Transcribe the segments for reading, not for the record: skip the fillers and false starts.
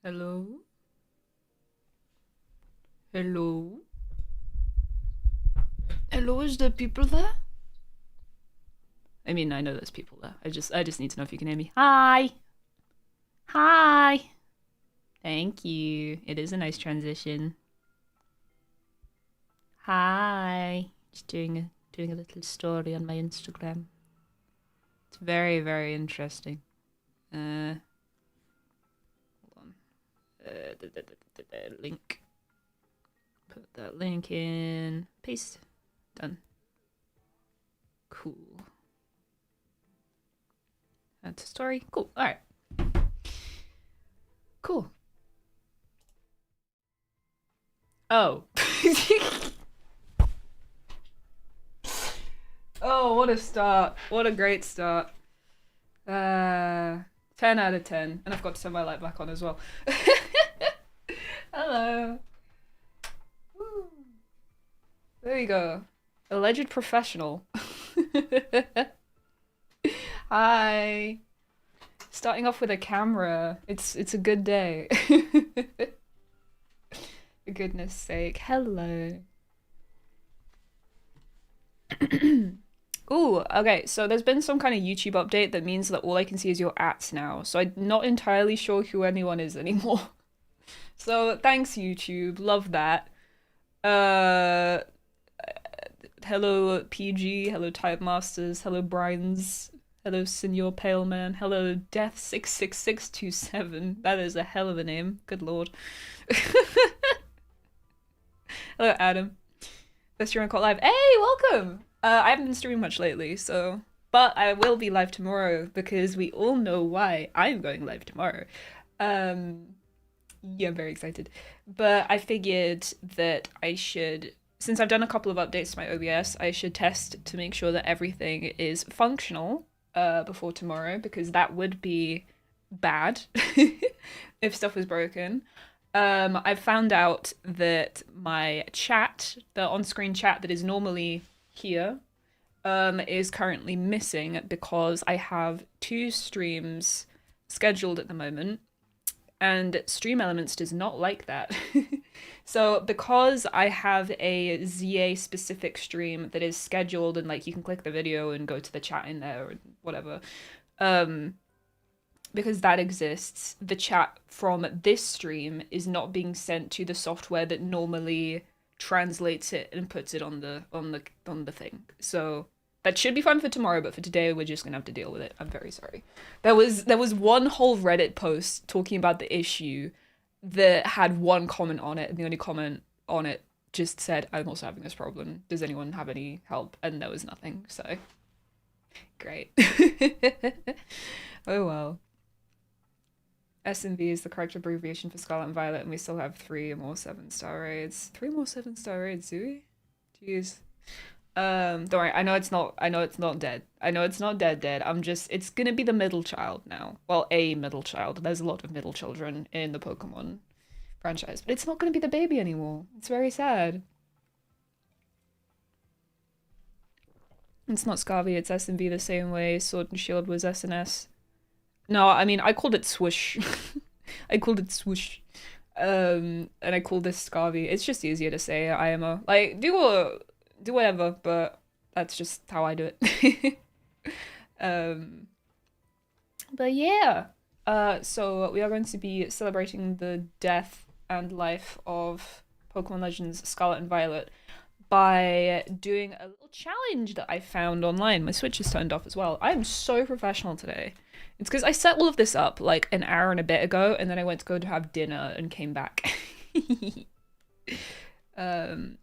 Hello? Hello? Hello, is there people there? I mean, I know there's people there. I just need to know if you can hear me. Hi! Hi! Thank you. It is a nice transition. Hi! Just doing a little story on my Instagram. It's very, very interesting. Hold on. Link. Put that link in. Paste. Done. Cool. That's a story. Cool. All right. Cool. Oh. Oh, what a start. What a great start. 10 out of 10. And I've got to turn my light back on as well. Hello. Woo. There you go. Alleged professional. Hi. Starting off with a camera. It's a good day. For goodness sake. Hello. Ooh, okay, so there's been some kind of YouTube update that means that all I can see is your ats now. So I'm not entirely sure who anyone is anymore. So thanks, YouTube. Love that. hello PG, hello Type Masters, hello Brines, hello Senor Pale Man, hello Death66627. That is a hell of a name. Good lord. Hello Adam. Best stream on Caught Live. Hey, welcome! I haven't been streaming much lately, so... But I will be live tomorrow, because we all know why I'm going live tomorrow. Yeah, I'm very excited. But I figured that I should... Since I've done a couple of updates to my OBS, I should test to make sure that everything is functional before tomorrow, because that would be bad if stuff was broken. I've found out that my chat, the on-screen chat that is normally here, is currently missing because I have 2 streams scheduled at the moment, and Stream Elements does not like that. So because I have a ZA specific stream that is scheduled and like you can click the video and go to the chat in there or whatever, because that exists, the chat from this stream is not being sent to the software that normally translates it and puts it on the thing. So that should be fine for tomorrow, but for today we're just gonna have to deal with it. I'm very sorry. There was one whole Reddit post talking about the issue that had one comment on it, and the only comment on it just said, "I'm also having this problem. Does anyone have any help?" And there was nothing. So great. Oh well. ScVi is the correct abbreviation for Scarlet and Violet, and we still have 3 more 7-star raids. 3 more 7-star raids, do we? Jeez. Don't worry, I know it's not dead. I know it's not dead. It's gonna be the middle child now. Well, a middle child. There's a lot of middle children in the Pokemon franchise, but it's not gonna be the baby anymore. It's very sad. It's not ScVi, it's ScVi the same way Sword and Shield was SNS. No, I mean, I called it Swoosh. I called it Swoosh. And I called this ScVi. It's just easier to say IMO. Like, do whatever, but that's just how I do it. But yeah. So we are going to be celebrating the death and life of Pokemon Legends Scarlet and Violet by doing a little challenge that I found online. My Switch is turned off as well. I am so professional today. It's because I set all of this up like an hour and a bit ago, and then I went to go to have dinner and came back.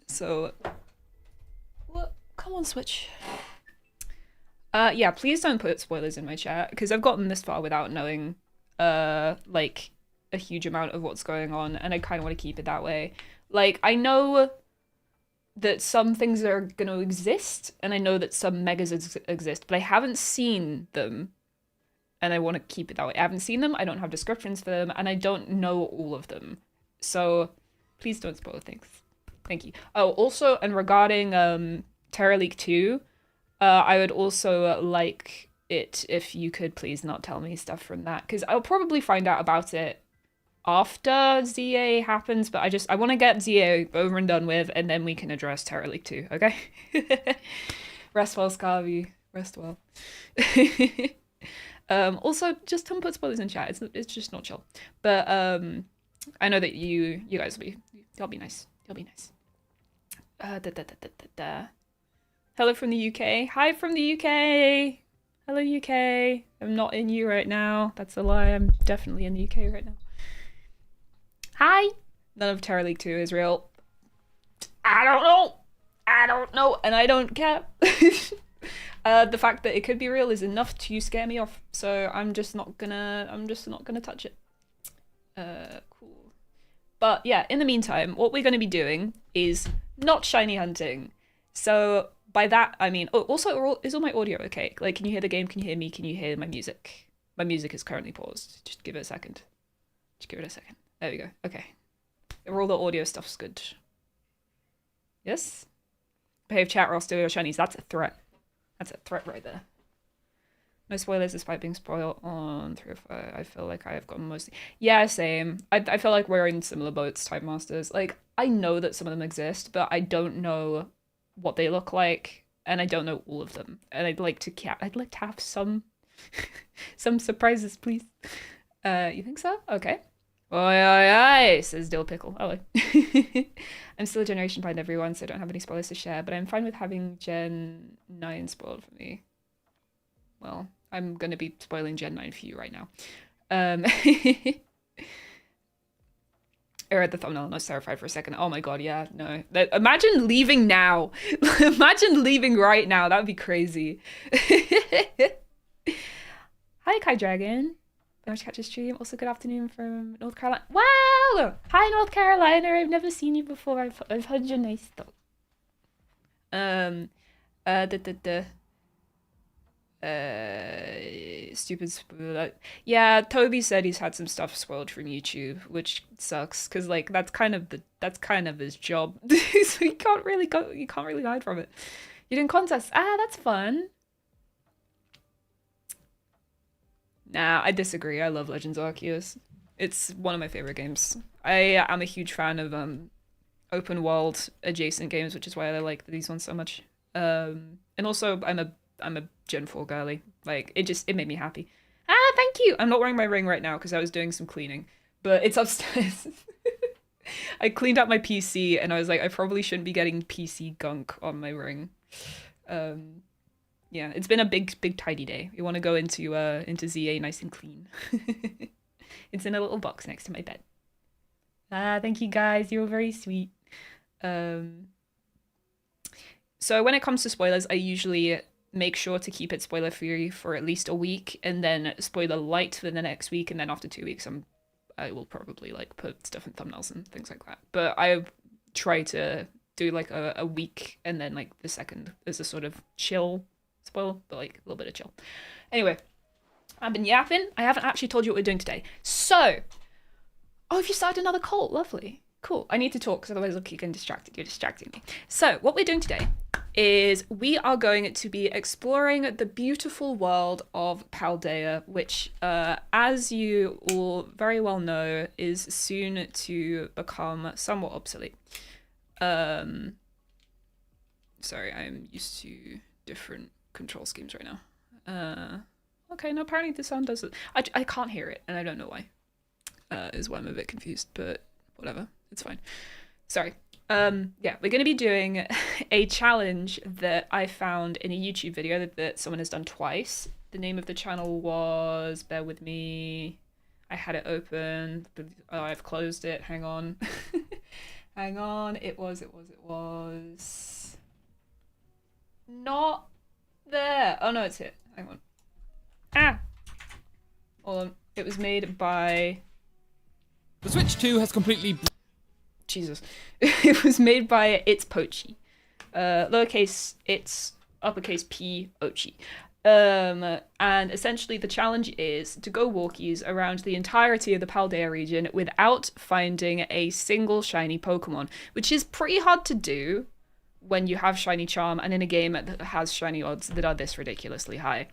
So what? Come on, Switch. Yeah, please don't put spoilers in my chat, because I've gotten this far without knowing like a huge amount of what's going on, and I kind of want to keep it that way. Like, I know that some things are going to exist, and I know that some megas exist, but I haven't seen them, and I want to keep it that way. I haven't seen them, I don't have descriptions for them, and I don't know all of them. So please don't spoil things. Thank you. Oh, also, and regarding Terra League 2, I would also like it if you could please not tell me stuff from that, because I'll probably find out about it after ZA happens, but I want to get ZA over and done with, and then we can address Terra League 2, okay? Rest well, ScVi. Rest well. Also, just don't put spoilers in chat. It's just not chill. But I know that you guys you'll be nice. You'll be nice. Hello from the UK. Hi from the UK. Hello UK. I'm not in you right now. That's a lie. I'm definitely in the UK right now. Hi. None of Terra League 2 is real. I don't know, and I don't care. The fact that it could be real is enough to scare me off, so I'm just not gonna touch it. Cool. But yeah, in the meantime, what we're gonna be doing is not shiny hunting. So by that I mean, oh, also, is all my audio okay? Like, can you hear the game? Can you hear me? Can you hear my music? My music is currently paused. Just give it a second. Just give it a second. There we go. Okay. All the audio stuff's good. Yes? Behave, chat, or I'll steal your shinies. That's a threat. That's a threat right there. No spoilers despite being spoiled on 3 or 5. I feel like I have gotten mostly... Yeah, same. I feel like we're in similar boats, Type Masters. Like, I know that some of them exist, but I don't know what they look like, and I don't know all of them. And I'd like to have some some surprises, please. You think so? Okay. Oi, oi, oi, says Dill Pickle. Hello. I'm still a generation behind everyone, so I don't have any spoilers to share, but I'm fine with having Gen 9 spoiled for me. Well, I'm going to be spoiling Gen 9 for you right now. I read the thumbnail and I was terrified for a second. Oh my god, yeah, no. Imagine leaving now. Imagine leaving right now. That would be crazy. Hi, Kai Dragon. Nice to catch a stream. Also, good afternoon from North Carolina. Wow! Hi, North Carolina. I've never seen you before. I've heard your nice stuff. Stupid spoiler. Yeah, Toby said he's had some stuff spoiled from YouTube, which sucks because like that's kind of his job. So you can't really hide from it. You didn't contest. Ah, that's fun. Nah, I disagree. I love Legends Arceus. It's one of my favorite games. I am a huge fan of open world adjacent games, which is why I like these ones so much. And also I'm a Gen 4 girly. Like it made me happy. Ah, thank you. I'm not wearing my ring right now because I was doing some cleaning, but it's upstairs. I cleaned up my PC and I was like, I probably shouldn't be getting PC gunk on my ring. Yeah, it's been a big tidy day. You want to go into ZA nice and clean. It's in a little box next to my bed. Ah, thank you guys. You're very sweet. So when it comes to spoilers, I usually make sure to keep it spoiler free for at least a week, and then spoiler light for the next week, and then after 2 weeks, I will probably like put stuff in thumbnails and things like that. But I try to do like a week, and then like the second is a sort of chill spoil, but like a little bit of chill. Anyway, I've been yapping. I haven't actually told you what we're doing today. So, oh, have you started another cult? Lovely. Cool. I need to talk because otherwise I'll keep getting distracted. You're distracting me. So what we're doing today is we are going to be exploring the beautiful world of Paldea, which, as you all very well know, is soon to become somewhat obsolete. Sorry, I'm used to different control schemes right now. Okay, no, apparently the sound does it. I can't hear it, and I don't know why. Is why I'm a bit confused, but whatever, it's fine. Sorry. Yeah, we're going to be doing a challenge that I found in a YouTube video that someone has done twice. The name of the channel was, bear with me, I had it open, but I've closed it, hang on. Hang on, it was not there. Oh no, it's here, hang on. Ah! Hold on, it was made by... The Switch 2 has completely... Jesus. It was made by It's Pochi. Lowercase it's, uppercase P Ochi. And essentially the challenge is to go walkies around the entirety of the Paldea region without finding a single shiny Pokemon, which is pretty hard to do when you have Shiny Charm and in a game that has shiny odds that are this ridiculously high.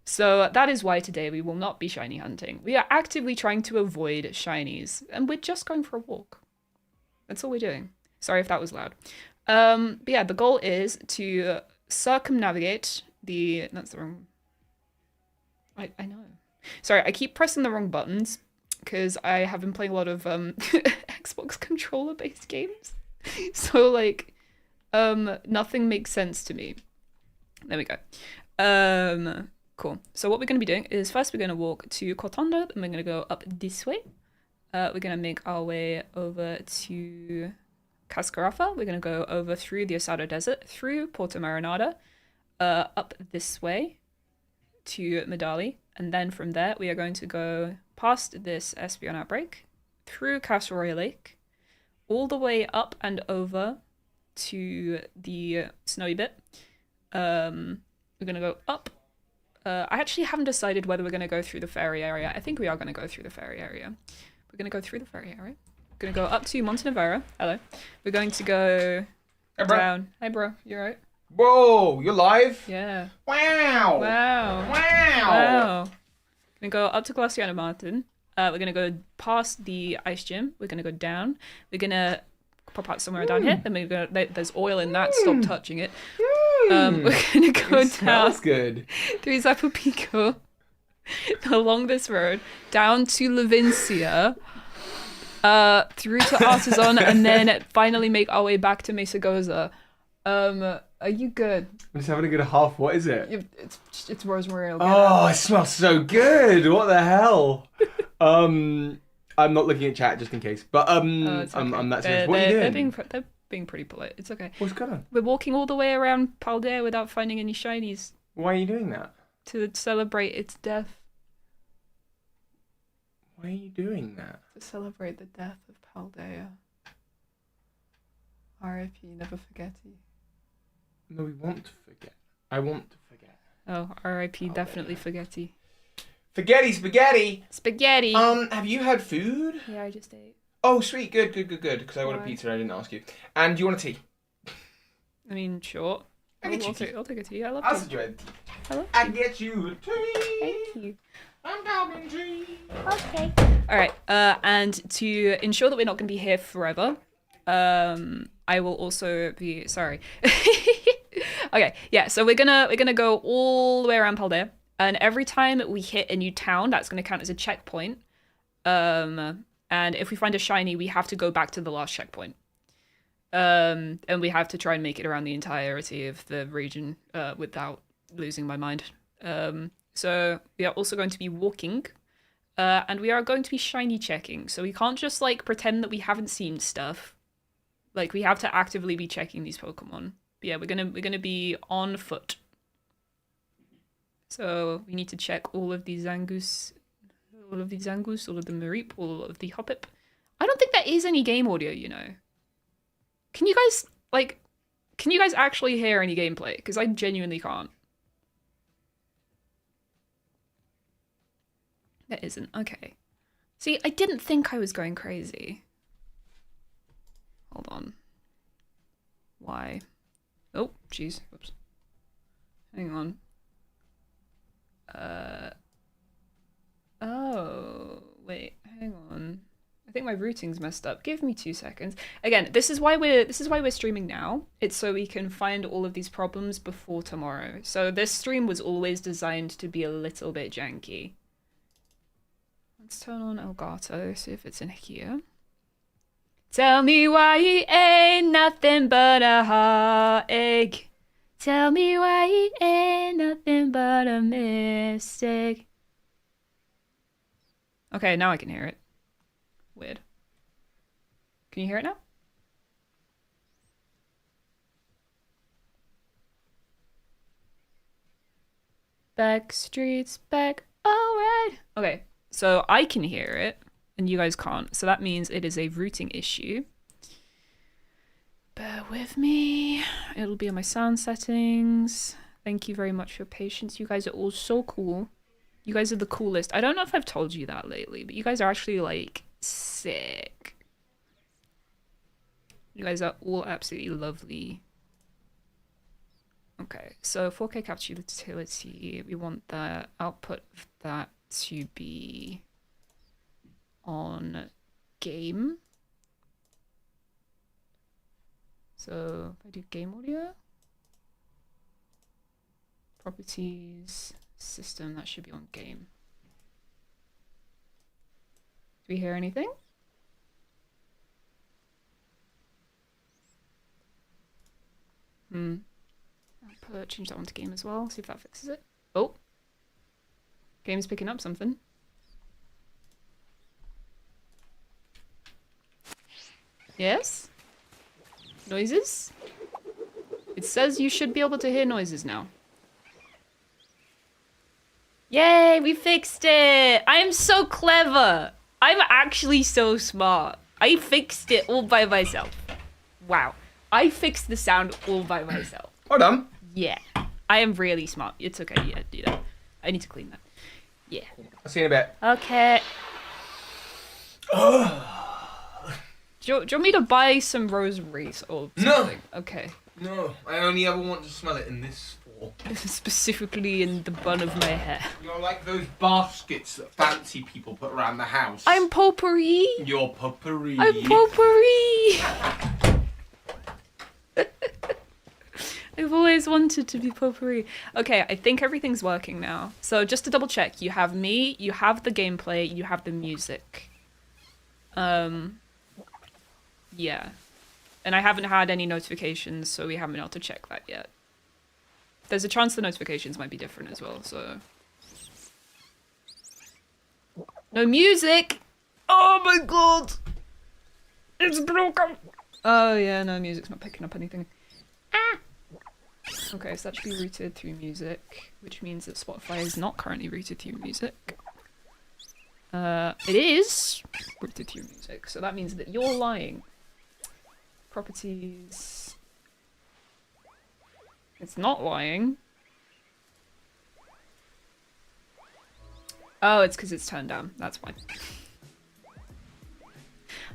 So that is why today we will not be shiny hunting. We are actively trying to avoid shinies, and we're just going for a walk. That's all we're doing. Sorry if that was loud. But yeah, the goal is to circumnavigate the... That's the wrong... I know. Sorry, I keep pressing the wrong buttons because I have been playing a lot of Xbox controller-based games. So, like, nothing makes sense to me. There we go. Cool. So what we're going to be doing is first we're going to walk to Cortondo, and we're going to go up this way. We're going to make our way over to Cascarafa. We're going to go over through the Asado Desert, through Porto Marinada, up this way to Medali. And then from there, we are going to go past this Espeon outbreak, through Castle Royale Lake, all the way up and over to the snowy bit. We're going to go up. I actually haven't decided whether we're going to go through the ferry area. I think we are going to go through the ferry area. We're going to go through the ferry area. We're going to go up to Montenevera. Hello. We're going to go down. Hey, bro. You all right? Whoa, you're live? Yeah. Wow. Wow. Wow. Wow. We're going to go up to Glaciana Martin. We're going to go past the ice gym. We're going to go down. We're going to pop out somewhere down here. Then we're going to, there's oil in that. Stop touching it. We're going to go down. Smells good. Through Zapopico. Along this road. Down to Levincia. through to Artisan, and then finally make our way back to Mesa Goza. Are you good? I'm just having a good half. What is it? It's rosemary. Okay? Oh, it smells so good. What the hell? I'm not looking at chat just in case. But It's okay. I'm that serious. What are you doing? They're being pretty polite. It's okay. What's going on? We're walking all the way around Paldea without finding any shinies Why are you doing that? to celebrate its death. Why are you doing that? To celebrate the death of Paldea. R.I.P. Never forgetty. No, we want to forget. I want to forget. Oh, R.I.P. Definitely forgetty. Spaghetti. Spaghetti. Have you had food? Yeah, I just ate. Oh, sweet. Good. Because I ordered Why? pizza and I didn't ask you. And do you want a tea? I mean, sure. I'll get you tea. I'll take a tea. I love I'll tea. send you a tea. I love I tea. get you a tea. Thank you. I'm talking tea. Okay. All right. And to ensure that we're not going to be here forever, I will also be sorry. Okay. Yeah. So we're gonna go all the way around Paldea, and every time we hit a new town, that's going to count as a checkpoint. And if we find a shiny, we have to go back to the last checkpoint. And we have to try and make it around the entirety of the region without losing my mind. So we are also going to be walking, and we are going to be shiny checking. So we can't just like pretend that we haven't seen stuff. Like we have to actively be checking these Pokemon. But yeah, we're gonna be on foot. So we need to check all of the Zangoose, all of the Mareep, all of the Hoppip. I don't think there is any game audio, you know. Can you guys actually hear any gameplay? Because I genuinely can't. There isn't. Okay. See, I didn't think I was going crazy. Hold on. Why? Oh, jeez. Whoops. Hang on. Oh, wait. Hang on. I think my routing's messed up. Give me 2 seconds. Again, this is why we're streaming now. It's so we can find all of these problems before tomorrow. So this stream was always designed to be a little bit janky. Let's turn on Elgato, see if it's in here. Tell me why he ain't nothing but a heartache. Tell me why he ain't nothing but a mistake. Okay, now I can hear it. Weird. Can you hear it now? Back streets back, alright. Okay, so I can hear it, and you guys can't. So that means it is a routing issue. Bear with me. It'll be on my sound settings. Thank you very much for your patience. You guys are all so cool. You guys are the coolest. I don't know if I've told you that lately, but you guys are actually, like, sick. You guys are all absolutely lovely. Okay, so 4K capture utility. We want the output of that to be on game. So if I do game audio, properties, system, that should be on game. Do we hear anything? I'll change that one to game as well, see if that fixes it. Oh! Game's picking up something. Yes? Noises? It says you should be able to hear noises now. Yay, we fixed it! I'm so clever! I'm actually so smart. I fixed it all by myself. Wow. I fixed the sound all by myself. Well done. Yeah. I am really smart. It's okay, yeah, do that. I need to clean that. Yeah. I'll see you in a bit. Okay. Do you want me to buy some rosaries or something? No. Okay. No, I only ever want to smell it in this fall. Specifically in the bun of my hair. You're like those baskets that fancy people put around the house. I'm potpourri. You're potpourri. I'm potpourri. I've always wanted to be potpourri. Okay, I think everything's working now. So just to double check, you have me, you have the gameplay, you have the music. Yeah. And I haven't had any notifications, so we haven't been able to check that yet. There's a chance the notifications might be different as well, so... No music! Oh my god! It's broken! Oh yeah, no, music's not picking up anything. Ah! Okay, so that should be routed through music, which means that Spotify is not currently routed through music. It is routed through music, so that means that you're lying. Properties... It's not lying. Oh, it's because it's turned down. That's why.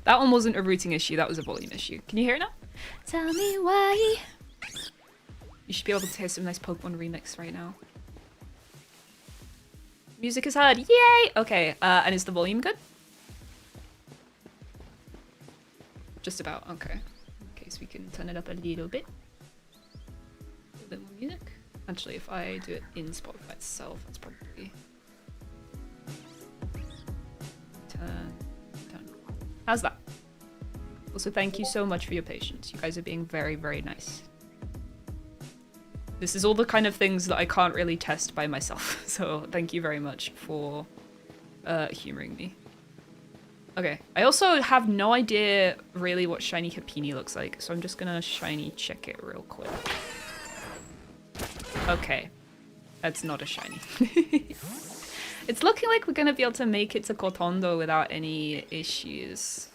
That one wasn't a routing issue, that was a volume issue. Can you hear it now? Tell me why. You should be able to hear some nice Pokemon remix right now. Music is heard. Yay! Okay, and is the volume good? Just about, okay. In case we can turn it up a little bit. A little bit more music. Actually, if I do it in Spotify itself, that's probably... Turn. How's that? Also, thank you so much for your patience. You guys are being very, very nice. This is all the kind of things that I can't really test by myself, so thank you very much for humoring me. Okay, I also have no idea really what shiny Happiny looks like, so I'm just gonna shiny check it real quick. Okay, that's not a shiny. It's looking like we're gonna be able to make it to Kotondo without any issues.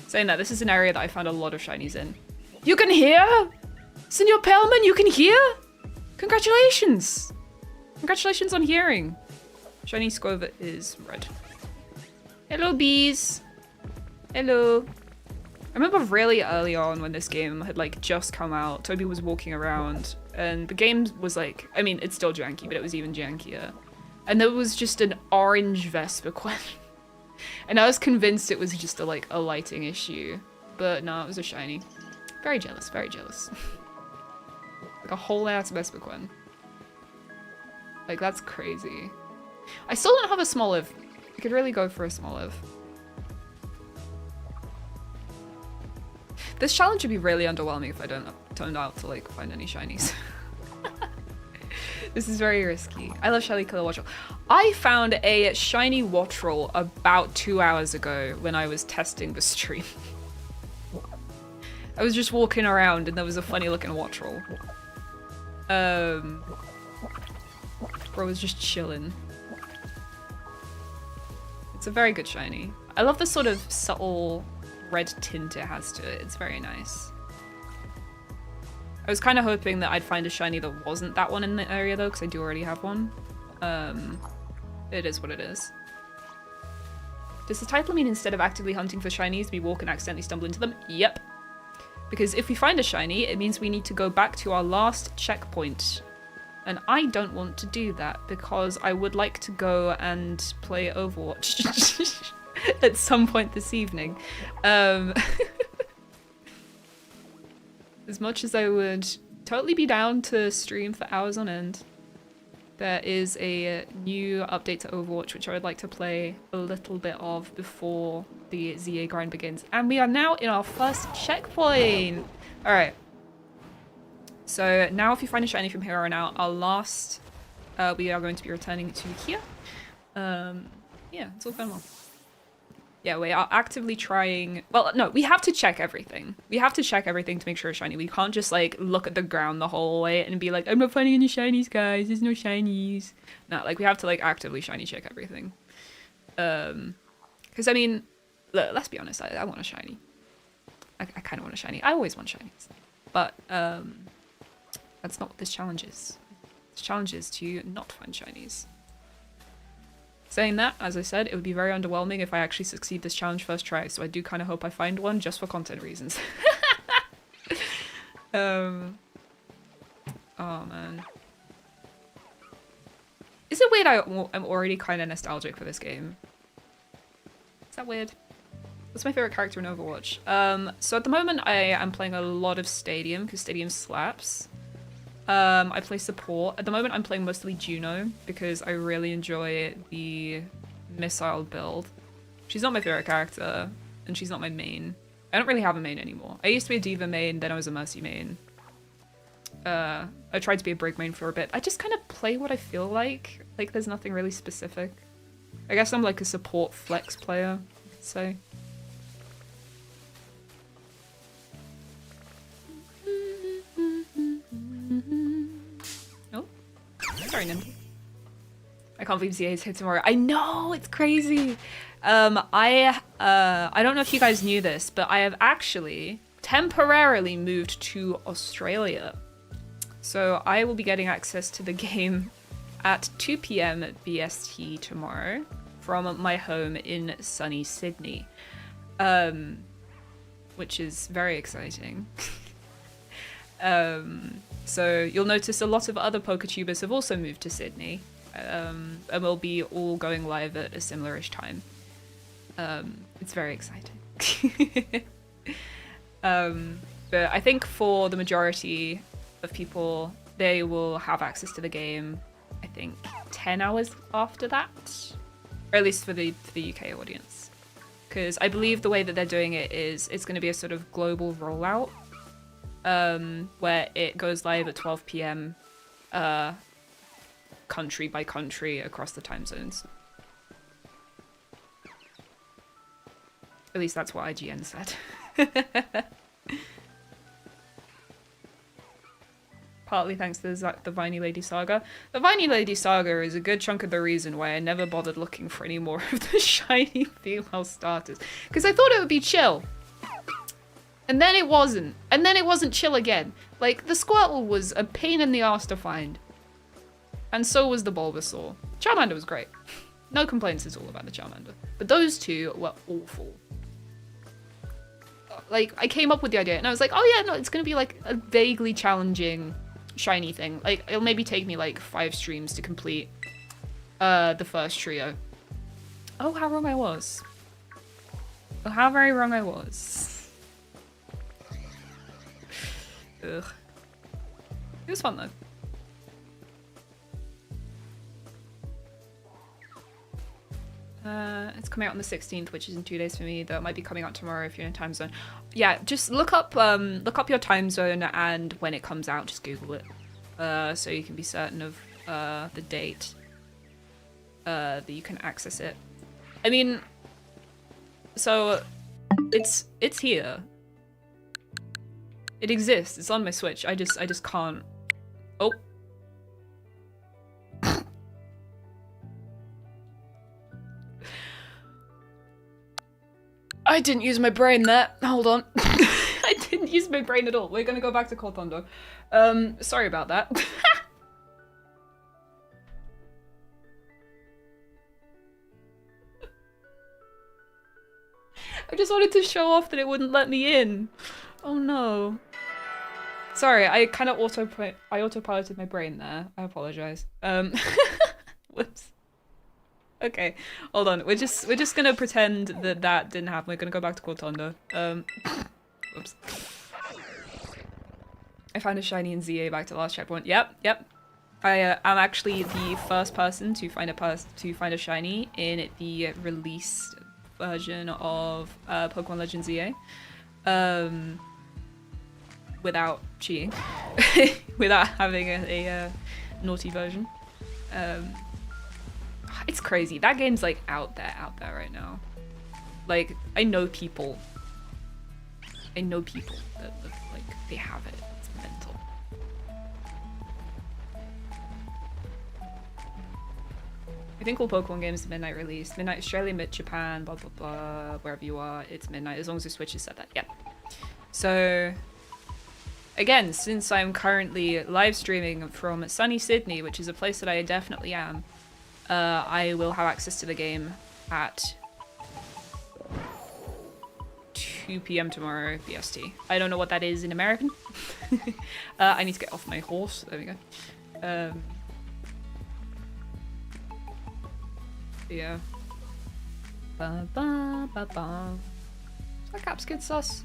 Saying that, this is an area that I found a lot of shinies in. You can hear? Senor Perlman, you can hear? Congratulations! Congratulations on hearing. Shiny Squova is red. Hello, bees. Hello. I remember really early on when this game had like just come out, Toby was walking around and the game was like, I mean, it's still janky, but it was even jankier. And there was just an orange Vespiquen. And I was convinced it was just a lighting issue. But no, it was a shiny. Very jealous, very jealous. Like a whole ass Vespiquen. Like, that's crazy. I still don't have a Smoliv. I could really go for a Smoliv. This challenge would be really underwhelming if I don't turn out to like find any shinies. This is very risky. I love shiny color Wattrel. I found a shiny Wattrel about 2 hours ago when I was testing the stream. I was just walking around and there was a funny looking Wattrel. Bro was just chilling. It's a very good shiny. I love the sort of subtle red tint it has to it. It's very nice. I was kind of hoping that I'd find a shiny that wasn't that one in the area though, because I do already have one. It is what it is. Does the title mean instead of actively hunting for shinies, we walk and accidentally stumble into them? Yep. Because if we find a shiny, it means we need to go back to our last checkpoint. And I don't want to do that because I would like to go and play Overwatch at some point this evening. As much as I would totally be down to stream for hours on end, there is a new update to Overwatch which I would like to play a little bit of before the ZA grind begins. And we are now in our first checkpoint! Alright. So now if you find a shiny from here on out, our last, we are going to be returning to here. Yeah, it's all going well. Yeah, we are actively trying... Well, no, we have to check everything. We have to check everything to make sure it's shiny. We can't just, like, look at the ground the whole way and be like, I'm not finding any shinies, guys. There's no shinies. No, like, we have to, like, actively shiny check everything. Because, I mean, look, let's be honest. I want a shiny. I kind of want a shiny. I always want shinies. But, that's not what this challenge is. This challenge is to not find shinies. Saying that, as I said, it would be very underwhelming if I actually succeed this challenge first try, so I do kind of hope I find one just for content reasons. Oh man. Is it weird I'm already kind of nostalgic for this game? Is that weird? What's my favorite character in Overwatch? So at the moment I am playing a lot of Stadium, because Stadium slaps. I play support. At the moment I'm playing mostly Juno because I really enjoy the missile build. She's not my favorite character and she's not my main. I don't really have a main anymore. I used to be a Diva main, then I was a Mercy main. I tried to be a Brig main for a bit. I just kind of play what I feel like. Like, there's nothing really specific. I guess I'm like a support flex player, so. Oh, sorry, Nimble. I can't believe ZA is here tomorrow. I know, it's crazy. I don't know if you guys knew this, but I have actually temporarily moved to Australia. So I will be getting access to the game at 2 p.m. BST tomorrow from my home in sunny Sydney, which is very exciting. So you'll notice a lot of other PokeTubers have also moved to Sydney, and we'll be all going live at a similar-ish time. It's very exciting. But I think for the majority of people, they will have access to the game, I think, 10 hours after that. Or at least for the UK audience. Because I believe the way that they're doing it is it's going to be a sort of global rollout, where it goes live at 12 p.m. Country by country across the time zones. At least that's what IGN said. Partly thanks to the Viney Lady Saga. The Viney Lady Saga is a good chunk of the reason why I never bothered looking for any more of the shiny female starters. Because I thought it would be chill. And then it wasn't. And then it wasn't chill again. Like, the Squirtle was a pain in the ass to find. And so was the Bulbasaur. Charmander was great. No complaints at all about the Charmander. But those two were awful. Like, I came up with the idea and I was like, oh yeah, no, it's gonna be like a vaguely challenging shiny thing. Like, it'll maybe take me like 5 streams to complete the first trio. Oh, how wrong I was. Oh, how very wrong I was. Ugh. It was fun though. It's coming out on the 16th, which is in 2 days for me. That might be coming out tomorrow if you're in a time zone. Yeah, just look up your time zone and when it comes out, just Google it, so you can be certain of the date that you can access it. I mean, so it's here. It exists. It's on my Switch. I just can't. Oh. I didn't use my brain there. Hold on. I didn't use my brain at all. We're gonna go back to Kotondo. Sorry about that. I just wanted to show off that it wouldn't let me in. Oh no. Sorry, I kind of autopiloted my brain there. I apologize. Whoops. Okay, hold on. We're just gonna pretend that that didn't happen. We're gonna go back to Cortondo. Whoops. I found a shiny in ZA back to the last checkpoint. Yep. I'm actually the first person to find a shiny in the released version of Pokemon Legends ZA. Without cheating, without having a naughty version. It's crazy. That game's like out there right now. Like, I know people that like they have it. It's mental. I think all Pokemon games are midnight release. Midnight Australia, mid Japan, blah blah blah. Wherever you are, it's midnight as long as the Switch has said that. Yeah. So again, since I'm currently live streaming from sunny Sydney, which is a place that I definitely am, I will have access to the game at 2 p.m. tomorrow BST. I don't know what that is in American. I need to get off my horse. There we go. Yeah. Ba ba ba ba. Is that Caps Kid sus?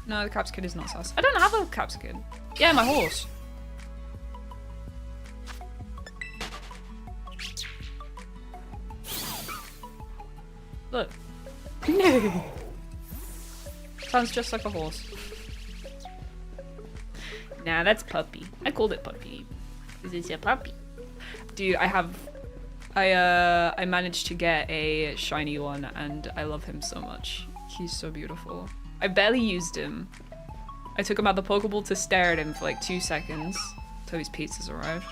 No, the Caps Kid is not sus. I don't have a Caps Kid. Yeah, my horse. Look. No. Sounds just like a horse. Nah, that's puppy. I called it puppy. Because it's a puppy. Dude, I managed to get a shiny one and I love him so much. He's so beautiful. I barely used him. I took him out the Pokeball to stare at him for like 2 seconds until his pizzas arrived.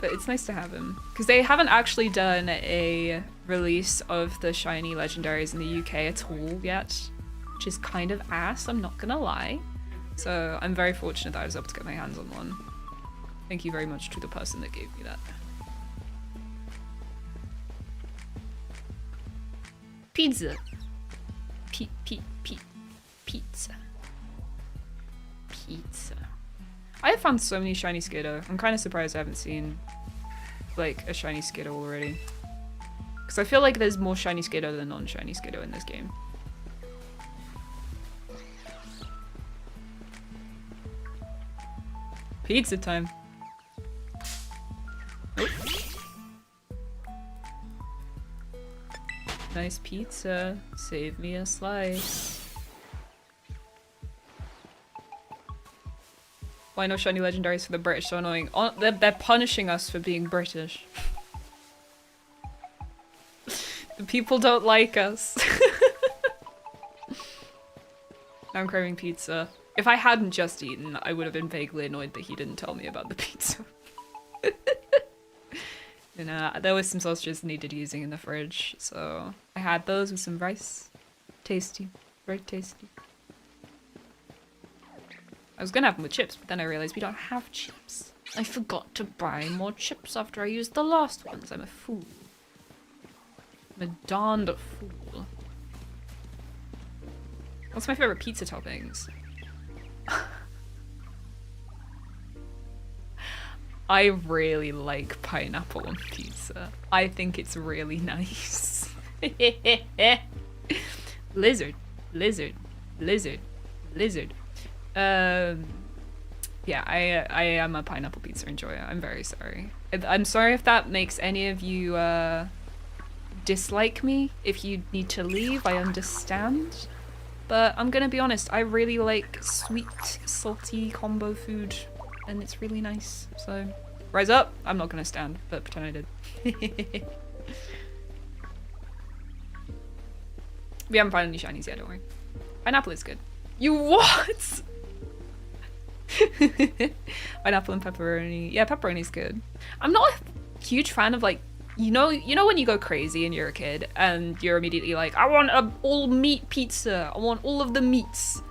But it's nice to have him. Because they haven't actually done a release of the shiny legendaries in the UK at all yet. Which is kind of ass, I'm not gonna lie. So I'm very fortunate that I was able to get my hands on one. Thank you very much to the person that gave me that. Pizza. Pizza. Pizza. I have found so many shiny Skiddo. I'm kind of surprised I haven't seen like a shiny Skiddo already. Because I feel like there's more shiny Skiddo than non-shiny Skiddo in this game. Pizza time. Oh. Nice pizza. Save me a slice. Why no shiny legendaries for the British? So annoying. Oh, they're punishing us for being British. The people don't like us. Now I'm craving pizza. If I hadn't just eaten, I would have been vaguely annoyed that he didn't tell me about the pizza. You know, there was some sausages needed using in the fridge, so I had those with some rice. Tasty. Very tasty. I was gonna have them with chips, but then I realized we don't have chips. I forgot to buy more chips after I used the last ones. I'm a fool. I'm a darned fool. What's my favorite pizza toppings? I really like pineapple on pizza. I think it's really nice. Lizard, lizard, lizard, lizard. Yeah, I am a pineapple pizza enjoyer. I'm very sorry. I'm sorry if that makes any of you dislike me. If you need to leave, I understand. But I'm gonna be honest, I really like sweet, salty combo food, and it's really nice. So, rise up. I'm not gonna stand, but pretend I did. We haven't found any shinies yet, don't worry. Pineapple is good. You what? Pineapple and pepperoni. Yeah, pepperoni's good. I'm not a huge fan of like, you know when you go crazy and you're a kid and you're immediately like, I want a all meat pizza. I want all of the meats.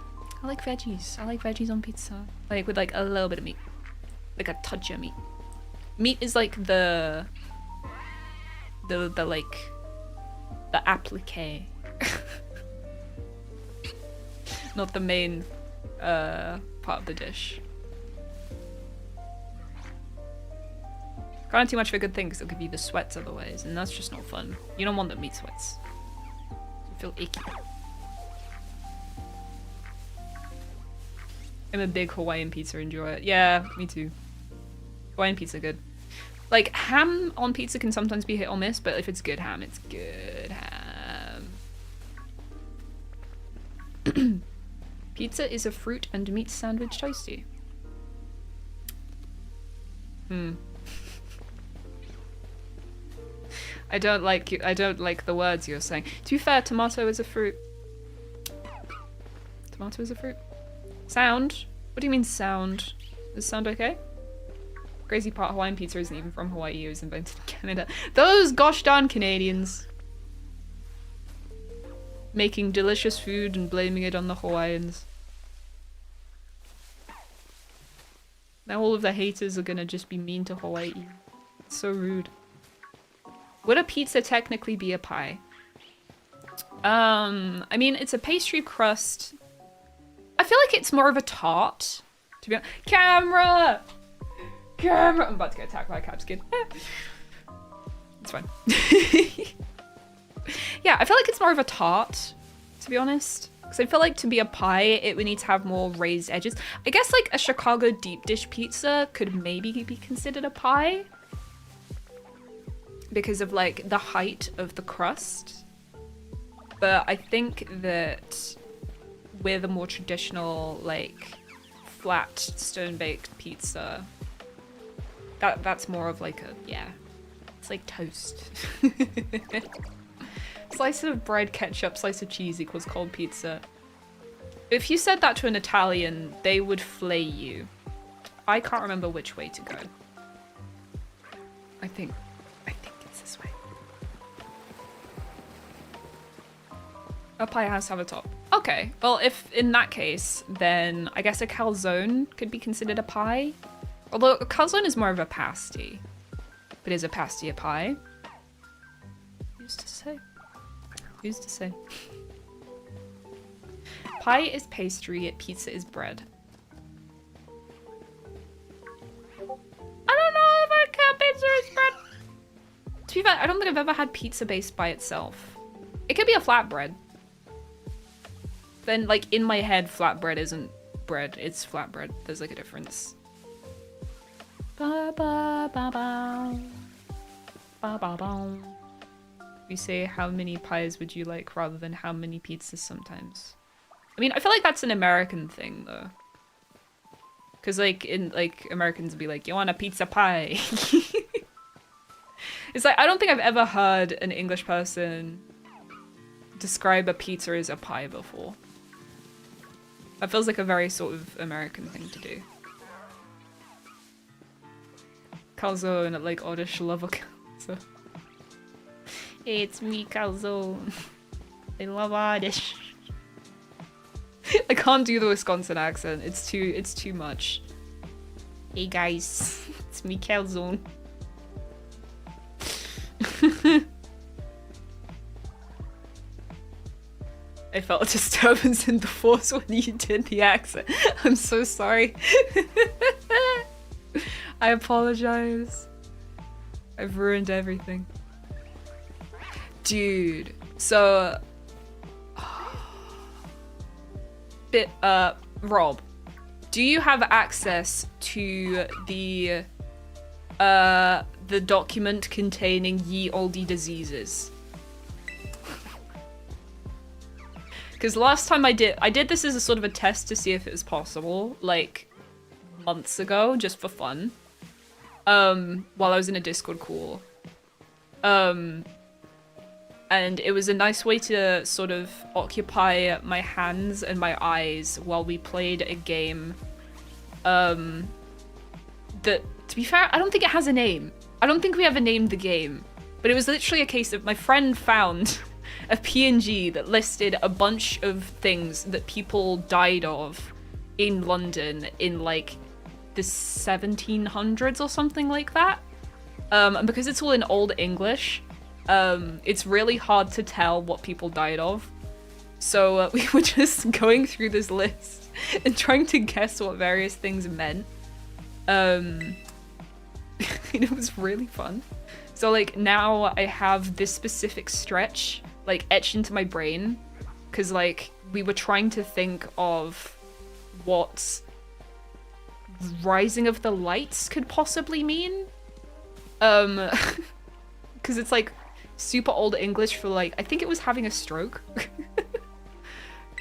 I like veggies. I like veggies on pizza. Like with like a little bit of meat. Like a touch of meat. Meat is like the like the applique. Not the main part of the dish. Can't do too much of a good thing because it'll give you the sweats otherwise, and that's just not fun. You don't want the meat sweats. You feel icky. I'm a big Hawaiian pizza enjoyer. Yeah, me too. Hawaiian pizza good. Like, ham on pizza can sometimes be hit or miss, but if it's good ham, it's good ham. Pizza is a fruit and meat sandwich toasty. I don't like the words you're saying. To be fair, tomato is a fruit. Tomato is a fruit. Sound? What do you mean sound? Does sound okay? Crazy part, Hawaiian pizza isn't even from Hawaii, it was invented in Canada. Those gosh darn Canadians. Making delicious food and blaming it on the Hawaiians. Now all of the haters are gonna just be mean to Hawaii. It's so rude. Would a pizza technically be a pie? I mean, it's a pastry crust. I feel like it's more of a tart, to be honest. Camera! Camera! I'm about to get attacked by a cat skin. It's fine. Yeah, I feel like it's more of a tart, to be honest. Because I feel like to be a pie, it would need to have more raised edges. I guess like a Chicago deep dish pizza could maybe be considered a pie. because of like the height of the crust. But I think that with a more traditional, like, flat stone-baked pizza, that's more of like a, yeah, it's like toast. Slice of bread, ketchup, slice of cheese equals cold pizza. If you said that to an Italian, they would flay you. I can't remember which way to go. I think it's this way. A pie has to have a top. Okay, well, if in that case, then I guess a calzone could be considered a pie. Although a calzone is more of a pasty. But is a pasty a pie? Who's to say? Who's to say? Pie is pastry, pizza is bread. I don't know if I count pizza as bread. To be fair, I don't think I've ever had pizza based by itself. It could be a flatbread. Then, like, in my head, flatbread isn't bread, it's flatbread. There's, like, a difference. Ba ba ba ba. Ba ba ba. We say how many pies would you like rather than how many pizzas sometimes. I mean, I feel like that's an American thing, though. Because, like, Americans would be like, you want a pizza pie? It's like, I don't think I've ever heard an English person describe a pizza as a pie before. That feels like a very sort of American thing to do. Calzone, like, Oddish love a calzone. Hey, it's me, calzone. I love Oddish. I can't do the Wisconsin accent. It's too much. Hey guys, it's me, calzone. I felt a disturbance in the force when you did the accent. I'm so sorry. I apologize. I've ruined everything. Dude, so... Rob, do you have access to the document containing ye olde diseases? Because last time I did this as a sort of a test to see if it was possible, like, months ago, just for fun. While I was in a Discord call. And it was a nice way to sort of occupy my hands and my eyes while we played a game. That, to be fair, I don't think it has a name. I don't think we ever named the game. But it was literally a case of my friend found a PNG that listed a bunch of things that people died of in London in, like, the 1700s or something like that. And because it's all in Old English, it's really hard to tell what people died of. So we were just going through this list and trying to guess what various things meant. It was really fun. So, like, now I have this specific stretch, like, etched into my brain. Because, like, we were trying to think of what Rising of the Lights could possibly mean. Because it's, like, super old English for, like, I think it was having a stroke.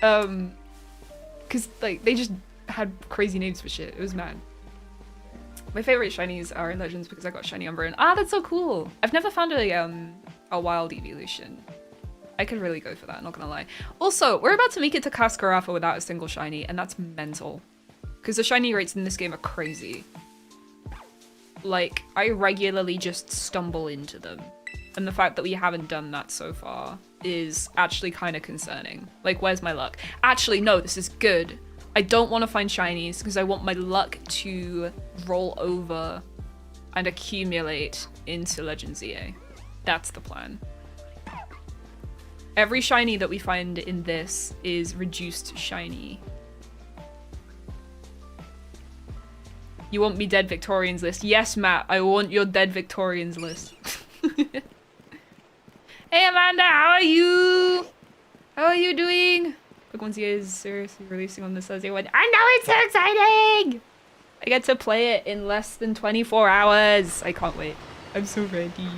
Because, like, they just had crazy names for shit. It was mad. My favorite shinies are in Legends because I got shiny Umbreon. Ah, that's so cool. I've never found a wild evolution. I could really go for that, not gonna lie. Also, we're about to make it to Cascarafa without a single shiny, and that's mental. Because the shiny rates in this game are crazy. Like, I regularly just stumble into them. And the fact that we haven't done that so far is actually kind of concerning. Like, where's my luck? Actually, no, this is good. I don't want to find shinies because I want my luck to roll over and accumulate into Legends EA. That's the plan. Every shiny that we find in this is reduced shiny. You want me dead Victorians list? Yes, Matt, I want your dead Victorians list. Hey Amanda, how are you? How are you doing? Pokemon is seriously releasing on the Thursday one. I know, it's so exciting! I get to play it in less than 24 hours. I can't wait. I'm so ready.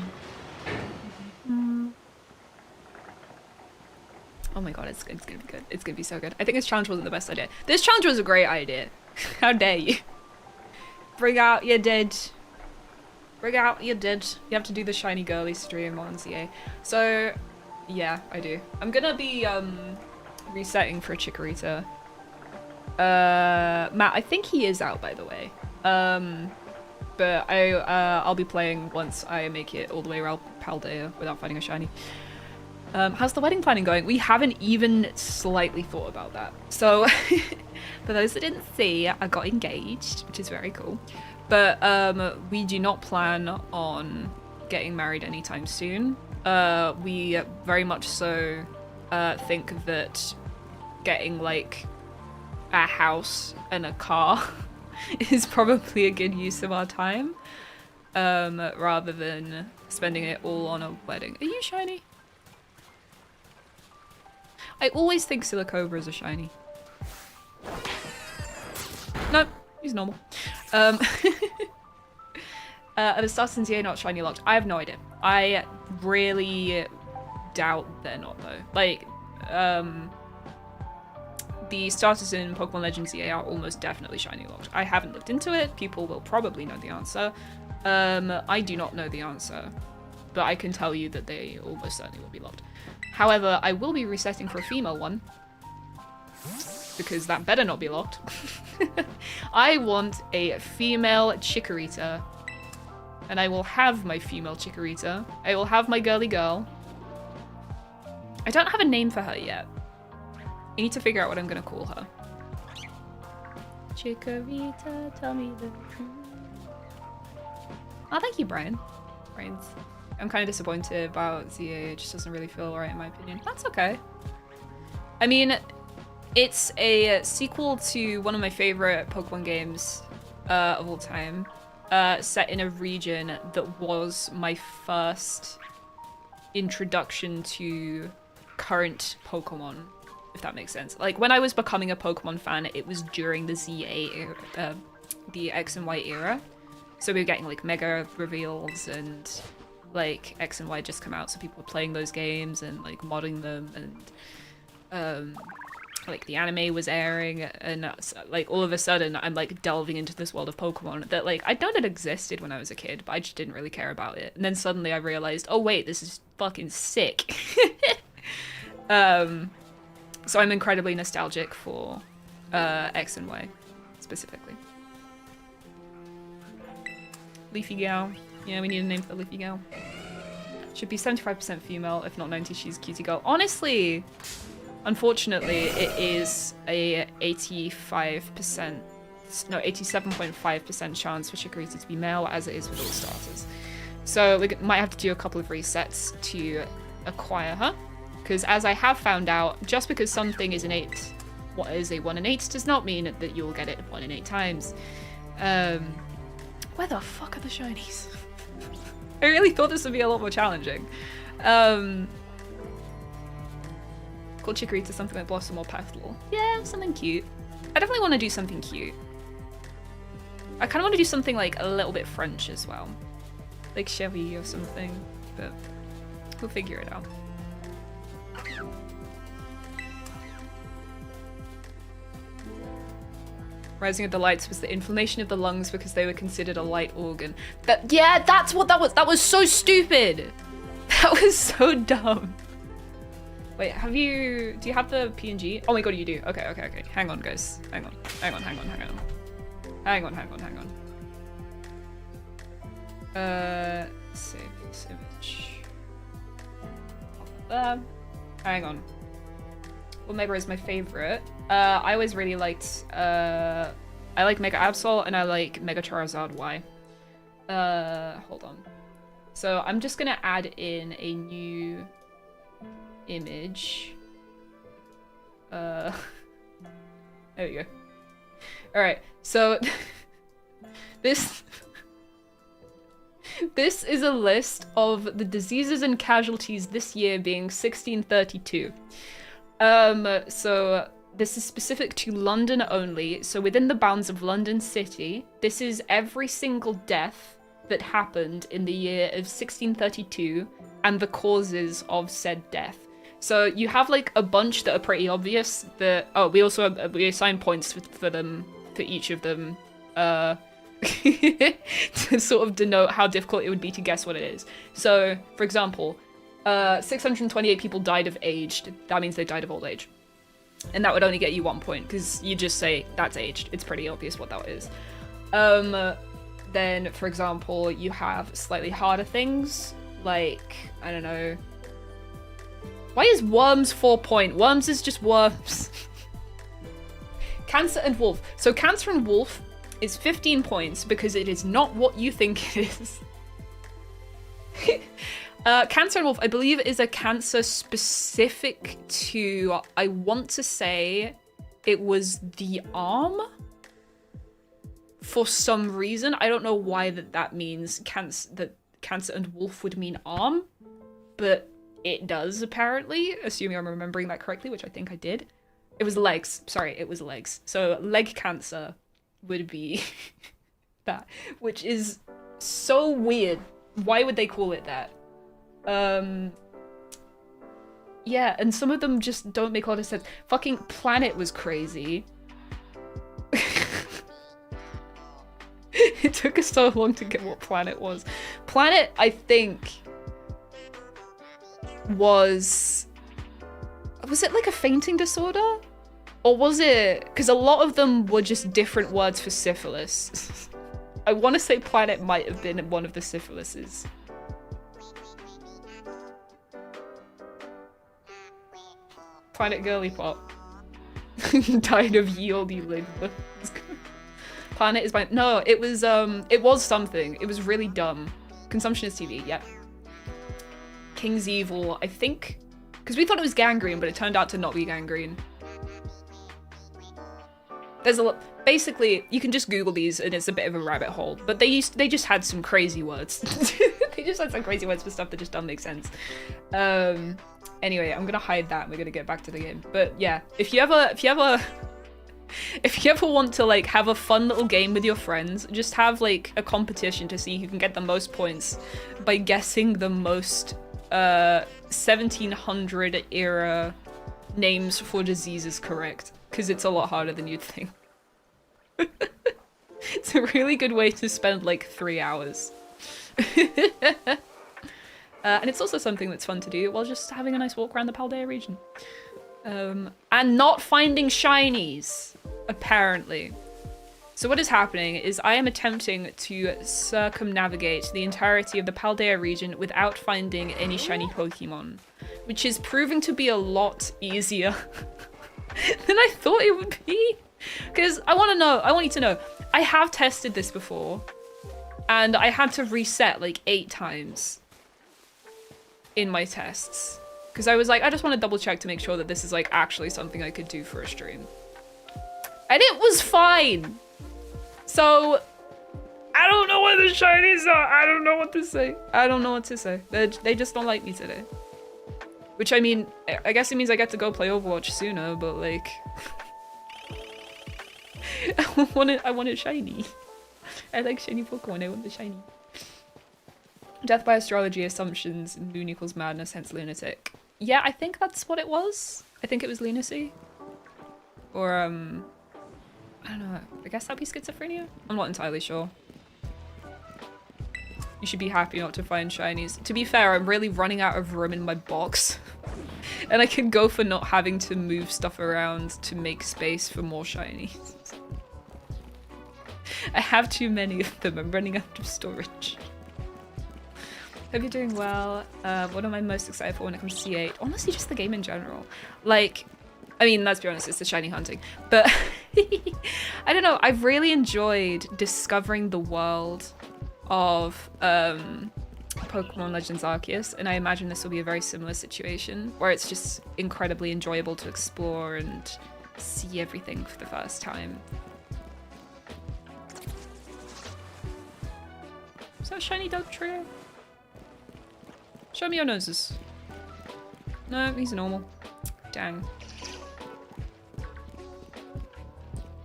Oh my god, it's gonna be good. It's gonna be so good. I think this challenge wasn't the best idea. This challenge was a great idea. How dare you? Bring out your dead. Bring out your dead. You have to do the shiny girly stream on CA. So, yeah, I do. I'm gonna be resetting for a Chikorita. Matt, I think he is out, by the way. But I'll be playing once I make it all the way around Paldea without finding a shiny. How's the wedding planning going? We haven't even slightly thought about that. So, for those that didn't see, I got engaged, which is very cool. But we do not plan on getting married anytime soon. We very much so think that getting like a house and a car is probably a good use of our time, rather than spending it all on a wedding. Are you shiny? I always think Silicobra is a shiny. Nope, he's normal. Are the stars in ZA not shiny locked? I have no idea. I really doubt they're not though. Like, the starters in Pokemon Legends ZA are almost definitely shiny locked. I haven't looked into it. People will probably know the answer. I do not know the answer, but I can tell you that they almost certainly will be locked. However, I will be resetting for a female one, because that better not be locked. I want a female Chikorita, and I will have my female Chikorita. I will have my girly girl. I don't have a name for her yet. I need to figure out what I'm gonna call her. Chikorita, tell me the truth. Oh, thank you, Brian. Brian's. I'm kind of disappointed about ZA. It just doesn't really feel right in my opinion. That's okay. I mean, it's a sequel to one of my favorite Pokemon games of all time, set in a region that was my first introduction to current Pokemon, if that makes sense. Like, when I was becoming a Pokemon fan, it was during the ZA era, the X and Y era. So we were getting like mega reveals, and like X and Y just come out, so people were playing those games and like modding them, and like the anime was airing, and like all of a sudden I'm like delving into this world of Pokemon that like I'd known it existed when I was a kid, but I just didn't really care about it. And then suddenly I realized, oh wait, this is fucking sick. So I'm incredibly nostalgic for X and Y specifically. Leafy Gal. Yeah, we need a name for the Leafy Gal. Should be 75% female, if not 90, she's a cutie girl. Honestly, unfortunately, it is a 85%, no, 87.5% chance for Chikorita to be male, as it is with all starters. So we might have to do a couple of resets to acquire her. Because as I have found out, just because something is an 8, what is a 1 in 8, does not mean that you'll get it 1 in 8 times. Where the fuck are the shinies? I really thought this would be a lot more challenging. Call Chikorita something like Blossom or Petal. Yeah, something cute. I definitely want to do something cute. I kind of want to do something like a little bit French as well. Like Chevy or something, but we'll figure it out. Rising of the lights was the inflammation of the lungs because they were considered a light organ. Yeah, that's what that was. That was so stupid. That was so dumb. Wait, do you have the PNG? Oh my god, you do. Okay. Hang on, guys. Hang on. Save this image. Hang on. Well, Mega is my favorite. I always really liked, I like Mega Absol and I like Mega Charizard Y. Hold on. So I'm just gonna add in a new image. There we go. Alright, so this is a list of the diseases and casualties this year being 1632. So this is specific to London only. So within the bounds of London City, this is every single death that happened in the year of 1632 and the causes of said death. So you have like a bunch that are pretty obvious. That we also we assign points for them, for each of them, to sort of denote how difficult it would be to guess what it is. So, for example, 628 people died of aged. That means they died of old age. And that would only get you 1 point, because you just say, that's aged. It's pretty obvious what that is. Then, for example, you have slightly harder things, like, I don't know. Why is worms 4 point? Worms is just worms. Cancer and wolf. So cancer and wolf is 15 points because it is not what you think it is. Cancer and wolf, I believe, is a cancer specific to, I want to say it was the arm for some reason. I don't know why that means that cancer and wolf would mean arm, but it does apparently, assuming I'm remembering that correctly, which I think I did. It was legs. Sorry, it was legs. So leg cancer would be that, which is so weird. Why would they call it that? Yeah, and some of them just don't make a lot of sense. Fucking planet was crazy. It took us so long to get what planet was. Planet, I think, was it like a fainting disorder? Or was it, because a lot of them were just different words for syphilis. I want to say planet might have been one of the syphilises. Planet Girly Pop. Died of ye olde liver. Planet is by no, it was something. It was really dumb. Consumptionist TV, yep. King's Evil, I think, because we thought it was gangrene, but it turned out to not be gangrene. There's a lot. Basically, you can just Google these, and it's a bit of a rabbit hole. But they just had some crazy words. They just had some crazy words for stuff that just don't make sense. Anyway, I'm gonna hide that. And we're gonna get back to the game. But yeah, if you ever want to like have a fun little game with your friends, just have like a competition to see who can get the most points by guessing the most 1700 era names for diseases correct, because it's a lot harder than you'd think. It's a really good way to spend like 3 hours. And it's also something that's fun to do while just having a nice walk around the Paldea region. And not finding shinies, apparently. So what is happening is I am attempting to circumnavigate the entirety of the Paldea region without finding any shiny Pokemon, which is proving to be a lot easier than I thought it would be. Because I want you to know, I have tested this before, and I had to reset like 8 times in my tests. Because I was like, I just want to double check to make sure that this is like actually something I could do for a stream. And it was fine! So, I don't know what the shinies are. I don't know what to say. I don't know what to say. They just don't like me today. Which, I mean, I guess it means I get to go play Overwatch sooner, but like... I want it shiny. I like shiny Pokemon, I want the shiny. Death by astrology, assumptions, moon equals madness, hence lunatic. Yeah, I think that's what it was. I think it was lunacy. Or, I don't know, I guess that'd be schizophrenia? I'm not entirely sure. You should be happy not to find shinies. To be fair, I'm really running out of room in my box. And I can go for not having to move stuff around to make space for more shinies. I have too many of them, I'm running out of storage. Hope you're doing well. What am I most excited for when it comes to C8? Honestly, just the game in general. Like, I mean, let's be honest, it's the shiny hunting. But, I don't know, I've really enjoyed discovering the world of Pokemon Legends Arceus, and I imagine this will be a very similar situation, where it's just incredibly enjoyable to explore and see everything for the first time. Is that a shiny dog trio? Show me your noses. No, he's normal. Dang.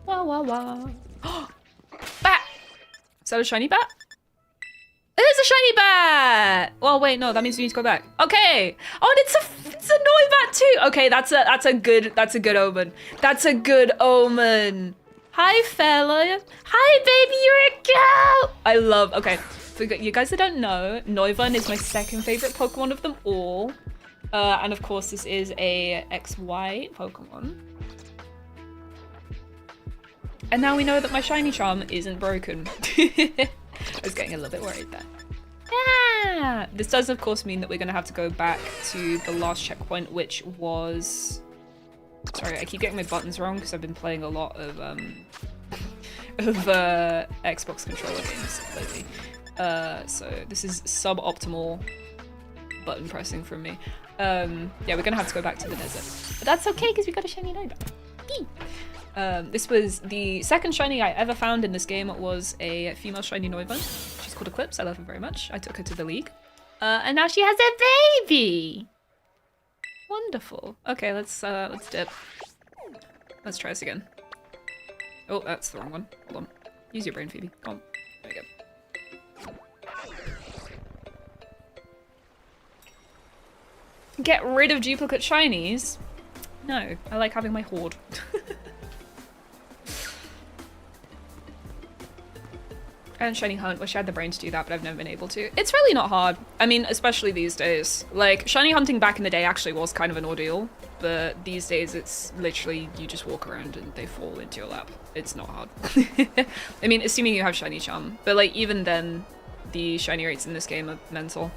Wah wah wah. Bat! Is that a shiny bat? It is a shiny bat! Well, wait, no, that means we need to go back. Okay! Oh, and it's It's a Noibat too. Okay, that's a good omen. That's a good omen. Hi, fella. Hi, baby, you're a girl. I love. Okay, for you guys that don't know, Noivern is my second favorite Pokemon of them all, and of course this is a XY Pokemon. And now we know that my shiny charm isn't broken. I was getting a little bit worried there. Yeah. This does of course mean that we're gonna have to go back to the last checkpoint, which was... Sorry, I keep getting my buttons wrong because I've been playing a lot of Xbox controller games lately. So this is suboptimal button pressing from me. Yeah, we're gonna have to go back to the desert. But that's okay because we got a shiny Noibat. This was the second shiny I ever found in this game. It was a female shiny Noivern. She's called Eclipse. I love her very much. I took her to the league. And now she has a baby! Wonderful. Okay, let's dip. Let's try this again. Oh, that's the wrong one. Hold on. Use your brain, Phoebe. Come on. There we go. Get rid of duplicate shinies? No, I like having my horde. And shiny hunt, wish I had the brain to do that, but I've never been able to. It's really not hard. I mean, especially these days. Like, shiny hunting back in the day actually was kind of an ordeal, but these days it's literally, you just walk around and they fall into your lap. It's not hard. I mean, assuming you have shiny charm, but like, even then, the shiny rates in this game are mental.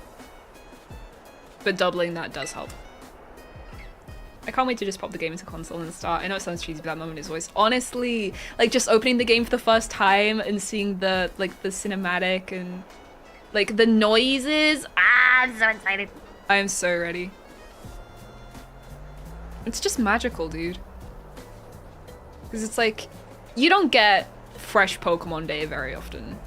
But doubling that does help. I can't wait to just pop the game into console and start. I know it sounds cheesy, but that moment is always, honestly, like just opening the game for the first time and seeing the, like the cinematic and like the noises. Ah, I'm so excited. I am so ready. It's just magical, dude. Because it's like, you don't get fresh Pokemon Day very often.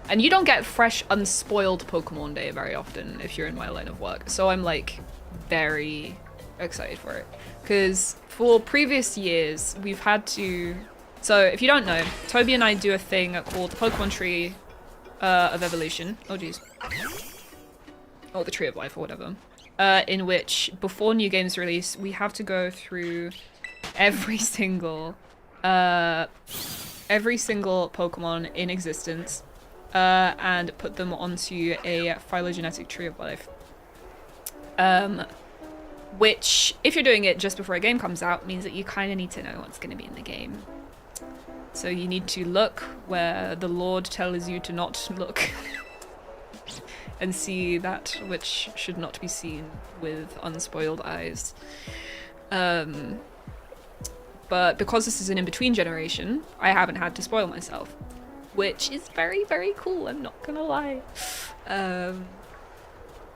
And you don't get fresh, unspoiled Pokemon Day very often if you're in my line of work. So I'm like very excited for it. Because for previous years, we've had to... So if you don't know, Toby and I do a thing called the Pokemon Tree of Evolution. Oh, geez. Or the Tree of Life or whatever. In which, before new games release, we have to go through every single Pokemon in existence and put them onto a phylogenetic Tree of Life. Which, if you're doing it just before a game comes out, means that you kind of need to know what's going to be in the game. So you need to look where the Lord tells you to not look. And see that which should not be seen with unspoiled eyes. But because this is an in-between generation, I haven't had to spoil myself. Which is very, very cool, I'm not gonna lie.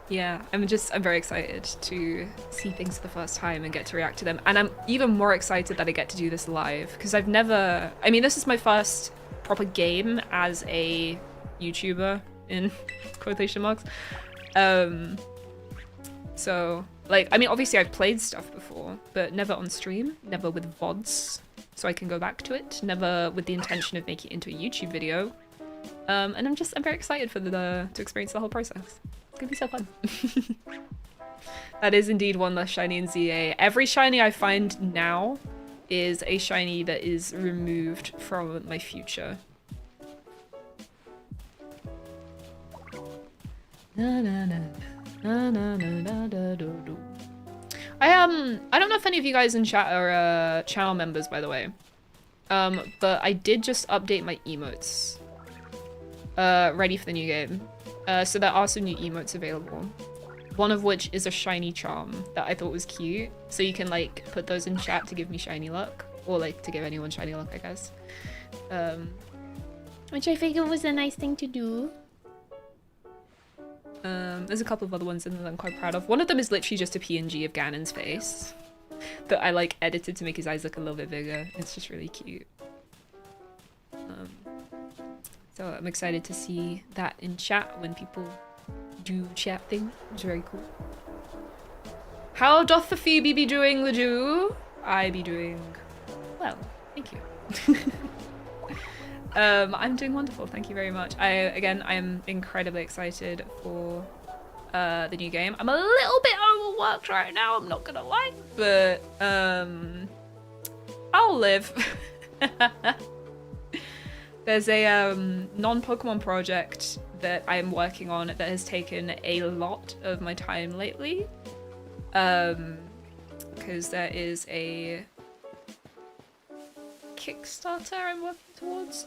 Yeah, I'm very excited to see things for the first time and get to react to them. And I'm even more excited that I get to do this live, because I've never... I mean, this is my first proper game as a YouTuber, in quotation marks. So, like, I mean, obviously I've played stuff before, but never on stream, never with VODs, so I can go back to it, never with the intention of making it into a YouTube video. And I'm very excited for to experience the whole process. It's gonna be so fun. That is indeed one less shiny in ZA. Every shiny I find now is a shiny that is removed from my future. I don't know if any of you guys in chat are channel members, by the way. But I did just update my emotes. Ready for the new game. So there are some new emotes available. One of which is a shiny charm that I thought was cute. So you can like put those in chat to give me shiny luck. Or like to give anyone shiny luck, I guess. Which I figured was a nice thing to do. There's a couple of other ones in there that I'm quite proud of. One of them is literally just a PNG of Ganon's face that I like edited to make his eyes look a little bit bigger. It's just really cute. So I'm excited to see that in chat when people do chat things. It's very cool. How doth the Phoebe be doing, the Jew? I be doing well, thank you. I'm doing wonderful, thank you very much. I am incredibly excited for the new game. I'm a little bit overworked right now, I'm not gonna lie, but I'll live. There's a non-Pokemon project that I'm working on that has taken a lot of my time lately. Because there is a Kickstarter I'm working towards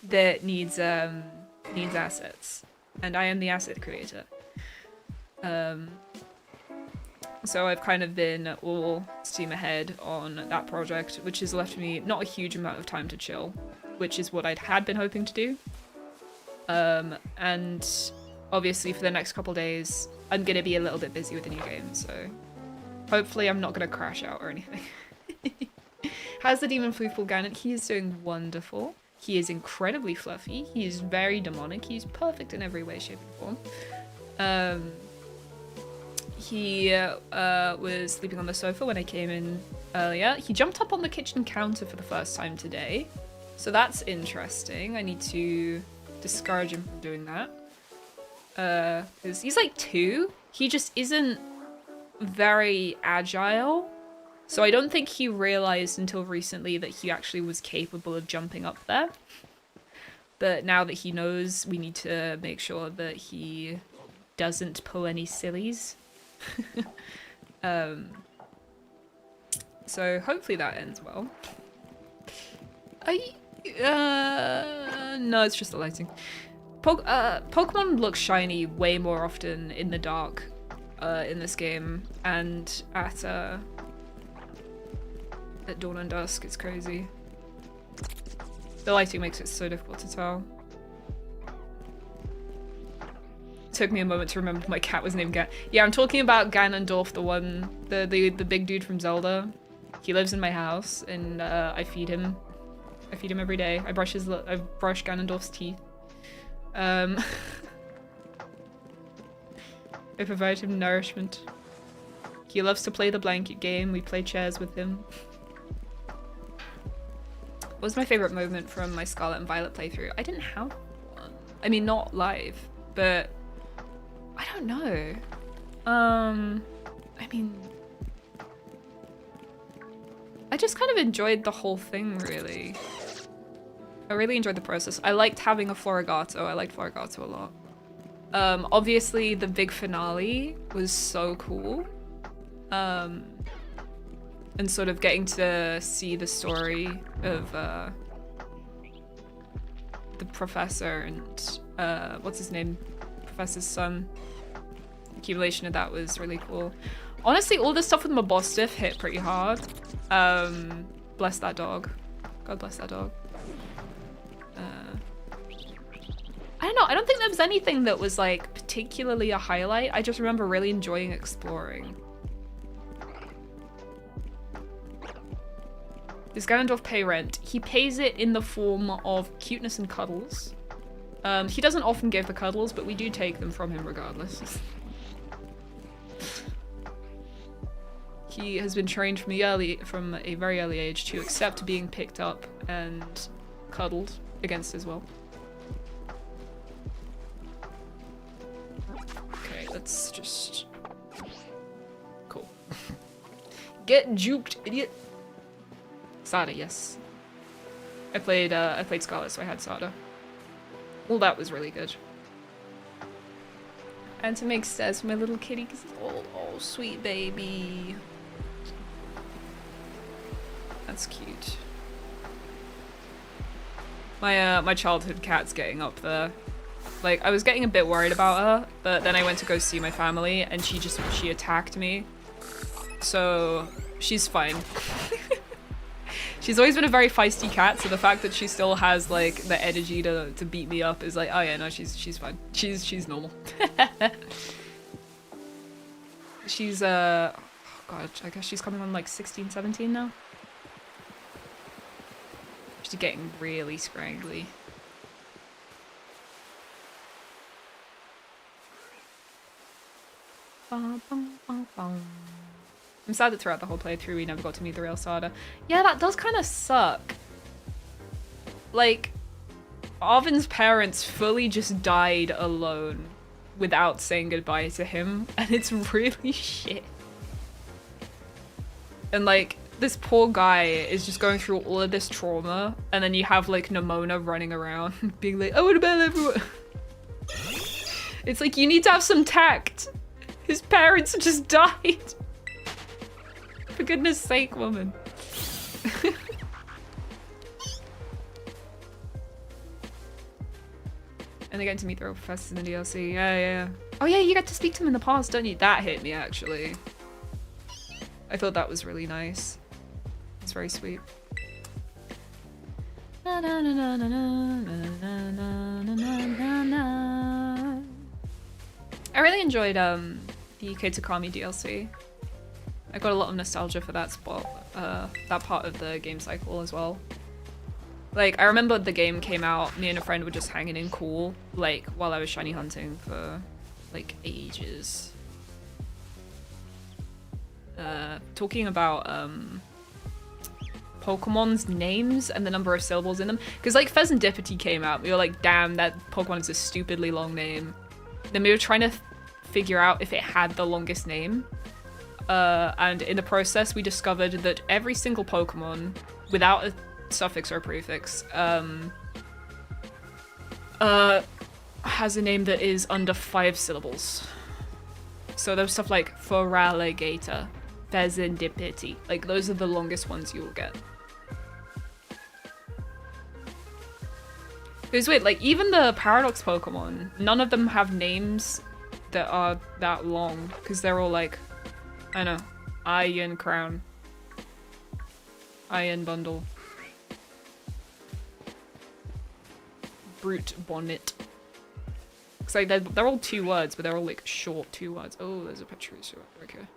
that needs assets, and I am the asset creator. So I've kind of been all steam ahead on that project, which has left me not a huge amount of time to chill, which is what I had been hoping to do. And obviously for the next couple days, I'm gonna be a little bit busy with the new game, so hopefully I'm not gonna crash out or anything. How's the Demon Floofball Ganon? He is doing wonderful. He is incredibly fluffy. He is very demonic. He's perfect in every way, shape, and form. He was sleeping on the sofa when I came in earlier. He jumped up on the kitchen counter for the first time today. So that's interesting. I need to discourage him from doing that. Because he's like 2. He just isn't very agile. So I don't think he realized until recently that he actually was capable of jumping up there. But now that he knows, we need to make sure that he doesn't pull any sillies. So hopefully that ends well. No, it's just the lighting. Pokemon look shiny way more often in the dark in this game, and at dawn and dusk. It's crazy. The lighting makes it so difficult to tell. It took me a moment to remember my cat was named Gan. Yeah, I'm talking about Ganondorf, the big dude from Zelda. He lives in my house, and I feed him. I feed him every day. I brush Ganondorf's teeth. I provide him nourishment. He loves to play the blanket game. We play chairs with him. What was my favorite moment from my Scarlet and Violet playthrough? I didn't have one. I mean, not live, but I don't know. I mean, I just kind of enjoyed the whole thing, really. I really enjoyed the process. I liked having a Florigato. I liked Florigato a lot. Obviously, the big finale was so cool. And sort of getting to see the story of the professor and what's his name? Professor's son. The accumulation of that was really cool. Honestly, all the stuff with Mabostiff hit pretty hard. Bless that dog. God bless that dog. I don't know. I don't think there was anything that was like particularly a highlight. I just remember really enjoying exploring. Does Ganondorf pay rent? He pays it in the form of cuteness and cuddles. He doesn't often give the cuddles, but we do take them from him regardless. He has been trained from a very early age to accept being picked up and cuddled against his will. Okay, let's just... Cool. Get juked, idiot! Sada, yes. I played Scarlet, so I had Sada. Well, that was really good. And to make stairs for my little kitty, because oh, sweet baby. That's cute. My childhood cat's getting up there. Like, I was getting a bit worried about her, but then I went to go see my family, and she attacked me. So, she's fine. She's always been a very feisty cat, so the fact that she still has like the energy to beat me up is like, oh yeah, no, she's fine. She's normal. She's oh god, I guess she's coming on like 16, 17 now. She's getting really scraggly. I'm sad that throughout the whole playthrough we never got to meet the real Sada. Yeah, that does kind of suck. Like, Arvin's parents fully just died alone without saying goodbye to him, and it's really shit. And like, this poor guy is just going through all of this trauma, and then you have like Nimona running around being like, I want to bet everyone. It's like, you need to have some tact. His parents just died. For goodness sake, woman. And they get to meet their old professors in the DLC. Yeah. Oh yeah, you get to speak to them in the past, don't you? That hit me, actually. I thought that was really nice. It's very sweet. I really enjoyed the Takami DLC. I got a lot of nostalgia for that spot, that part of the game cycle as well. Like, I remember the game came out, me and a friend were just hanging in cool, like, while I was shiny hunting for, like, ages. Talking about, Pokemon's names and the number of syllables in them. Because, like, Pheasantipity came out, we were like, damn, that Pokemon is a stupidly long name. Then we were trying to figure out if it had the longest name. And in the process, we discovered that every single Pokemon, without a suffix or prefix, has a name that is under 5 syllables. So there's stuff like Feraligatr, Pheasantipity. Like, those are the longest ones you will get. It was weird, like, even the Paradox Pokemon, none of them have names that are that long, because they're all like, I know, Iron Crown, Iron Bundle, Brute Bonnet. It's like they're all 2 words, but they're all like short 2 words. Oh, there's a Pachirisu outbreak here.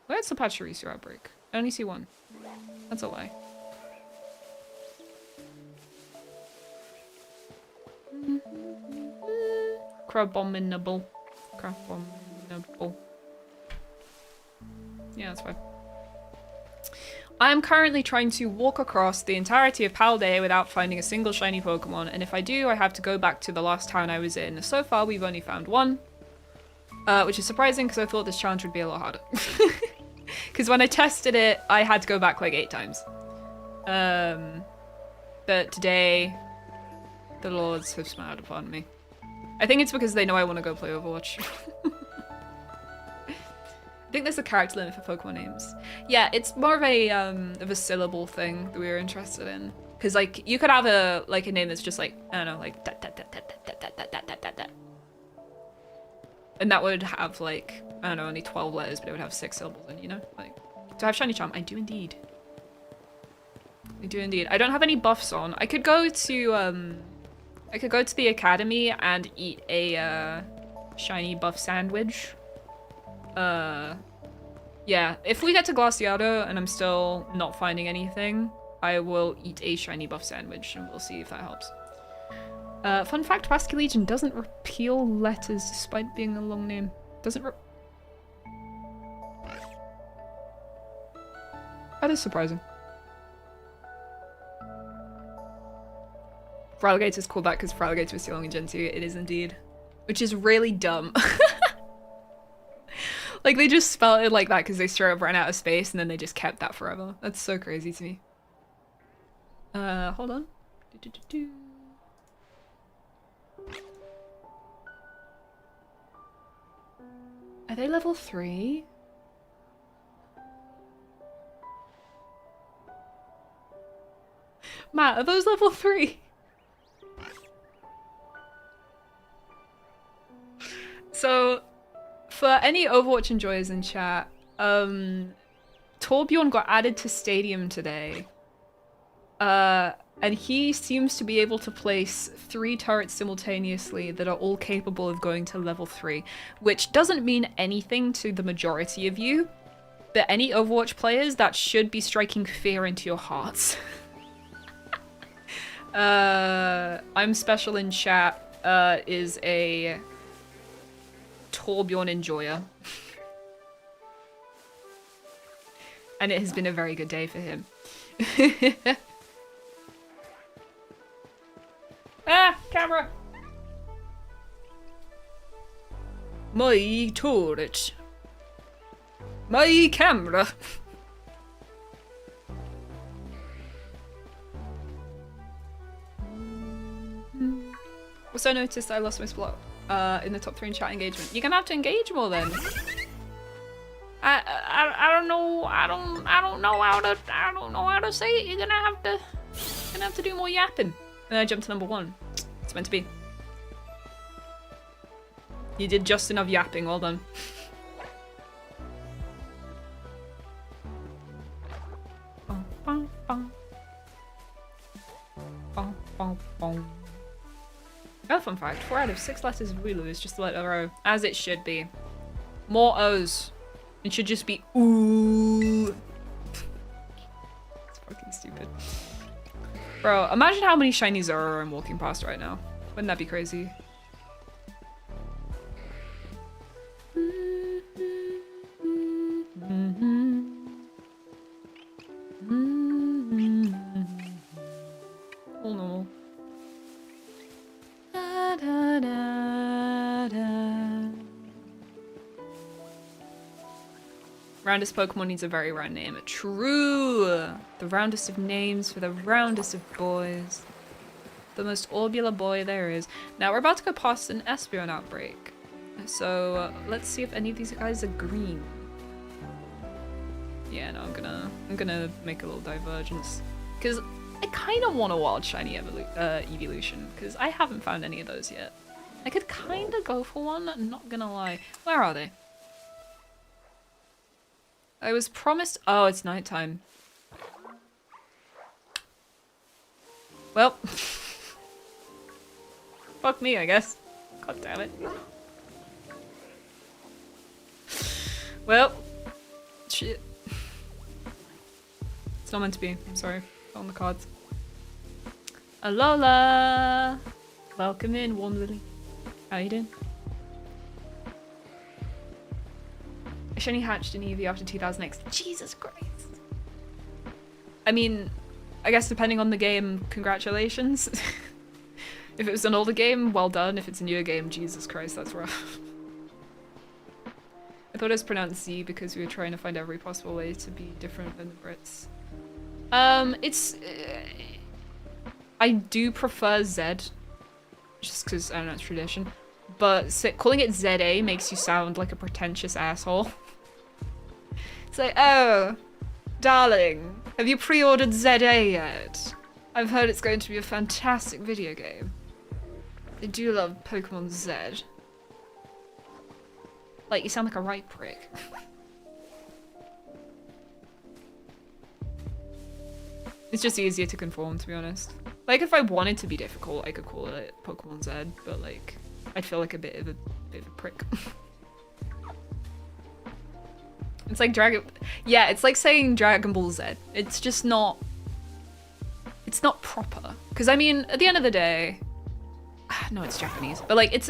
Where's the Pachirisu outbreak? I only see 1. That's a lie. Crabominable. Crabominable. Yeah, that's fine. I am currently trying to walk across the entirety of Paldea without finding a single shiny Pokemon, and if I do, I have to go back to the last town I was in. So far, we've only found 1, which is surprising because I thought this challenge would be a lot harder. Because when I tested it, I had to go back like 8 times. But today, the lords have smiled upon me. I think it's because they know I want to go play Overwatch. I think there's a character limit for Pokemon names. Yeah, it's more of a syllable thing that we were interested in. Because like you could have a name that's just like, I don't know, like da da da da da da da da da da da. And that would have like, I don't know, only 12 letters, but it would have 6 syllables in, you know? Like, do I have Shiny Charm? I do indeed. I do indeed. I don't have any buffs on. I could go to the academy and eat a shiny buff sandwich. Yeah, if we get to Glaciado and I'm still not finding anything, I will eat a shiny buff sandwich and we'll see if that helps. Fun fact, Basculegion doesn't repeal letters despite being a long name. Doesn't That is surprising. Feraligator's called that because Feraligator was too long in Gen 2. It is indeed. Which is really dumb. Like, they just spelled it like that because they straight up ran out of space and then they just kept that forever. That's so crazy to me. Hold on. Are they level 3? Matt, are those level 3? So, for any Overwatch enjoyers in chat, Torbjorn got added to Stadium today. And he seems to be able to place 3 turrets simultaneously that are all capable of going to level 3, which doesn't mean anything to the majority of you, but any Overwatch players, that should be striking fear into your hearts. I'm special in chat, is a Torbjorn enjoyer. And it has been a very good day for him. Ah, camera! My turret. My camera. Also noticed I lost my spot in the top 3 in chat engagement. You're gonna have to engage more then. I don't know. I don't know how to say it. You're gonna have to do more yapping. And I jumped to number 1. It's meant to be. You did just enough yapping. Well done. Oh, fun fact, 4 out of 6 letters of Wulu is just a letter O, as it should be. More O's. It should just be ooh. It's fucking stupid. Bro, imagine how many shiny Zoro I'm walking past right now. Wouldn't that be crazy? All normal. Da, da, da, da. Roundest Pokemon needs a very round name. True! The roundest of names for the roundest of boys. The most orbular boy there is. Now we're about to go past an Espeon outbreak. So let's see if any of these guys are green. Yeah, no, I'm gonna make a little divergence. Because I kind of want a wild shiny evolution, because I haven't found any of those yet. I could kind of go for one, not gonna lie. Where are they? I was promised. Oh, it's nighttime. Well, fuck me, I guess. God damn it. Well, shit. It's not meant to be. I'm sorry. On the cards. Alola! Welcome in, Warm Lily. How you doing? I only hatched an Eevee after 2000X. Jesus Christ. I mean, I guess depending on the game, congratulations. If it was an older game, well done. If it's a newer game, Jesus Christ, that's rough. I thought it was pronounced Z because we were trying to find every possible way to be different than the Brits. I do prefer Z, just because, I don't know, it's tradition. But calling it ZA makes you sound like a pretentious asshole. It's like, oh, darling, have you pre-ordered ZA yet? I've heard it's going to be a fantastic video game. I do love Pokemon Z. Like, you sound like a right prick. It's just easier to conform, to be honest. Like, if I wanted to be difficult, I could call it Pokemon Z, but like, I'd feel like a bit of a prick. It's like yeah, it's like saying Dragon Ball Z. It's just not, it's not proper. Because I mean, at the end of the day, no, it's Japanese, but like, it's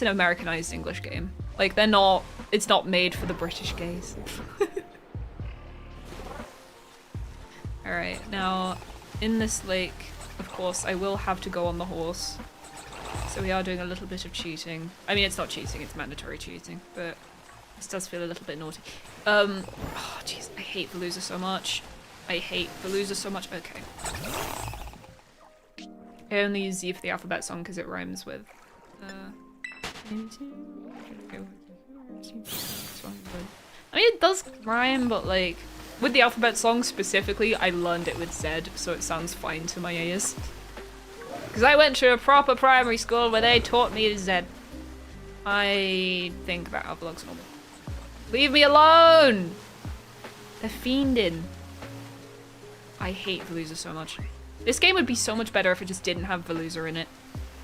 an Americanized English game. Like, it's not made for the British gays. Alright, now, in this lake, of course, I will have to go on the horse. So we are doing a little bit of cheating. I mean, it's not cheating, it's mandatory cheating, but this does feel a little bit naughty. Oh, jeez, I hate Veluza so much. I hate Veluza so much. Okay. I only use Z for the alphabet song because it rhymes with, I mean, it does rhyme, but like, with the alphabet song specifically, I learned it with Z, so it sounds fine to my ears. Because I went to a proper primary school where they taught me Z. I think that Alphalog's normal. Leave me alone! They're fiending. I hate Veluza so much. This game would be so much better if it just didn't have Veluza in it.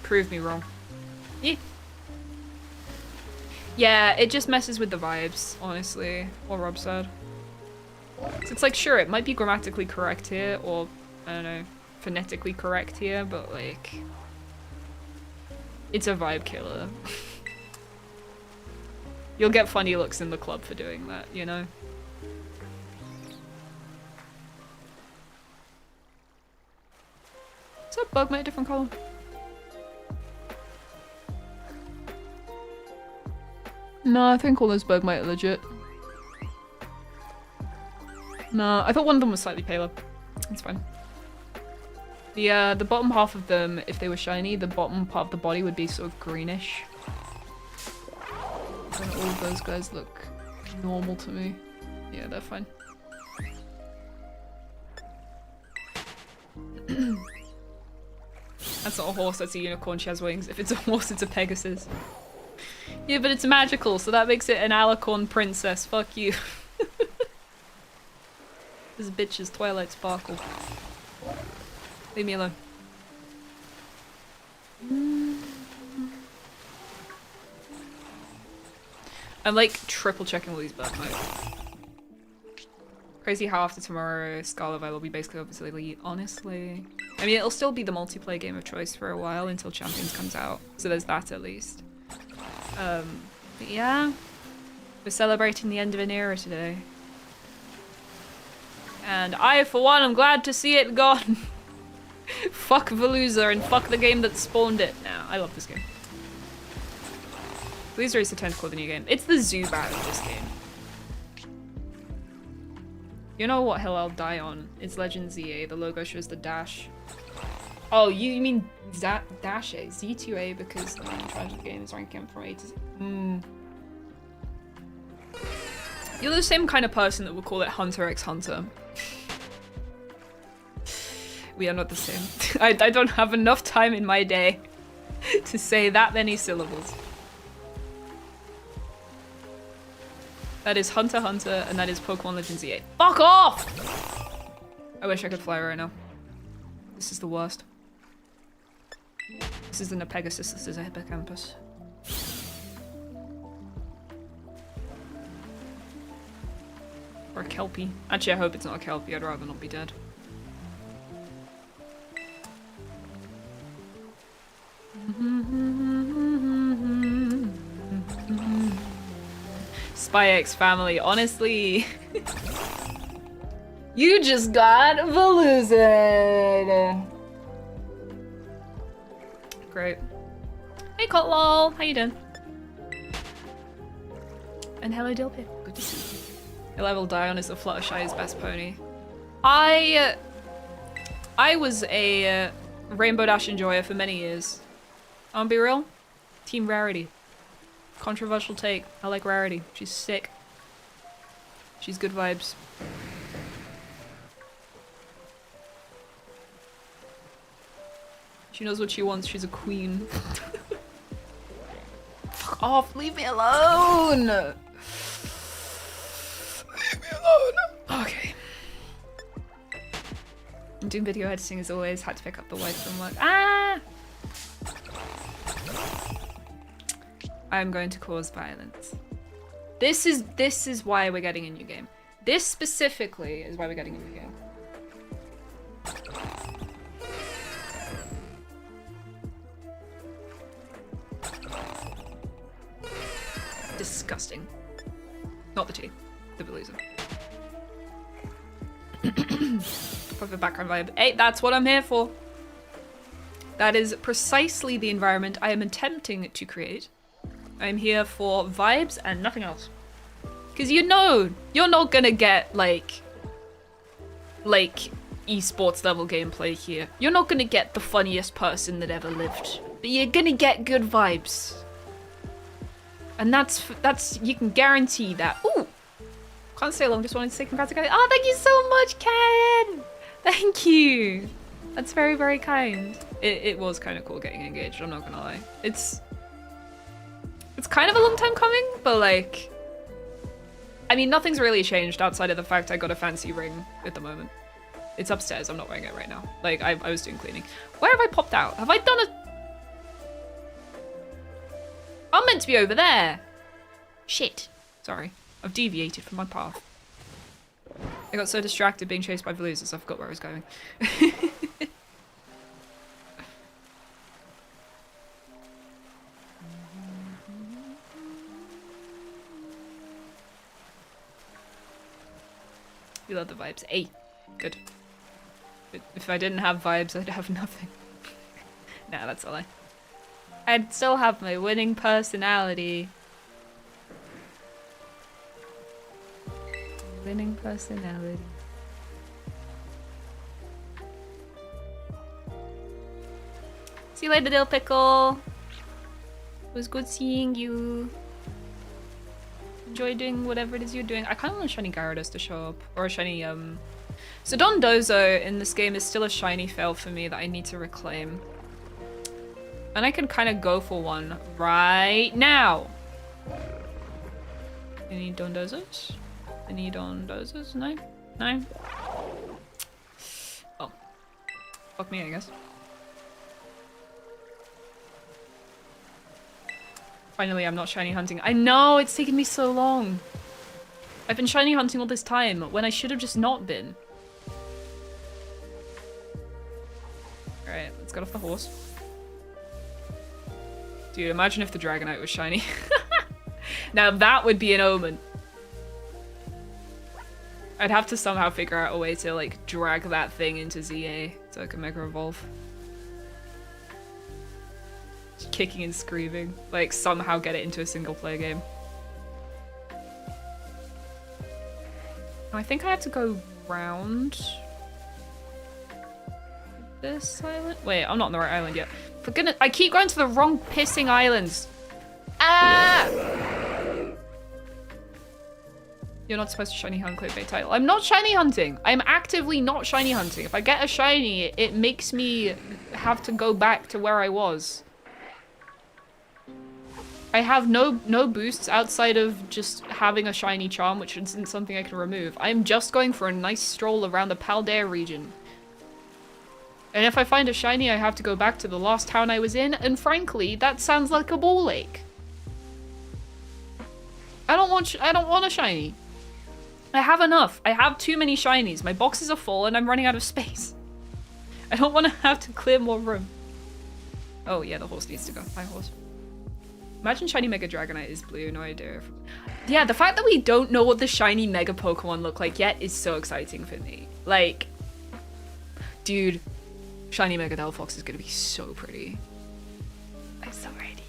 Prove me wrong. Yeah. Yeah, it just messes with the vibes, honestly. What Rob said. So it's like, sure, it might be grammatically correct here, or, I don't know, phonetically correct here, but like, it's a vibe killer. You'll get funny looks in the club for doing that, you know? Is that bug made a different color? No, I think all those Bergmite are legit. No, I thought one of them was slightly paler. It's fine. The bottom half of them, if they were shiny, the bottom part of the body would be sort of greenish. And all of those guys look normal to me. Yeah, they're fine. That's not a horse, that's a unicorn, she has wings. If it's a horse, it's a Pegasus. Yeah, but it's magical, so that makes it an alicorn princess. Fuck you. This bitch is Twilight Sparkle. Leave me alone. I'm like triple checking all these Bergmite. Crazy how after tomorrow ScVi will be basically obviously, honestly. I mean, it'll still be the multiplayer game of choice for a while until Champions comes out. So there's that at least. But yeah. We're celebrating the end of an era today. And I, for one, am glad to see it gone. Fuck Veluza and fuck the game that spawned it. Nah, I love this game. Veluza is the tentacle of the new game. It's the Zubat of this game. You know what hill I'll die on? It's Legend ZA. The logo shows the dash. Oh, you mean dash A? Z2A because the main charge of the game is ranking from A to Z. You're the same kind of person that would call it Hunter x Hunter. We are not the same. I don't have enough time in my day to say that many syllables. That is Hunter x Hunter, and that is Pokemon Legends Z8. Fuck off! I wish I could fly right now. This is the worst. This isn't a Pegasus, this is a Hippocampus. Or a Kelpie. Actually, I hope it's not a Kelpie, I'd rather not be dead. SpyX family, honestly. You just got Veluza. Great. Hey Cotlol, how you doing? And hello Dilpit, good to see you. Your level Dion is the Fluttershy's best pony. I was a Rainbow Dash enjoyer for many years. I'll be real. Team Rarity. Controversial take. I like Rarity. She's sick. She's good vibes. She knows what she wants. She's a queen. Fuck off. Leave me alone. Leave me alone. Okay. I'm doing video editing as always. Had to pick up the wife from work. Ah! I'm going to cause violence. This is why we're getting a new game. This specifically is why we're getting a new game. Disgusting. Not the tea. The Veluza. Proper background vibe. Hey, that's what I'm here for. That is precisely the environment I am attempting to create. I'm here for vibes and nothing else. Because you know, you're not gonna get like esports level gameplay here. You're not gonna get the funniest person that ever lived. But you're gonna get good vibes. And that's you can guarantee that. Ooh! Can't stay long, just wanted to say congratulations. Oh, thank you so much, Ken! Thank you! That's very, very kind. It was kind of cool getting engaged, I'm not gonna lie. It's kind of a long time coming, but like, I mean, nothing's really changed outside of the fact I got a fancy ring at the moment. It's upstairs, I'm not wearing it right now. Like, I was doing cleaning. Where have I popped out? Have I done a... I'm meant to be over there. Shit. Sorry. I've deviated from my path. I got so distracted being chased by Veluzas, I forgot where I was going. You love the vibes. Hey, good. But if I didn't have vibes, I'd have nothing. Nah, that's a lie. I'd still have my winning personality. Winning personality. See you later, Dill Pickle. It was good seeing you. Enjoy doing whatever it is you're doing. I kind of want a shiny Gyarados to show up. Or a shiny, So Dondozo in this game is still a shiny fail for me that I need to reclaim. And I could kind of go for one right now. Any Dondozos? Any Dondozos? No? No? Oh. Fuck me, I guess. Finally, I'm not shiny hunting. I know, it's taken me so long. I've been shiny hunting all this time when I should have just not been. Alright, let's get off the horse. Dude, imagine if the Dragonite was shiny. Now that would be an omen. I'd have to somehow figure out a way to like drag that thing into ZA so I can Mega Evolve. Just kicking and screaming. Like somehow get it into a single player game. I think I have to go round this island. Wait, I'm not on the right island yet. For goodness, I keep going to the wrong pissing islands. Ah! You're not supposed to shiny hunt clickbait title. I'm not shiny hunting. I'm actively not shiny hunting. If I get a shiny, it makes me have to go back to where I was. I have no boosts outside of just having a shiny charm, which isn't something I can remove. I'm just going for a nice stroll around the Paldea region. And if I find a shiny, I have to go back to the last town I was in, and frankly, that sounds like a ball lake. I don't want a shiny. I have enough. I have too many shinies. My boxes are full and I'm running out of space. I don't want to have to clear more room. Oh yeah, the horse needs to go. Bye, horse. Imagine shiny Mega Dragonite is blue, no idea. Yeah, the fact that we don't know what the shiny Mega Pokemon look like yet is so exciting for me. Like, dude, shiny Mega Delphox is gonna be so pretty. I'm so ready.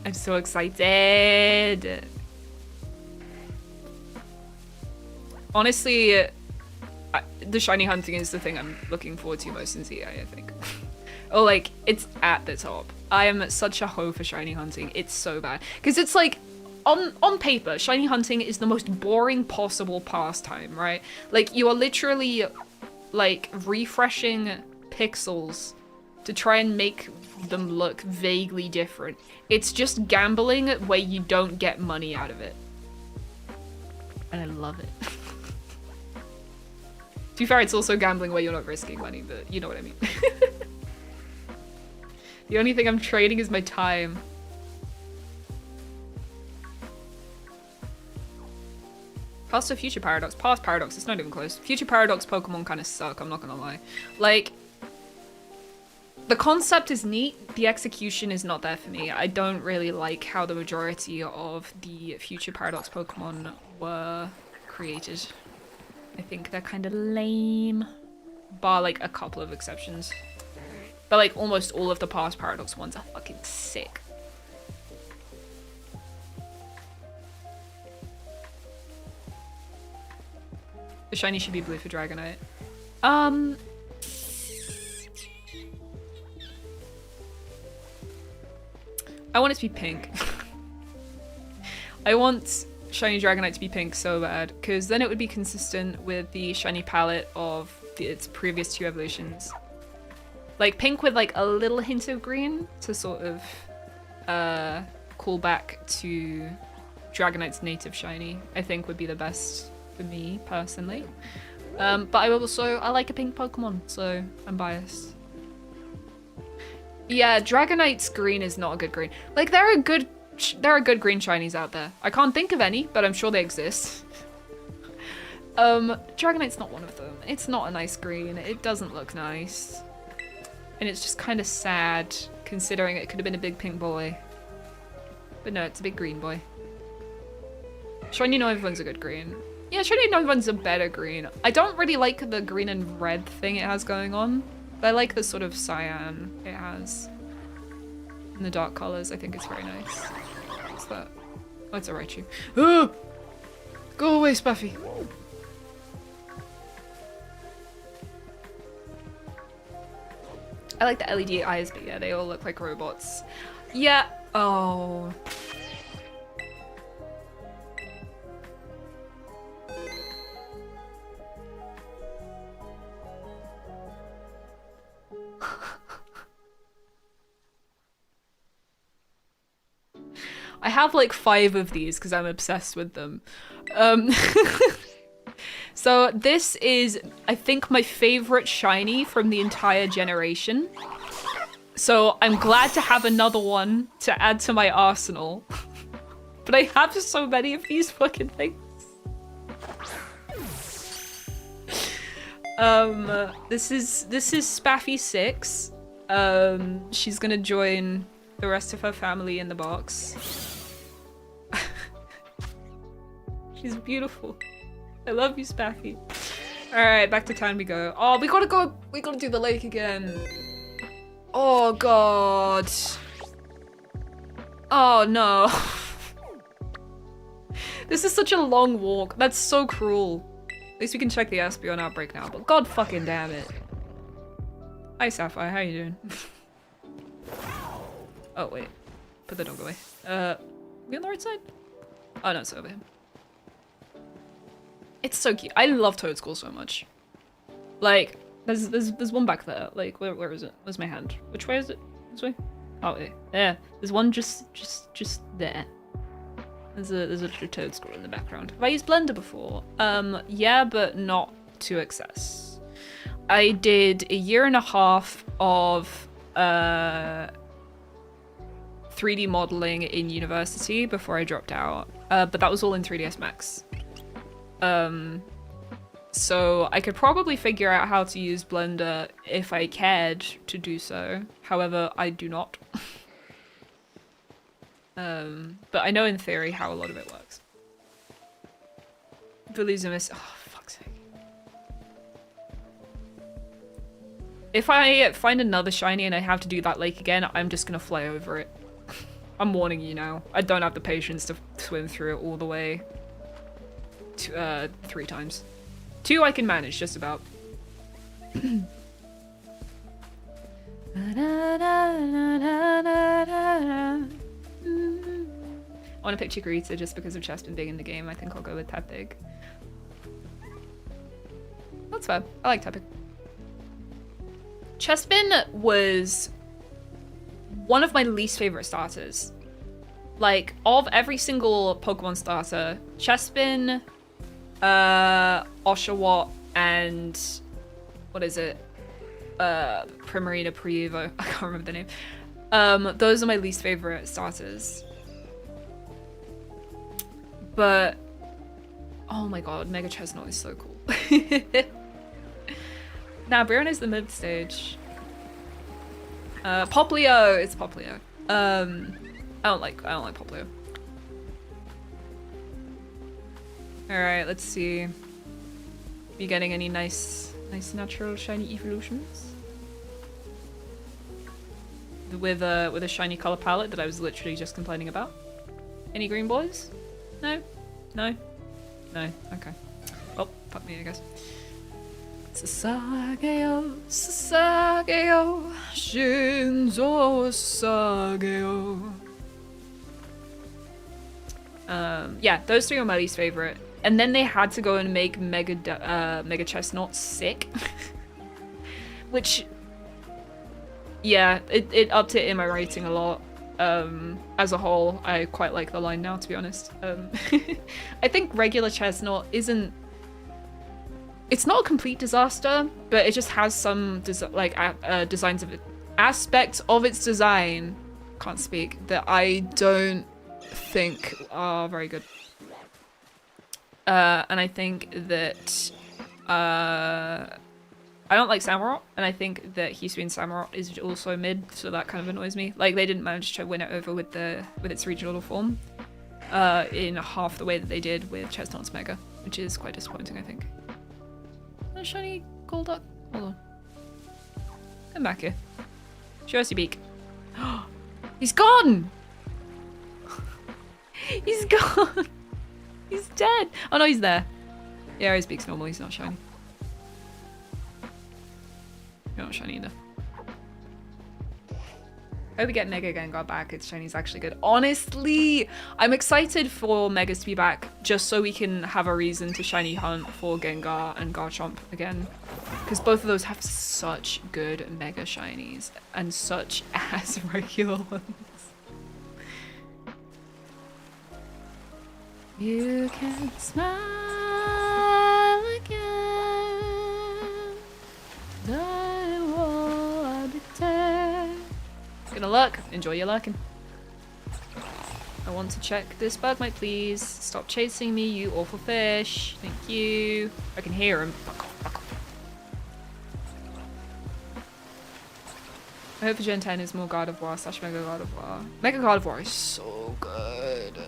I'm so excited. Honestly, the shiny hunting is the thing I'm looking forward to most in ZI, I think. Oh, like, it's at the top. I am such a hoe for shiny hunting. It's so bad. Because it's like, on paper, shiny hunting is the most boring possible pastime, right? Like, you are literally, like, refreshing pixels to try and make them look vaguely different. It's just gambling where you don't get money out of it. And I love it. To be fair, it's also gambling where you're not risking money, but you know what I mean. The only thing I'm trading is my time. Past or Future Paradox? Past Paradox, it's not even close. Future Paradox Pokemon kind of suck, I'm not gonna lie. Like, the concept is neat, the execution is not there for me. I don't really like how the majority of the Future Paradox Pokemon were created. I think they're kind of lame, bar like a couple of exceptions. But like almost all of the past Paradox ones are fucking sick. The shiny should be blue for Dragonite. I want it to be pink. I want shiny Dragonite to be pink so bad, because then it would be consistent with the shiny palette of its previous two evolutions. Like pink with like a little hint of green to sort of call back to Dragonite's native shiny, I think would be the best for me personally. But I like a pink Pokemon, so I'm biased. Yeah, Dragonite's green is not a good green. Like there are good green shinies out there. I can't think of any, but I'm sure they exist. Dragonite's not one of them. It's not a nice green. It doesn't look nice. And it's just kind of sad, considering it could have been a big pink boy. But no, it's a big green boy. Shiny Noiva's a good green. Yeah, Shiny Noiva's a better green. I don't really like the green and red thing it has going on, but I like the sort of cyan it has. In the dark colors, I think it's very nice. What's that? Oh, it's a Raichu. Oh! Go away, Spuffy. I like the LED eyes, but yeah, they all look like robots. Yeah. Oh. I have like 5 of these because I'm obsessed with them. So this is, I think, my favorite shiny from the entire generation. So I'm glad to have another one to add to my arsenal. But I have so many of these fucking things. This is Spaffy 6. She's gonna join the rest of her family in the box. She's beautiful. I love you, Spaffy. Alright, back to town we go. Oh, we gotta do the lake again. Oh god. Oh no. This is such a long walk. That's so cruel. At least we can check the Espeon outbreak now, but god fucking damn it. Hi Sapphire, how you doing? Oh wait, put the dog away. We on the right side? Oh no, it's over here. It's so cute. I love Toad School so much. Like, there's one back there. Like, where is it? Where's my hand? Which way is it? This way? Oh, yeah. There. There's one just there. There's a Toad School in the background. Have I used Blender before? Yeah, but not to excess. I did a year and a half of 3D modeling in university before I dropped out. But that was all in 3ds Max. So I could probably figure out how to use Blender if I cared to do so. However, I do not. But I know in theory how a lot of it works. Veluzimus, oh fuck's sake. If I find another shiny and I have to do that lake again, I'm just gonna fly over it. I'm warning you now. I don't have the patience to swim through it all the way. 3 times. 2 I can manage, just about. I want to pick Chikorita just because of Chespin being in the game. I think I'll go with Tepig. That's fair. I like Tepig. Chespin was one of my least favorite starters. Like, of every single Pokemon starter, Chespin, Oshawott, and what is it? Primarina Pre-Evo. I can't remember the name. Those are my least favorite starters. But oh my god, Mega Chestnut is so cool. Nah, Brionne is the mid stage. Poplio, it's Poplio. I don't like Poplio. Alright, let's see. Are you getting any nice natural shiny evolutions? With a shiny color palette that I was literally just complaining about? Any green boys? No? No? No? Okay. Well, fuck me, I guess. Sasageo, Sasageo, Shinzo Sasageo. Yeah, those 3 are my least favorite. And then they had to go and make Mega Chestnut sick. Which, yeah, it upped it in my rating a lot. As a whole, I quite like the line now, to be honest. I think regular Chestnut isn't... It's not a complete disaster, but it just has some designs of it, aspects of its design, can't speak, that I don't think are very good. And I think that I don't like Samurott, and I think that Hisuian Samurott is also mid, so that kind of annoys me. Like, they didn't manage to win it over with its regional form in half the way that they did with Chestnut's Mega, which is quite disappointing, I think. A shiny Golduck. Hold on. Come back here. Show us your beak. He's gone! He's gone! He's dead! Oh no, he's there. Yeah, his beak's normal, he's not shiny. You're not shiny either. I hope we get Mega Gengar back. Its shini's actually good. Honestly, I'm excited for Megas to be back just so we can have a reason to shiny hunt for Gengar and Garchomp again. Because both of those have such good Mega shinies and such ass regular ones. You can smile again. I will be there. Gonna look. Enjoy your lurking. I want to check this Bergmite, please. Stop chasing me, you awful fish. Thank you. I can hear him. I hope for Gen 10 is more Gardevoir / Mega Gardevoir. Mega Gardevoir is so good.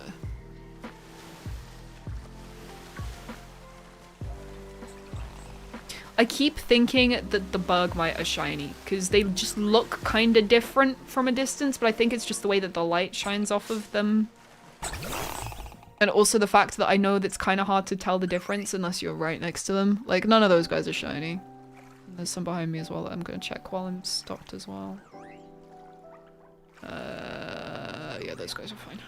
I keep thinking that the Bergmite are shiny because they just look kind of different from a distance, but I think it's just the way that the light shines off of them. And also the fact that I know that it's kind of hard to tell the difference unless you're right next to them. Like, none of those guys are shiny. There's some behind me as well that I'm going to check while I'm stopped as well. Yeah, those guys are fine.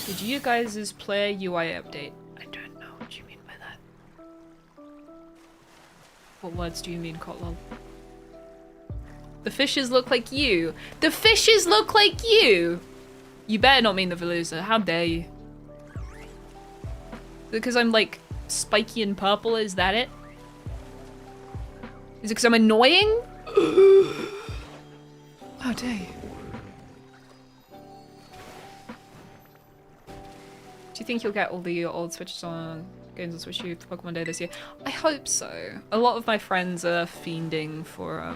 Did you guys' player UI update? I don't know what you mean by that. What words do you mean, Kotlol? The fishes look like you. The fishes look like you! You better not mean the Veluza. How dare you? Because I'm like spiky and purple, is that it? Is it because I'm annoying? How dare you? Do you think you'll get all the old Switches on games on Switch U for Pokemon Day this year? I hope so. A lot of my friends are fiending for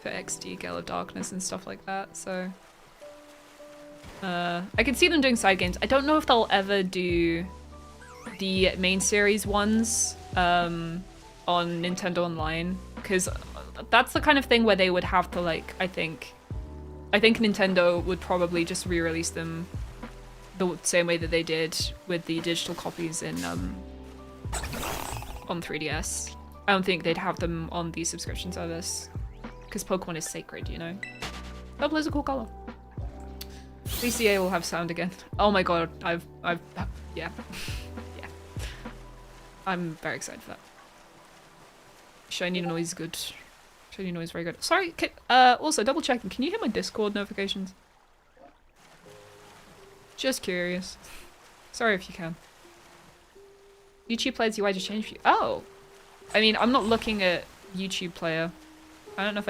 XD, Gale of Darkness and stuff like that, so... I can see them doing side games. I don't know if they'll ever do the main series ones on Nintendo Online, because that's the kind of thing where they would have to, like, I think Nintendo would probably just re-release them the same way that they did with the digital copies in on 3DS. I don't think they'd have them on the subscription service because Pokemon is sacred, you know. Purple is a cool color. BCA will have sound again. Oh my god, I've yeah. Yeah. I'm very excited for that. Shiny noise is good. Shiny noise very good. Sorry, also double checking, can you hear my Discord notifications? Just curious. Sorry if you can. YouTube Player's UI just changed for you. Oh! I mean, I'm not looking at YouTube Player. I don't know if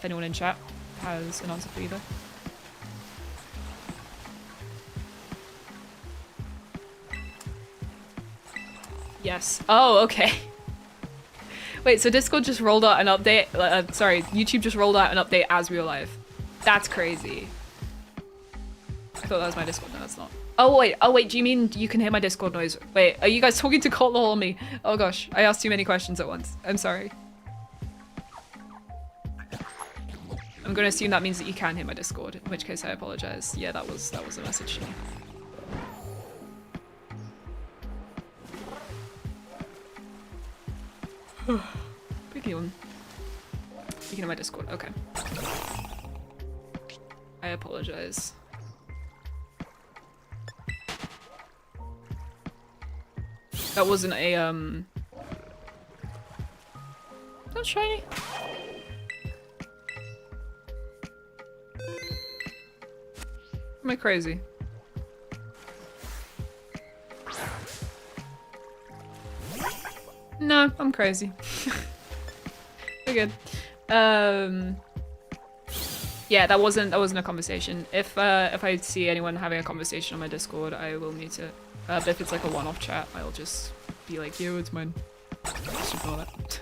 anyone in chat has an answer for either. Yes. Oh, okay. Wait, so Discord just rolled out an update. Sorry, YouTube just rolled out an update as we were live. That's crazy. I thought that was my Discord. No, that's not. Oh wait, do you mean you can hear my Discord noise? Wait, are you guys talking to Kotlol or me? Oh gosh, I asked too many questions at once. I'm sorry. I'm gonna assume that means that you can hear my Discord, in which case I apologize. Yeah, that was a message to me. Pretty one. You can hear my Discord, okay. I apologize. That wasn't a, That's shiny. Am I crazy? No, I'm crazy. We're good. Yeah, that wasn't a conversation. If I see anyone having a conversation on my Discord, I will mute it. But if it's like a one-off chat, I'll just be like, yo, it's mine. Just ignore that.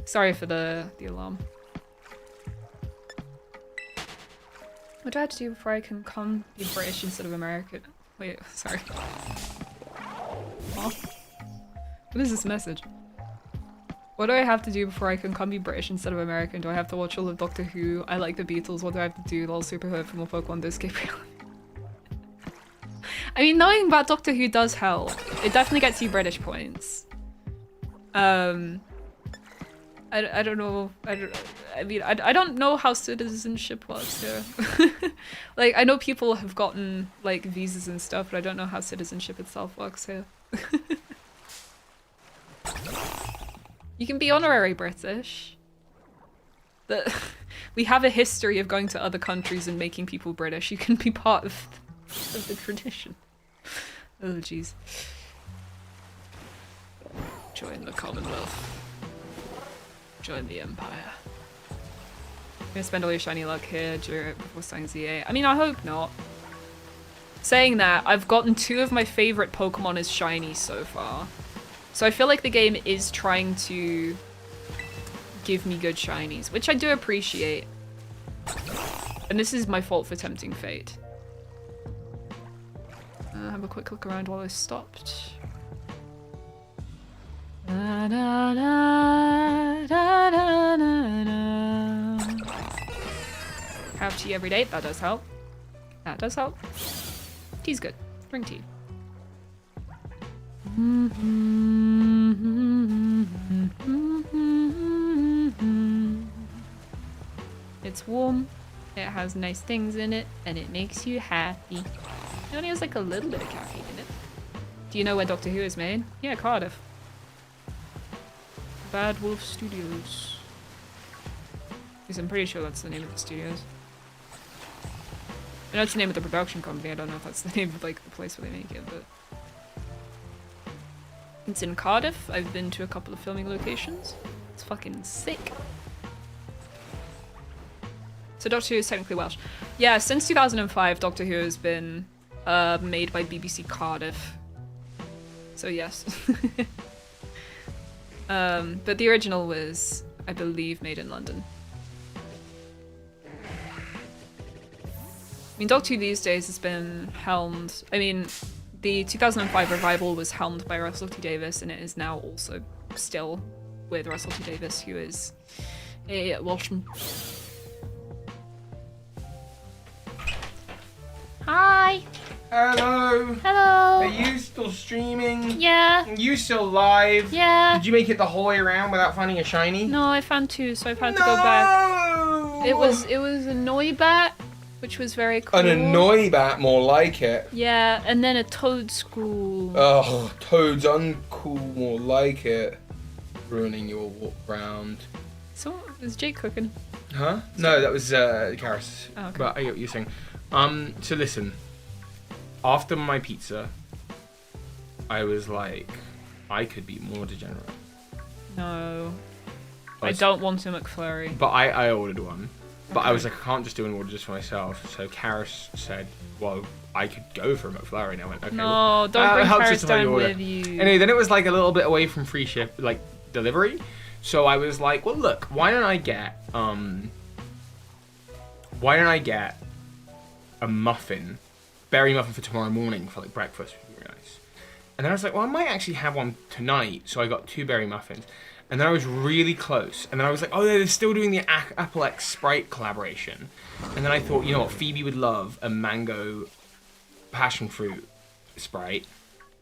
Sorry for the alarm. What do I have to do before I can be British instead of American? Wait, sorry. What? What is this message? What do I have to do before I can be British instead of American? Do I have to watch all of Doctor Who? I like the Beatles. What do I have to do? Lol, super hurt for more Pokemon to escape reality. I mean, knowing about Doctor Who does help. It definitely gets you British points. I don't know. I don't know how citizenship works here. Like, I know people have gotten, like, visas and stuff, but I don't know how citizenship itself works here. You can be honorary British. We have a history of going to other countries and making people British. You can be part of the tradition. Oh, jeez. Join the Commonwealth. Join the Empire. You're gonna spend all your shiny luck here before starting ZA. I mean, I hope not. Saying that, I've gotten 2 of my favorite Pokemon as shiny so far. So I feel like the game is trying to give me good shinies, which I do appreciate. And this is my fault for tempting fate. Have a quick look around while I stopped. Da, da, da, da, da, da, da. Have tea every day. That does help. That does help. Tea's good. Drink tea. It's warm. It has nice things in it, and it makes you happy. It only has like a little bit of caffeine in it. Do you know where Doctor Who is made? Yeah, Cardiff. Bad Wolf Studios. Because I'm pretty sure that's the name of the studios. I know it's the name of the production company. I don't know if that's the name of like the place where they make it, but it's in Cardiff. I've been to a couple of filming locations. It's fucking sick. So Doctor Who is technically Welsh. Yeah, since 2005, Doctor Who has been made by BBC Cardiff. So yes. But the original was, I believe, made in London. I mean, Doctor Who these days has been helmed. I mean, the 2005 revival was helmed by Russell T Davies, and it is now also still with Russell T Davies, who is a Welshman. Hi! Hello! Hello! Are you still streaming? Yeah. Are you still live? Yeah. Did you make it the whole way around without finding a shiny? No, I found 2, so I've had to go back. It was a Noibat, which was very cool. An Annoybat, more like it. Yeah, and then a Toadschool. Oh, Toad's uncool, more like it. Ruining your walk round. So, is Jake cooking? Huh? No, that was Karis. Oh, okay. But I get what you're saying. So listen. After my pizza, I was like, I could be more degenerate. No. I don't want a McFlurry. But I ordered one. But Okay. I was like, I can't just do an order just for myself. So Karis said, well, I could go for a McFlurry. And I went, okay. No, don't bring helps Karis justify your down order. with you. Anyway, then it was like a little bit away from free ship, like delivery. So I was like, well, look, why don't I get a muffin, berry muffin for tomorrow morning for like breakfast, which would be really nice. And then I was like, well, I might actually have one tonight. So I got 2 berry muffins. And then I was really close. And then I was like, oh, they're still doing the Apple X Sprite collaboration. And then I thought, you know what, Phoebe would love a mango passion fruit Sprite.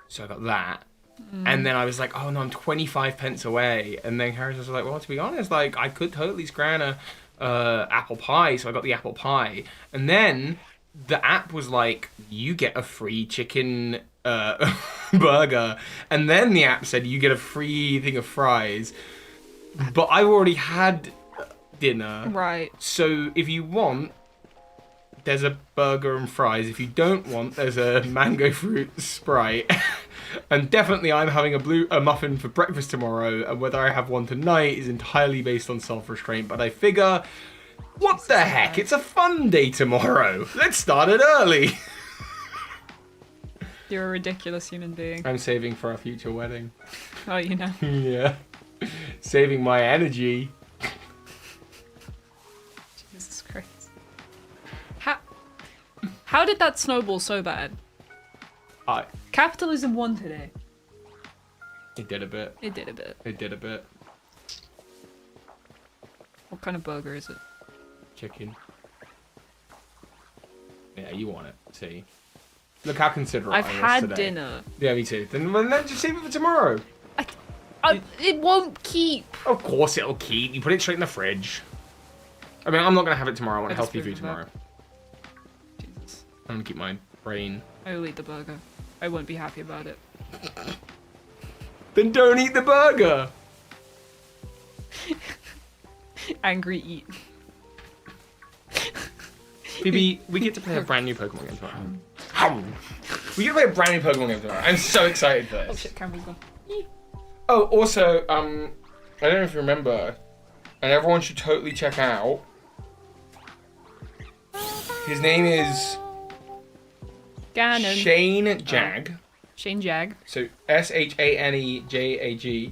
So I got that. And then I was like, oh no, I'm 25 pence away. And then Harris was like, well, to be honest, like I could totally scran a apple pie. So I got the apple pie. And then the app was like, you get a free chicken burger. And then the app said, you get a free thing of fries. But I've already had dinner. Right. So if you want, there's a burger and fries. If you don't want, there's a mango fruit Sprite. And definitely I'm having a muffin for breakfast tomorrow, and whether I have one tonight is entirely based on self-restraint, but I figure, what the heck, it's a fun day tomorrow. Let's start it early. You're a ridiculous human being. I'm saving for our future wedding. Oh, you know. Yeah. Saving my energy. Jesus Christ. How did that snowball so bad? Capitalism won today. It did a bit. It did a bit. It did a bit. What kind of burger is it? Chicken. Yeah, you want it. See? Look how considerate I've I was had today. dinner. Yeah, me too. Then just save it for tomorrow. It won't keep. Of course it'll keep. You put it straight in the fridge. I mean, I'm not going to have it tomorrow. I want I healthy disagree food with that. tomorrow. Jesus. I'm going to keep my brain. I will eat the burger. I won't be happy about it. Then don't eat the burger. Angry eat. Phoebe, we get to play a brand new Pokemon game tomorrow. We get to play a brand new Pokemon game tomorrow. I'm so excited for this. Oh shit, camera's gone. Oh, also, I don't know if you remember, and everyone should totally check out. His name is Ganon. Shane Jag. Shane Jag. So SHANEJAG.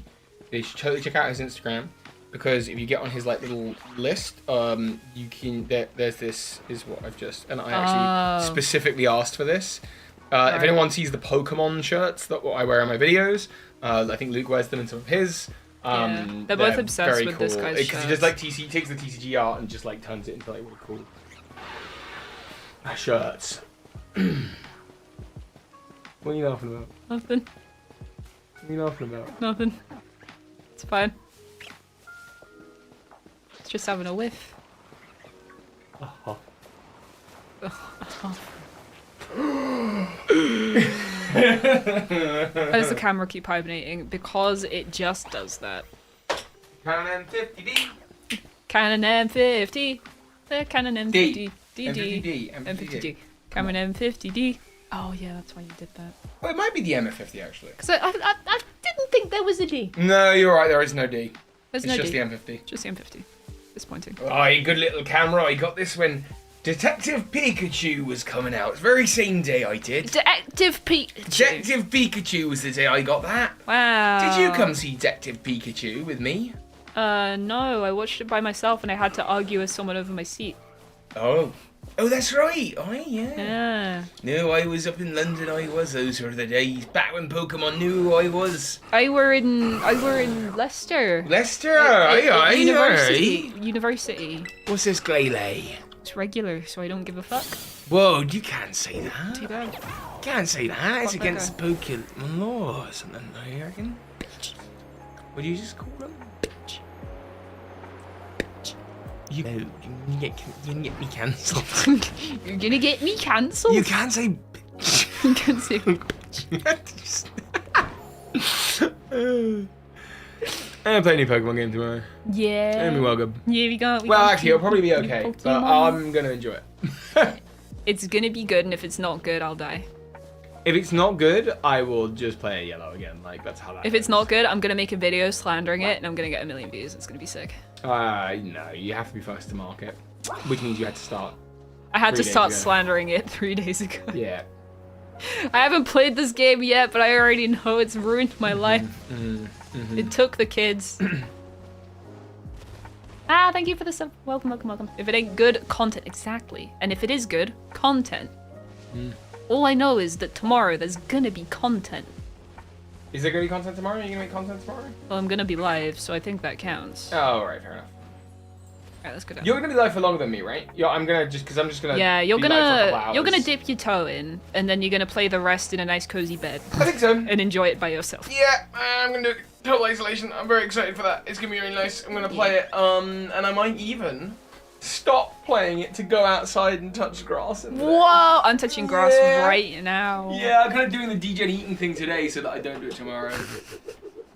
They should totally check out his Instagram because if you get on his like little list, you can. There's this is what I've just and I actually specifically asked for this. If anyone sees the Pokemon shirts that I wear in my videos, I think Luke wears them in some of his. They're both obsessed very with this cool. guy's Because he does like he takes the TCG art and just like turns it into like really cool shirts. What are you laughing about? Nothing. What are you laughing about? Nothing. It's fine. It's just having a whiff. Why does the camera keep hibernating? Because it just does that. Canon M50D. Canon M50. The Canon M50. M50D. M50D. Canon M50D. Oh yeah, that's why you did that. Well, it might be the M50 actually. Because I didn't think there was a D. No, you're right. There is no D. There's It's no just D. the M50. Just the M50. Disappointing. Oh, you good little camera. I got this when Detective Pikachu was coming out. It's the very same day I did. Detective Pikachu. Detective Pikachu was the day I got that. Wow. Did you come see Detective Pikachu with me? No. I watched it by myself and I had to argue with someone over my seat. Oh. Oh, that's right. Oh, yeah. Yeah. No, I was up in London. I was. Those were the days back when Pokemon knew who I was. I were in Leicester. Leicester. Aye. University. What's this glaylay? It's regular, so I don't give a fuck. Whoa, you can't say that. Too bad. Can't say that. It's Fuck against that Pokemon law or something, I reckon. What do you just call them? You can get me cancelled. You're gonna get me cancelled? You can't say You can say I'm playing a new Pokemon game tomorrow. yeah. It'll be well good. Yeah, we got. Well, actually, it'll probably be okay, but Pokemon. I'm gonna enjoy it. It's gonna be good, and if it's not good, I'll die. If it's not good, I will just play a yellow again. Like, that's how that If it's not good, I'm gonna make a video slandering it, and I'm gonna get 1 million views. It's gonna be sick. No, you have to be first to market, which means you had to start. I had 3 to days start ago. slandering it 3 days ago. Yeah. I haven't played this game yet, but I already know it's ruined my life. It took the kids. Thank you for the sub. Welcome, welcome, welcome. If it ain't good content, exactly. And if it is good content, all I know is that tomorrow there's gonna be content. Is there gonna be content tomorrow? Are you gonna make content tomorrow? Well, I'm gonna be live, so I think that counts. Oh, alright, fair enough. Alright, let's go down. You're gonna be live for longer than me, right? Yeah, I'm gonna just gonna. Yeah, be live for a couple you're gonna hours. dip your toe in, and then you're gonna play the rest in a nice cozy bed I think so. and enjoy it by yourself. Yeah, I'm gonna do total isolation. I'm very excited for that. It's gonna be really nice. I'm gonna play it. And I might even stop playing it to go outside and touch grass. Whoa! I'm touching grass Yeah. right now. Yeah, I'm kind of doing the DJ eating thing today so that I don't do it tomorrow.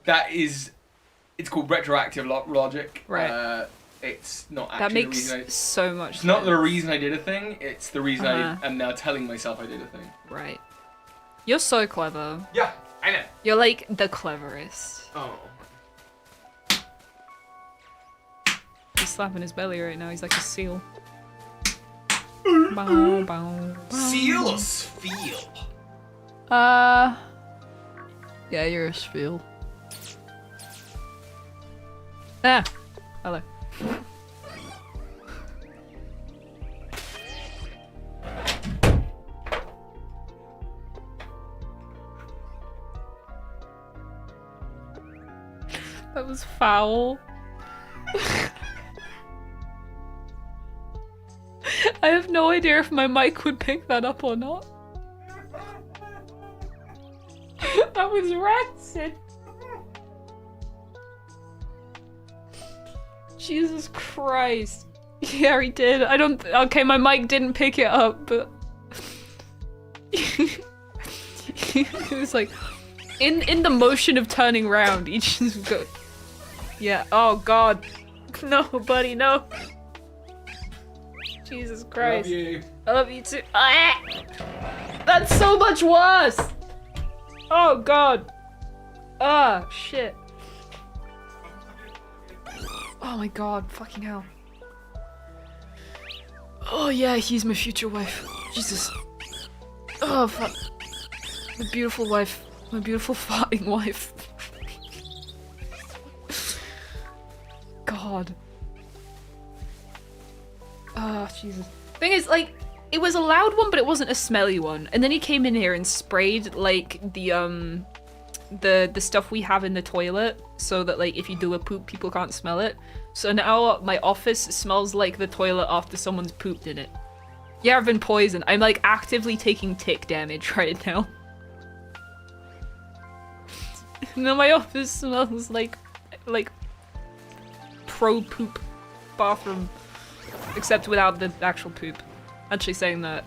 It's called retroactive logic. Right. It's not That actually makes the reason so much it's not the sense. reason I did a thing, it's the reason Uh-huh. I am now telling myself I did a thing. Right. You're so clever. Yeah, I know. You're like the cleverest. Oh. He's slapping his belly right now. He's like a seal. Bow, bow, bow. Seal or sfeel? Yeah, you're a spiel. Ah! Hello. That was foul. I have no idea if my mic would pick that up or not. That was rancid. Jesus Christ. Yeah, he did. I don't. Okay, my mic didn't pick it up, but. It was like. In the motion of turning round, he just go. Yeah, oh god. No, buddy, no. Jesus Christ. Love you. I love you too. Ah! That's so much worse! Oh god. Ah, shit. Oh my god, fucking hell. Oh yeah, he's my future wife. Jesus. Oh fuck. My beautiful wife. My beautiful farting wife. God. Oh, Jesus. Thing is, like, it was a loud one, but it wasn't a smelly one. And then he came in here and sprayed, like, the stuff we have in the toilet, so that, like, if you do a poop, people can't smell it. So now my office smells like the toilet after someone's pooped in it. Yeah, I've been poisoned. I'm, like, actively taking tick damage right now. No, my office smells like pro-poop bathroom. Except without the actual poop. Actually saying that,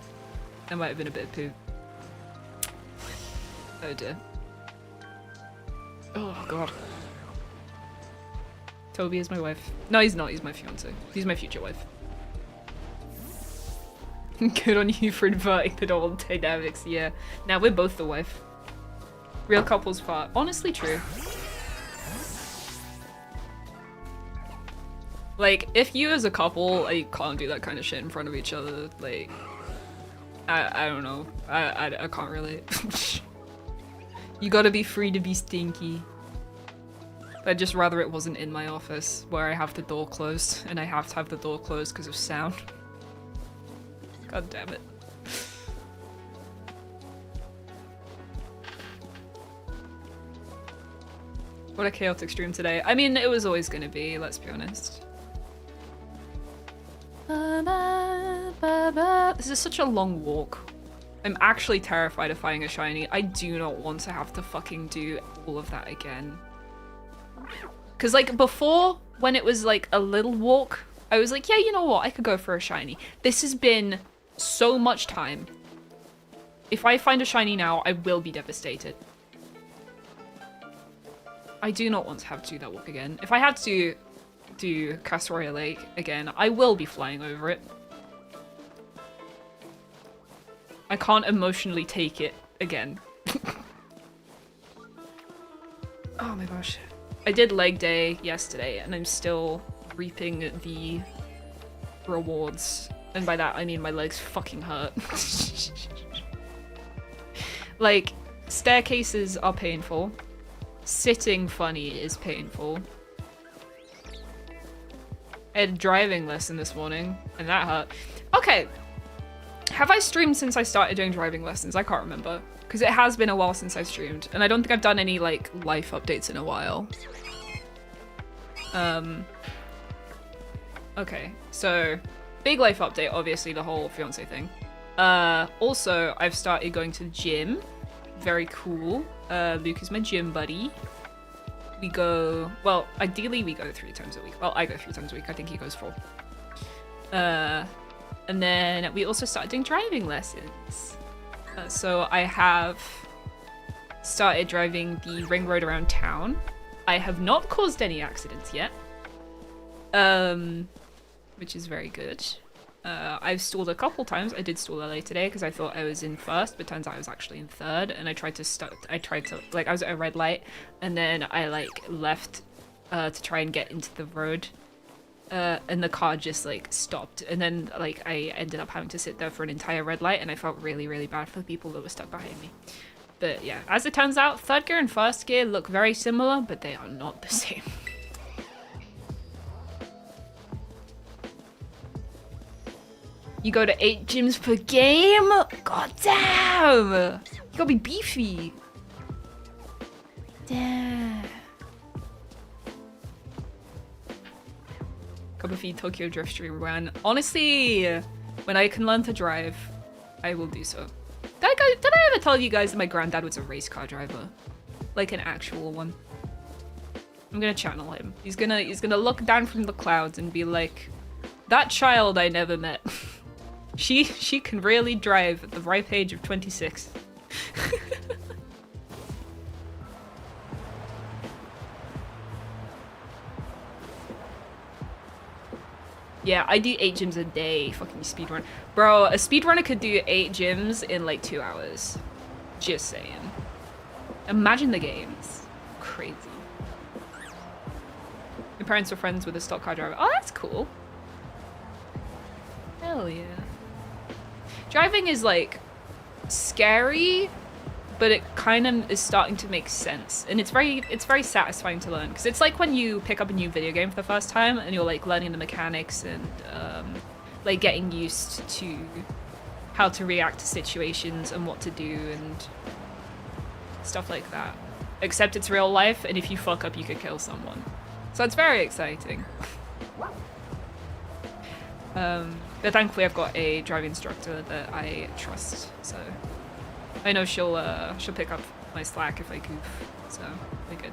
there might have been a bit of poop. Oh dear. Oh god. Toby is my wife. No, he's not. He's my fiance. He's my future wife. Good on you for inverting the normal dynamics, yeah. Now we're both the wife. Real couples fart. Honestly true. Like, if you as a couple, like, can't do that kind of shit in front of each other, like, I don't know. I can't relate. You gotta be free to be stinky. I'd just rather it wasn't in my office, where I have the door closed, and I have to have the door closed because of sound. God damn it. What a chaotic stream today. I mean, it was always gonna be, let's be honest. This is such a long walk. I'm actually terrified of finding a shiny. I do not want to have to fucking do all of that again. Cause like before, when it was like a little walk, I was like, yeah, you know what? I could go for a shiny. This has been so much time. If I find a shiny now, I will be devastated. I do not want to have to do that walk again. If I had to do Castoria Lake again, I will be flying over it. I can't emotionally take it again. Oh my gosh. I did leg day yesterday and I'm still reaping the rewards. And by that I mean my legs fucking hurt. Like, staircases are painful. Sitting funny is painful. I had a driving lesson this morning, and that hurt. Okay, have I streamed since I started doing driving lessons? I can't remember, because it has been a while since I streamed, and I don't think I've done any, like, life updates in a while. Okay, so, big life update, obviously, the whole fiancé thing. Also, I've started going to the gym. Very cool. Luke is my gym buddy. We go, well, ideally we go 3 times a week. Well, I go 3 times a week. I think he goes 4. And then we also started doing driving lessons. So I have started driving the ring road around town. I have not caused any accidents yet. Which is very good. I've stalled a couple times. I did stall LA today because I thought I was in first, but turns out I was actually in third. And I tried to like, I was at a red light, and then I like left to try and get into the road, and the car just like stopped. And then like I ended up having to sit there for an entire red light, and I felt really, really bad for the people that were stuck behind me. But yeah, as it turns out, third gear and first gear look very similar, but they are not the same. You go to 8 gyms per game? God damn! You gotta be beefy. Damn. Cup of feed Tokyo Drift stream run. Honestly, when I can learn to drive, I will do so. Did I ever tell you guys that my granddad was a race car driver? Like an actual one. I'm gonna channel him. He's gonna look down from the clouds and be like, that child I never met. She can really drive at the ripe age of 26. Yeah, I do 8 gyms a day. Fucking speedrun. Bro, a speedrunner could do 8 gyms in like 2 hours. Just saying. Imagine the games. Crazy. My parents were friends with a stock car driver. Oh, that's cool. Hell yeah. Driving is like scary, but it kind of is starting to make sense, and it's very satisfying to learn, because it's like when you pick up a new video game for the first time and you're like learning the mechanics and like getting used to how to react to situations and what to do and stuff like that. Except it's real life, and if you fuck up you could kill someone, so it's very exciting. But thankfully I've got a driving instructor that I trust, so I know she'll pick up my slack if I goof, so we're good.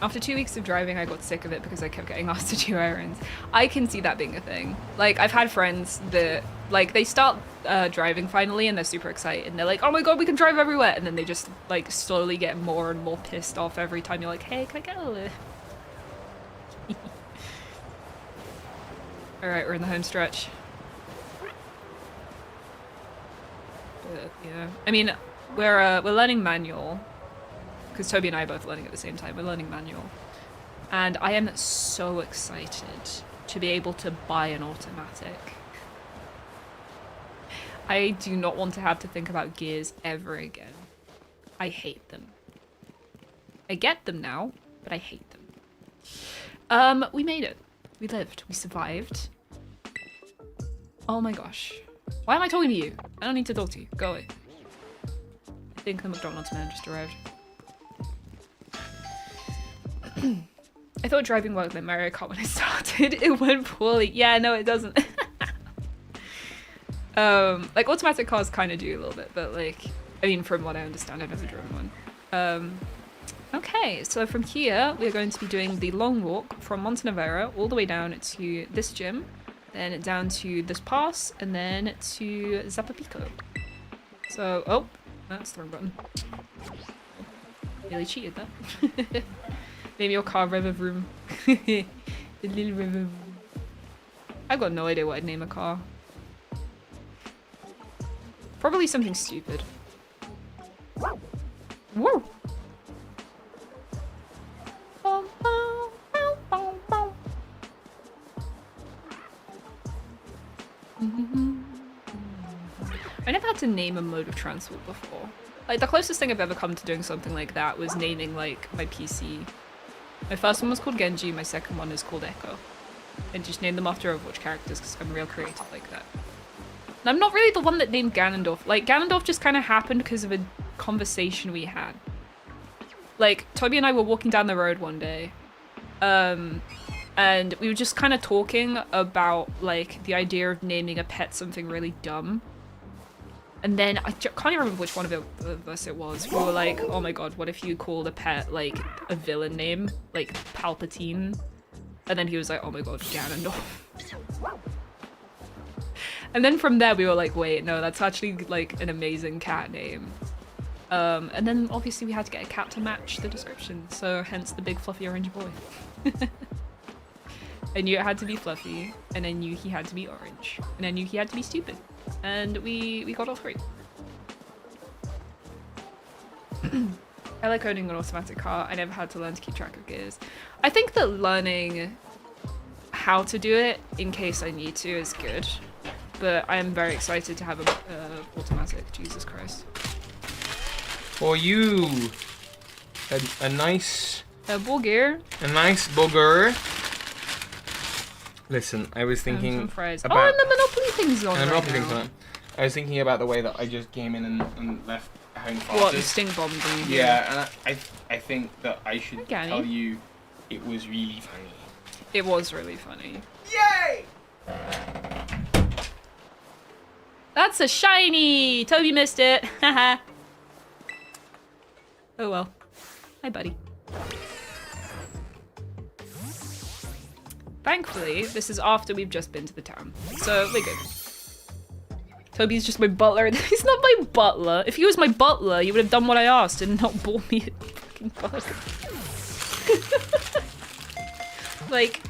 After 2 weeks of driving, I got sick of it because I kept getting asked to do errands. I can see that being a thing. Like, I've had friends that, like, they start driving finally and they're super excited and they're like, oh my god, we can drive everywhere, and then they just, like, slowly get more and more pissed off every time you're like, hey, can I get a lift? Alright, we're in the home stretch. But, yeah. I mean, we're learning manual. Because Toby and I are both learning at the same time. We're learning manual. And I am so excited to be able to buy an automatic. I do not want to have to think about gears ever again. I hate them. I get them now, but I hate them. We made it. We lived. We survived. Oh my gosh. Why am I talking to you? I don't need to talk to you. Go away. I think the McDonald's man just arrived. I thought driving worked like Mario Kart when it started. It went poorly. Yeah, no, it doesn't. Like, automatic cars kind of do a little bit, but like, I mean, from what I understand, I've never driven one. Okay, so from here, we're going to be doing the long walk from Montenevera all the way down to this gym, then down to this pass, and then to Zapapico. So, oh, that's the wrong button. Really cheated that. Name your car River Vroom. The little River Vroom. I've got no idea what I'd name a car. Probably something stupid. Woo! I never had to name a mode of transport before. Like, the closest thing I've ever come to doing something like that was naming, like, my PC. My first one was called Genji, my second one is called Echo. And just name them after Overwatch characters because I'm real creative like that. And I'm not really the one that named Ganondorf. Like, Ganondorf just kind of happened because of a conversation we had. Like, Toby and I were walking down the road one day. And we were just kind of talking about, like, the idea of naming a pet something really dumb. And then, I can't even remember which one of us it was. We were like, oh my god, what if you called a pet, like, a villain name? Like, Palpatine? And then he was like, oh my god, Ganondorf. And then from there we were like, wait, no, that's actually, like, an amazing cat name. And then, obviously, we had to get a cat to match the description. So, hence the big fluffy orange boy. I knew it had to be fluffy, and I knew he had to be orange, and I knew he had to be stupid. And we got all three. I like owning an automatic car. I never had to learn to keep track of gears. I think that learning how to do it in case I need to is good. But I am very excited to have a automatic. Jesus Christ. For you, a nice... A booger. A nice booger. Listen, I was thinking fries. about... Oh, and the Monopoly thing's on and the Monopoly right thing's now. on. I was thinking about the way that I just came in and left having farted. What, the stink bomb thing? Yeah, and I think that I should Okay. tell you it was really funny. It was really funny. Yay! That's a shiny! Toby missed it. Haha. Oh well. Hi, buddy. Thankfully, this is after we've just been to the town, so we're good. Toby's just my butler. He's not my butler. If he was my butler, you would have done what I asked and not bought me a fucking bug. Like,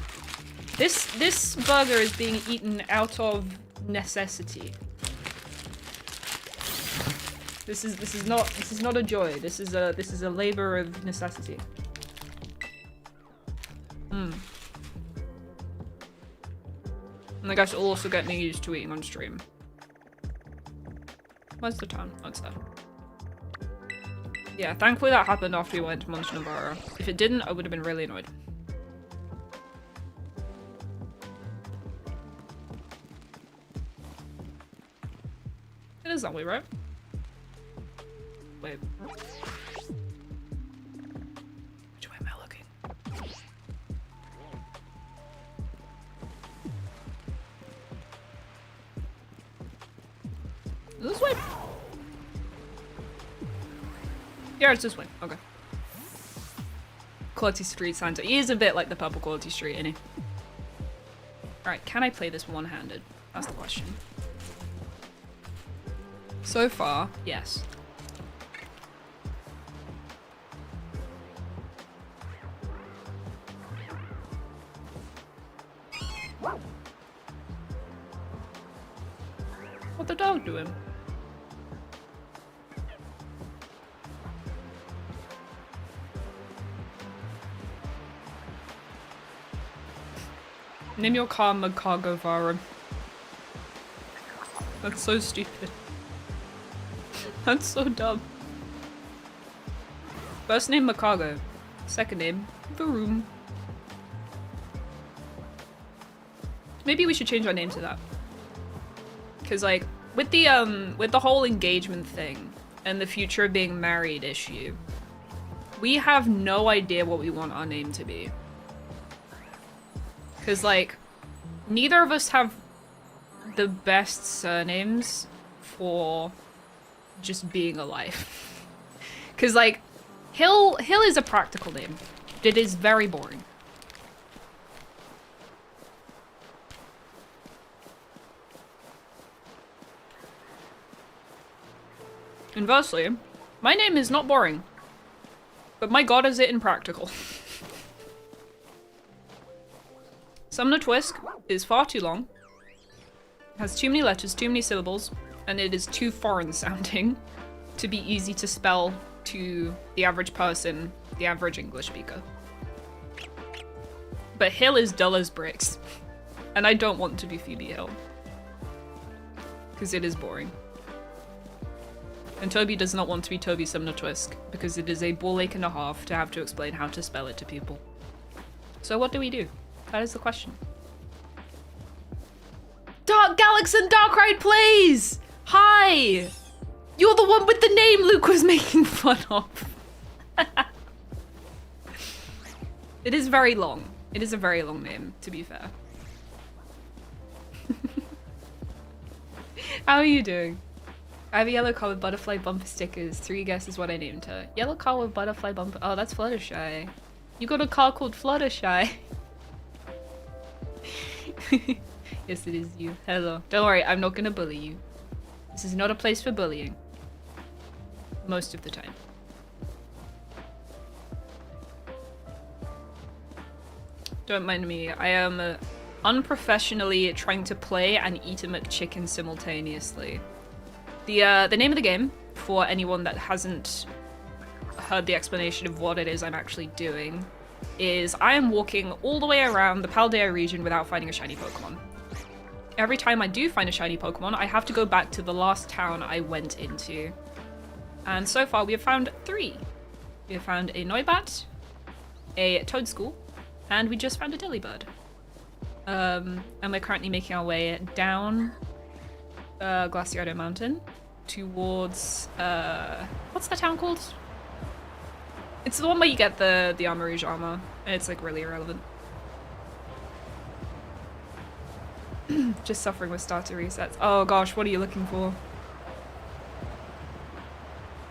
this burger is being eaten out of necessity. This is not a joy. This is a labor of necessity. And I guess it'll also get me used to eating on stream. Where's the town? Oh, it's there. Yeah, thankfully that happened after we went to Monte Navarro. If it didn't, I would have been really annoyed. It is that way, right? Wait. Which way am I looking? This way? Yeah, it's this way. Okay. Quality Street Santa. He is a bit like the Purple Quality Street, isn't he? Alright, can I play this one-handed? That's the question. So far, yes. What the dog doing? Name your car Macago Vara. That's so stupid. That's so dumb. First name Macago. Second name Varoom. Maybe we should change our name to that. Cause like with the whole engagement thing and the future of being married issue, we have no idea what we want our name to be. Cause like neither of us have the best surnames for just being alive. Cause like Hill is a practical name. It is very boring. Inversely, my name is not boring, but my god is it impractical. Sumner Twisk is far too long, has too many letters, too many syllables, and it is too foreign sounding to be easy to spell to the average person, the average English speaker. But Hill is dull as bricks, and I don't want to be Phoebe Hill, because it is boring. And Toby does not want to be Toby Sumner Twisk, because it is a ball ache and a half to have to explain how to spell it to people. So what do we do? That is the question. Dark Galaxy Darkride Plays! Hi! You're the one with the name Luke was making fun of. It is very long. It is a very long name, to be fair. How are you doing? I have a yellow car with butterfly bumper stickers. 3 guesses what I named her. Yellow car with butterfly bumper. Oh, that's Fluttershy. You got a car called Fluttershy. Yes, it is you. Hello. Don't worry, I'm not gonna bully you. This is not a place for bullying. Most of the time. Don't mind me. I am unprofessionally trying to play and eat a McChicken simultaneously. The name of the game, for anyone that hasn't heard the explanation of what it is I'm actually doing, is I am walking all the way around the Paldea region without finding a shiny Pokemon. Every time I do find a shiny Pokemon, I have to go back to the last town I went into. And so far we have found 3. We have found a Noibat, a Toadstool, and we just found a Delibird. And we're currently making our way down Glaciado Mountain towards, what's that town called? It's the one where you get the Armourouge armor, and it's like really irrelevant. Just suffering with starter resets. Oh gosh, what are you looking for?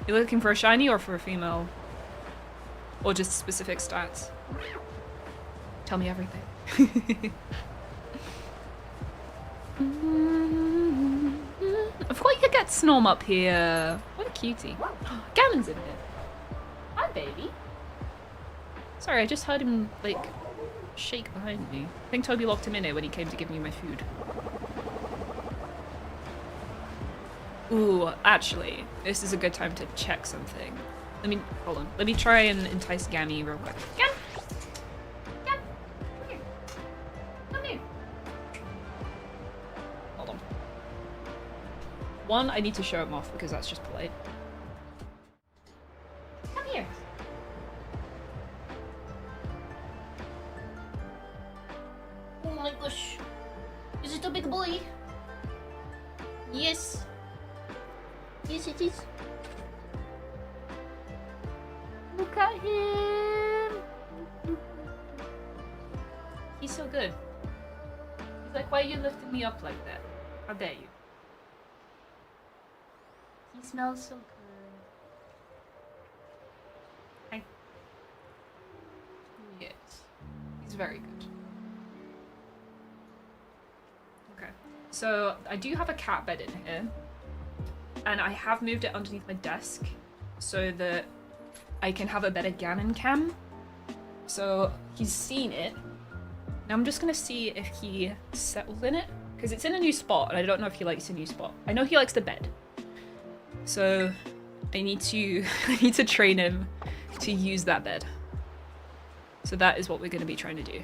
You're looking for a shiny or for a female? Or just specific stats? Tell me everything. I forgot you could get Snorm up here. What a cutie. Gannon's in here. Hi, baby. Sorry, I just heard him, like, shake behind me. I think Toby locked him in here when he came to give me my food. Ooh, actually, this is a good time to check something. Hold on. Let me try and entice Gammy real quick. Gam! Gam! Come here. Come here. Hold on. One, I need to show him off because that's just polite. Come here. Oh my gosh. Is it a big boy? Yes. Yes, it is. Look at him. He's so good. He's like, why are you lifting me up like that? How dare you? He smells so good. Hi. Yes. He's very good. Okay. So, I do have a cat bed in here. And I have moved it underneath my desk so that I can have a better Ganon cam. So he's seen it. Now I'm just gonna see if he settles in it, because it's in a new spot and I don't know if he likes a new spot. I know he likes the bed. So I need to train him to use that bed. So that is what we're gonna be trying to do.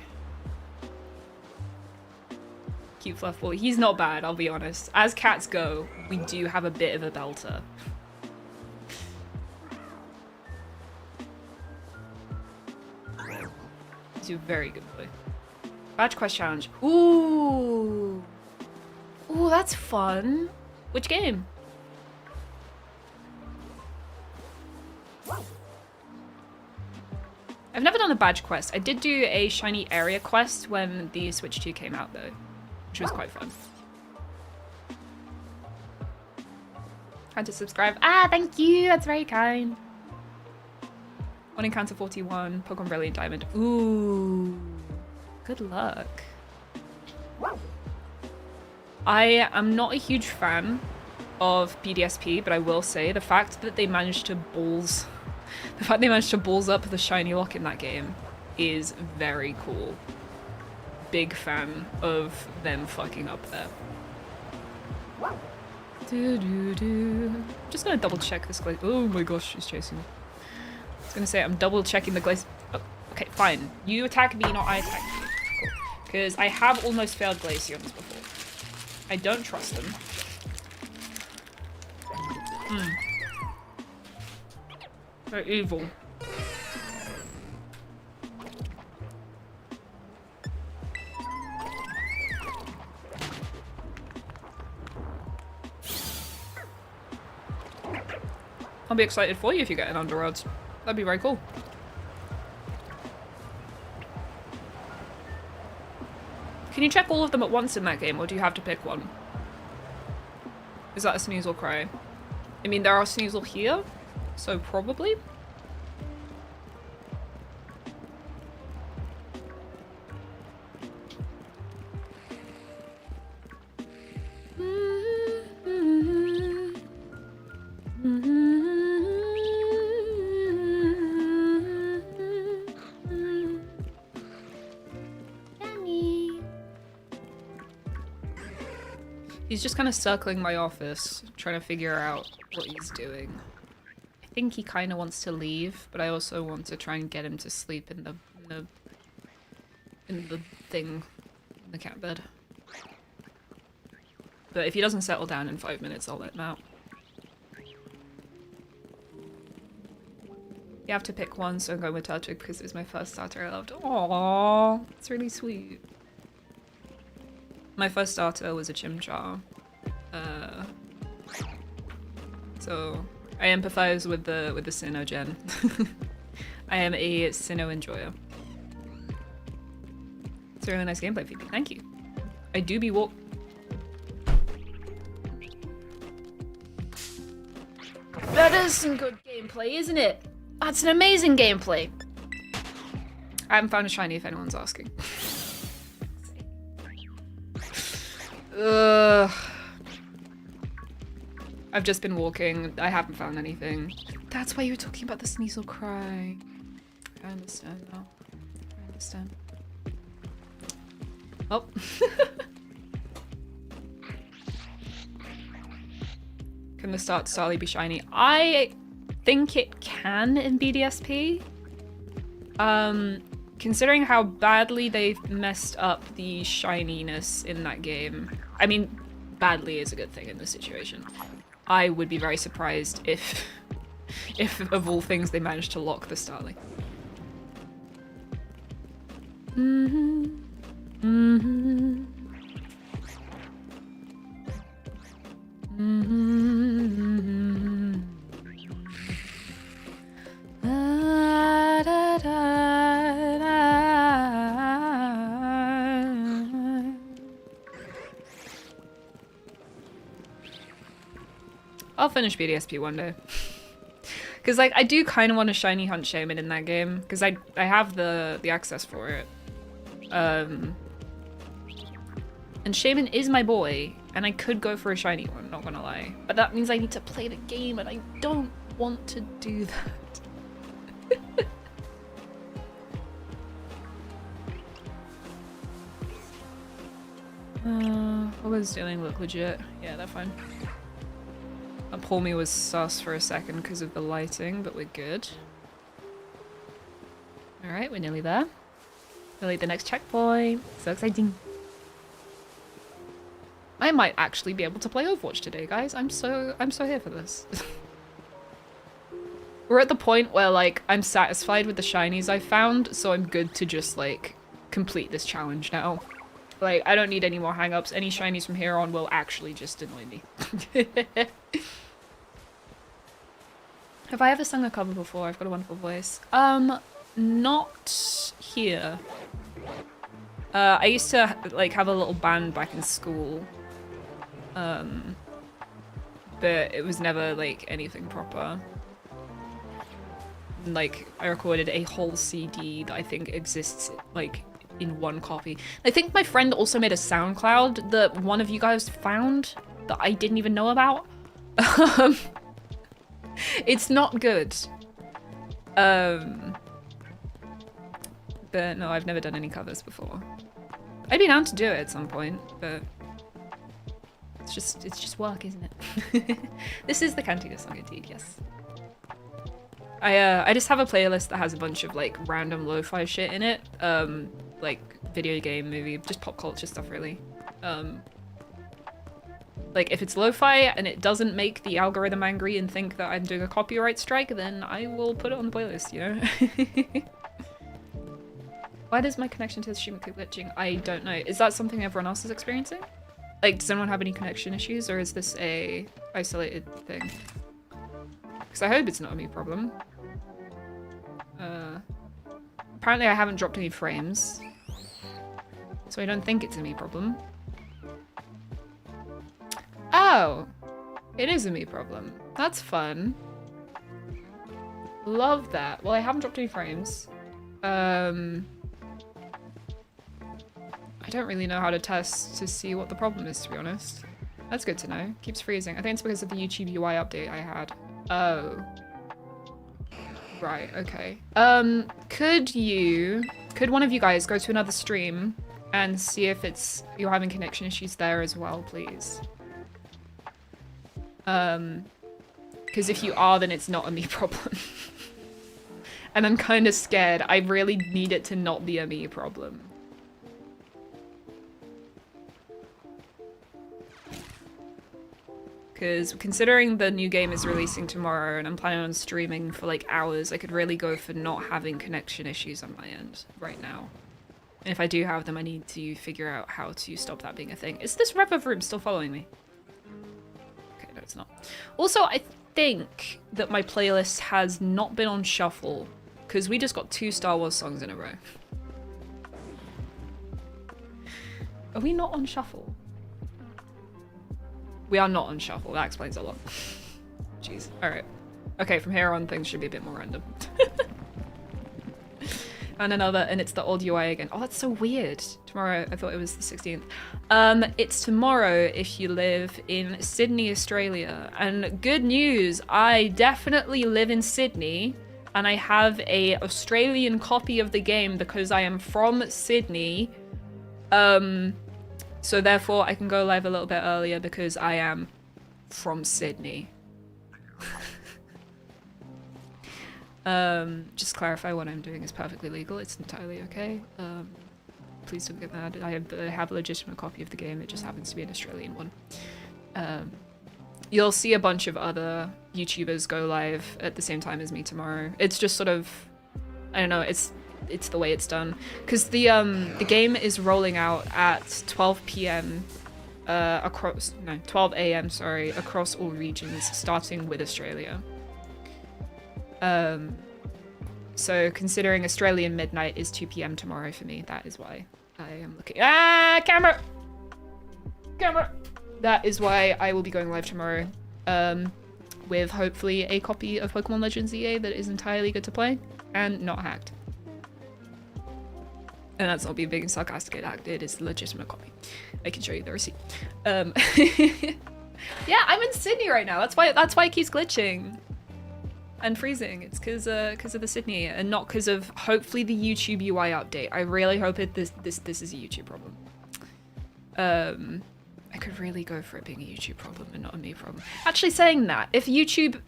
Cute fluff boy. He's not bad, I'll be honest. As cats go, we do have a bit of a belter. He's a very good boy. Badge quest challenge. Ooh. Ooh, that's fun. Which game? I've never done a badge quest. I did do a shiny area quest when the Switch 2 came out though, which was quite fun. Trying to subscribe. Ah, thank you. That's very kind. One encounter 41, Pokemon Brilliant Diamond. Ooh, good luck. I am not a huge fan of BDSP, but I will say the fact that they managed to balls up the shiny lock in that game is very cool. Big fan of them fucking up there. Just gonna double check this glaze. Oh my gosh, she's chasing me. I was gonna say I'm double checking the glaze. Oh, okay, fine. You attack me, not I attack you. Cool. Because I have almost failed Glaceons before. I don't trust them. They're evil. I'll be excited for you if you get an Underworlds. That'd be very cool. Can you check all of them at once in that game, or do you have to pick one? Is that a Sneasel cry? I mean, there are Sneasel here, so probably. He's just kind of circling my office, trying to figure out what he's doing. I think he kind of wants to leave, but I also want to try and get him to sleep in the cat bed. But if he doesn't settle down in 5 minutes, I'll let him out. You have to pick one, so I'm going with Turtwig because it was my first starter I loved. Aww, it's really sweet. My first starter was a Chimchar. So I empathize with the Sinnoh gen. I am a Sinnoh enjoyer. It's a really nice gameplay feedback. Thank you. I do be walk. That is some good gameplay, isn't it? That's an amazing gameplay. I haven't found a shiny if anyone's asking. Ugh. I've just been walking. I haven't found anything. That's why you were talking about the Sneasel cry. I understand now. I understand. Oh. Can the start Starly be shiny? I think it can in BDSP. Considering how badly they've messed up the shininess in that game. I mean, badly is a good thing in this situation. I would be very surprised if of all things they managed to lock the Starly. I'll finish BDSP one day. Because, like, I do kind of want to shiny hunt Shaman in that game. Because I have the access for it. And Shaman is my boy. And I could go for a shiny one, not gonna lie. But that means I need to play the game, and I don't want to do that. What was doing look legit? Yeah, they're fine. That pull me was sus for a second because of the lighting, but we're good. Alright, we're nearly there. Nearly at the next checkpoint. So exciting. I might actually be able to play Overwatch today, guys. I'm so here for this. We're at the point where, like, I'm satisfied with the shinies I found, so I'm good to just, like, complete this challenge now. Like, I don't need any more hang-ups. Any shinies from here on will actually just annoy me. Have I ever sung a cover before? I've got a wonderful voice. Not here. I used to, like, have a little band back in school. But it was never, like, anything proper. Like, I recorded a whole CD that I think exists, like, in one copy. I think my friend also made a SoundCloud that one of you guys found that I didn't even know about. It's not good. But no, I've never done any covers before. I'd be down to do it at some point, but it's just work, isn't it? This is the Cantina song indeed, yes. I just have a playlist that has a bunch of like random lo-fi shit in it. Like video game, movie, just pop culture stuff really. Like if it's lo-fi and it doesn't make the algorithm angry and think that I'm doing a copyright strike, then I will put it on the playlist, you know? Why does my connection to the stream keep glitching? I don't know. Is that something everyone else is experiencing? Like, does anyone have any connection issues, or is this a isolated thing? Because I hope it's not a me problem. Apparently I haven't dropped any frames, so I don't think it's a me problem. Oh, it is a me problem. That's fun. Love that. Well, I haven't dropped any frames. I don't really know how to test to see what the problem is, to be honest. That's good to know. Keeps freezing. I think it's because of the YouTube UI update I had. Oh. Right, okay. Could one of you guys go to another stream and see if you're having connection issues there as well, please? Because if you are, then it's not a me problem. And I'm kind of scared. I really need it to not be a me problem. Because considering the new game is releasing tomorrow and I'm planning on streaming for like hours, I could really go for not having connection issues on my end right now. And if I do have them, I need to figure out how to stop that being a thing. Is this Rev of Room still following me? Okay, no it's not. Also, I think that my playlist has not been on shuffle because we just got 2 Star Wars songs in a row. Are we not on shuffle? We are not on shuffle. That explains a lot. Jeez. All right. Okay, from here on, things should be a bit more random. And it's the old UI again. Oh, that's so weird. Tomorrow, I thought it was the 16th. It's tomorrow if you live in Sydney, Australia. And good news, I definitely live in Sydney, and I have a Australian copy of the game because I am from Sydney. So therefore, I can go live a little bit earlier because I am from Sydney. Just clarify what I'm doing is perfectly legal. It's entirely okay. Please don't get mad. I have a legitimate copy of the game. It just happens to be an Australian one. You'll see a bunch of other YouTubers go live at the same time as me tomorrow. It's just sort of, I don't know. It's the way it's done because the game is rolling out at 12 p.m. 12 a.m. sorry, across all regions, starting with Australia. So considering Australian midnight is 2 p.m. tomorrow for me, that is why I am looking. Camera! That is why I will be going live tomorrow, with hopefully a copy of Pokemon Legends EA that is entirely good to play and not hacked. And that's not being big and sarcastic. It is a legitimate copy. I can show you the receipt. Yeah, I'm in Sydney right now. That's why it keeps glitching and freezing. It's because of the Sydney and not because of hopefully the YouTube UI update. I really hope this is a YouTube problem. I could really go for it being a YouTube problem and not a me problem. Actually, saying that, if YouTube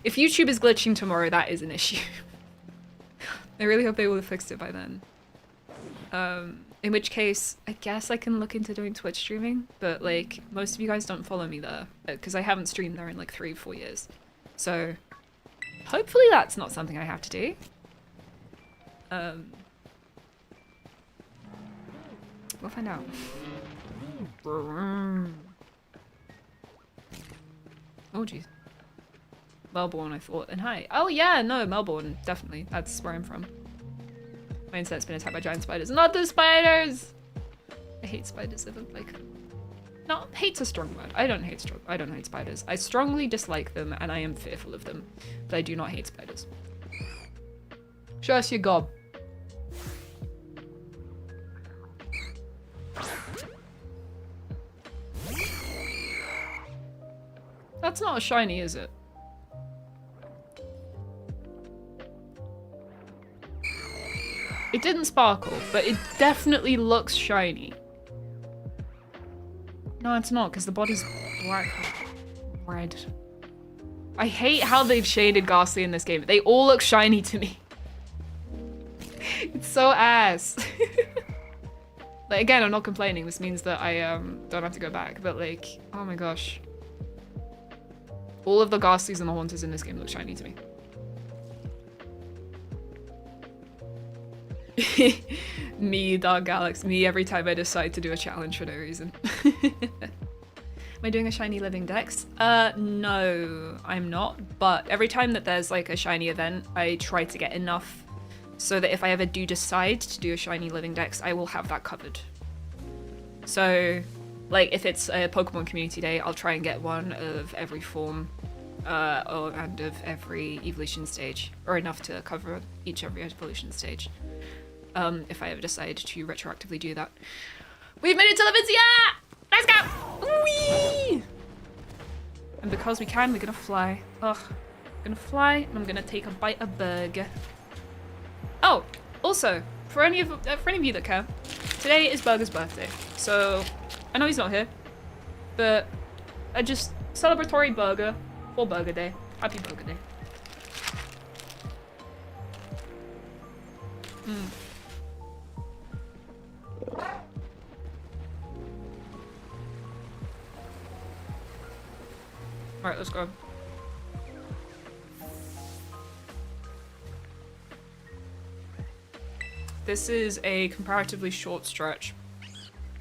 is glitching tomorrow, that is an issue. I really hope they will have fixed it by then. In which case, I guess I can look into doing Twitch streaming, but like most of you guys don't follow me there because I haven't streamed there in like 3-4 years. So hopefully that's not something I have to do. We'll find out. Oh jeez. Melbourne, I thought. And hi. Oh yeah, no, Melbourne, definitely. That's where I'm from. My internet's been attacked by giant spiders. Not the spiders! I hate spiders. No, hate's a strong word. I don't hate spiders. I strongly dislike them and I am fearful of them. But I do not hate spiders. Show us your gob. That's not a shiny, is it? It didn't sparkle, but it definitely looks shiny. No, it's not, because the body's black. Red. I hate how they've shaded Ghastly in this game. They all look shiny to me. It's so ass. Like, again, I'm not complaining. This means that I don't have to go back, but like, oh my gosh. All of the Ghastlies and the Haunters in this game look shiny to me. Me, Dark Galax, me every time I decide to do a challenge for no reason. Am I doing a shiny living dex? No, I'm not. But every time that there's like a shiny event, I try to get enough so that if I ever do decide to do a shiny living dex, I will have that covered. So, like if it's a Pokemon Community Day, I'll try and get one of every form, and of every evolution stage, or enough to cover every evolution stage. If I ever decide to retroactively do that. We've made it to Levincia! Let's go! Whee! And because we can, we're gonna fly. Ugh. I'm gonna fly, and I'm gonna take a bite of burger. Oh, also, for any of you that care, today is Burger's birthday. So, I know he's not here, but I just celebratory burger for Burger Day. Happy Burger Day. Alright, let's go. This is a comparatively short stretch.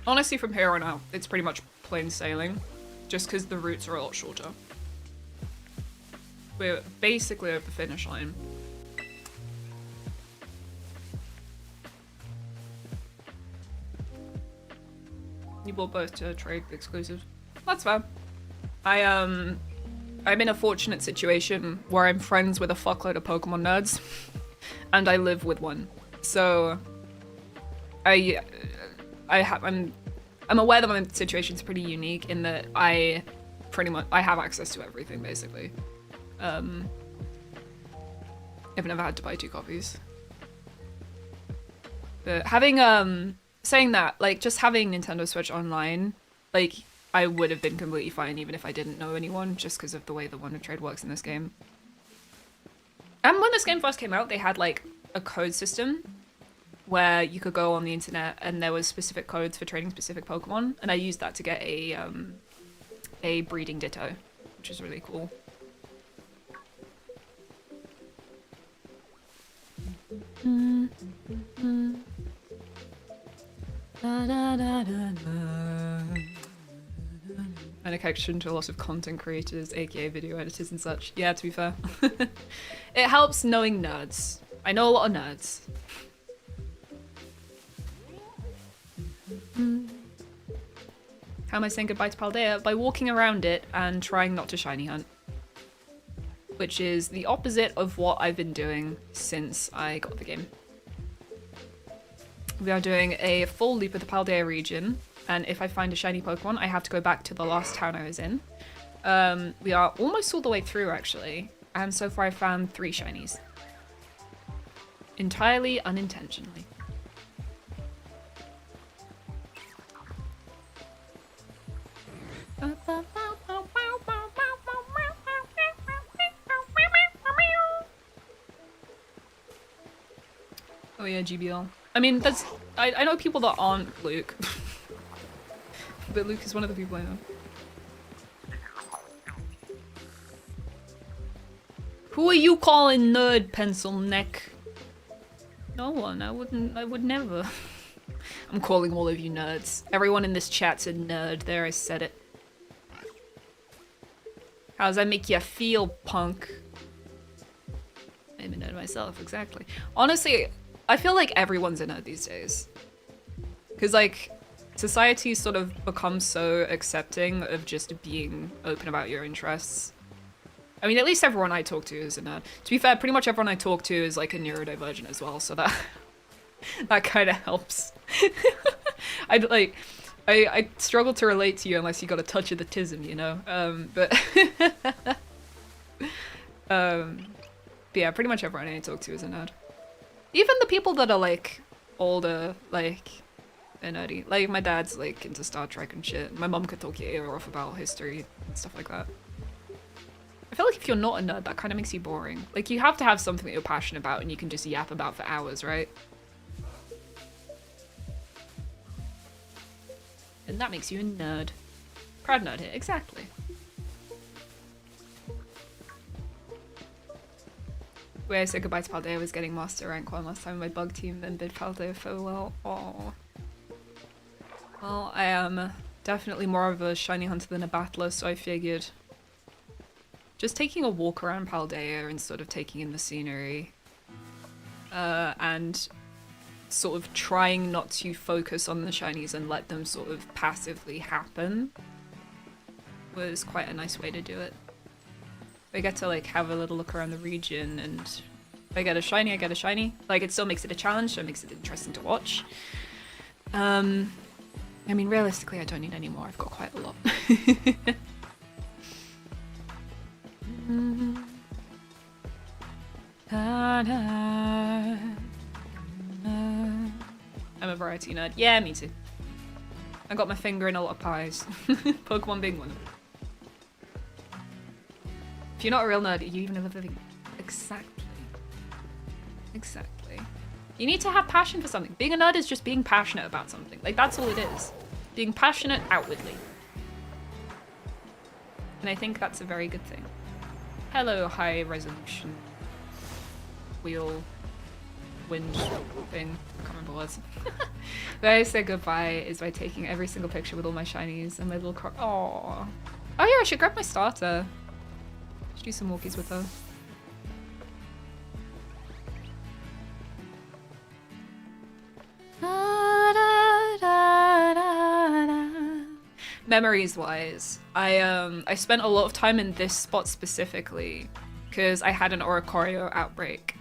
Honestly, from here on out, it's pretty much plain sailing, just because the routes are a lot shorter. We're basically at the finish line. You bought both to trade exclusives. That's fair. I'm in a fortunate situation where I'm friends with a fuckload of Pokemon nerds, and I live with one. So, I'm aware that my situation's pretty unique in that I have access to everything basically. I've never had to buy 2 copies. But having saying that, like just having Nintendo Switch Online, like I would have been completely fine even if I didn't know anyone, just because of the way the Wonder Trade works in this game. And when this game first came out, they had like a code system where you could go on the internet and there was specific codes for trading specific Pokemon, and I used that to get a breeding Ditto, which is really cool. And a connection to a lot of content creators, aka video editors and such. Yeah, to be fair. It helps knowing nerds. I know a lot of nerds. How am I saying goodbye to Paldea? By walking around it and trying not to shiny hunt. Which is the opposite of what I've been doing since I got the game. We are doing a full loop of the Paldea region, and if I find a shiny Pokemon, I have to go back to the last town I was in. We are almost all the way through, actually, and so far I found 3 shinies. Entirely unintentionally. Oh yeah, GBL. I mean, that's... I know people that aren't Luke. But Luke is one of the people I know. Who are you calling nerd, pencil neck? No one. I would never. I'm calling all of you nerds. Everyone in this chat's a nerd. There, I said it. How does that make you feel, punk? I'm a nerd myself, exactly. Honestly, I feel like everyone's a nerd these days. Because, like, society's sort of become so accepting of just being open about your interests. I mean, at least everyone I talk to is a nerd. To be fair, pretty much everyone I talk to is, like, a neurodivergent as well, so that... that kind of helps. I struggle to relate to you unless you got a touch of the tism, you know? But yeah, pretty much everyone I talk to is a nerd. Even the people that are, like, older, like, and nerdy. Like, my dad's, like, into Star Trek and shit. My mum could talk your ear off about history and stuff like that. I feel like if you're not a nerd, that kind of makes you boring. Like, you have to have something that you're passionate about and you can just yap about for hours, right? And that makes you a nerd. Proud nerd here, exactly. Where I said goodbye to Paldea was getting Master Rank 1 last time in my bug team, then bid Paldea farewell. Aww. Well, I am definitely more of a shiny hunter than a battler, so I figured just taking a walk around Paldea and sort of taking in the scenery, and sort of trying not to focus on the shinies and let them sort of passively happen was quite a nice way to do it. I get to like have a little look around the region, and if I get a shiny, I get a shiny. Like, it still makes it a challenge, so it makes it interesting to watch. I mean, realistically, I don't need any more. I've got quite a lot. I'm a variety nerd. Yeah, me too. I got my finger in a lot of pies. Pokemon being one of them. If you're not a real nerd, are you even a living? Exactly. Exactly. You need to have passion for something. Being a nerd is just being passionate about something. Like, that's all it is. Being passionate outwardly. And I think that's a very good thing. Hello, high resolution wheel wind thing. I can't remember what it was. The way I say goodbye is by taking every single picture with all my shinies and my little croc. Aww. Oh yeah, I should grab my starter. Should do some walkies with her. memories wise, I spent a lot of time in this spot specifically because I had an Oricorio outbreak,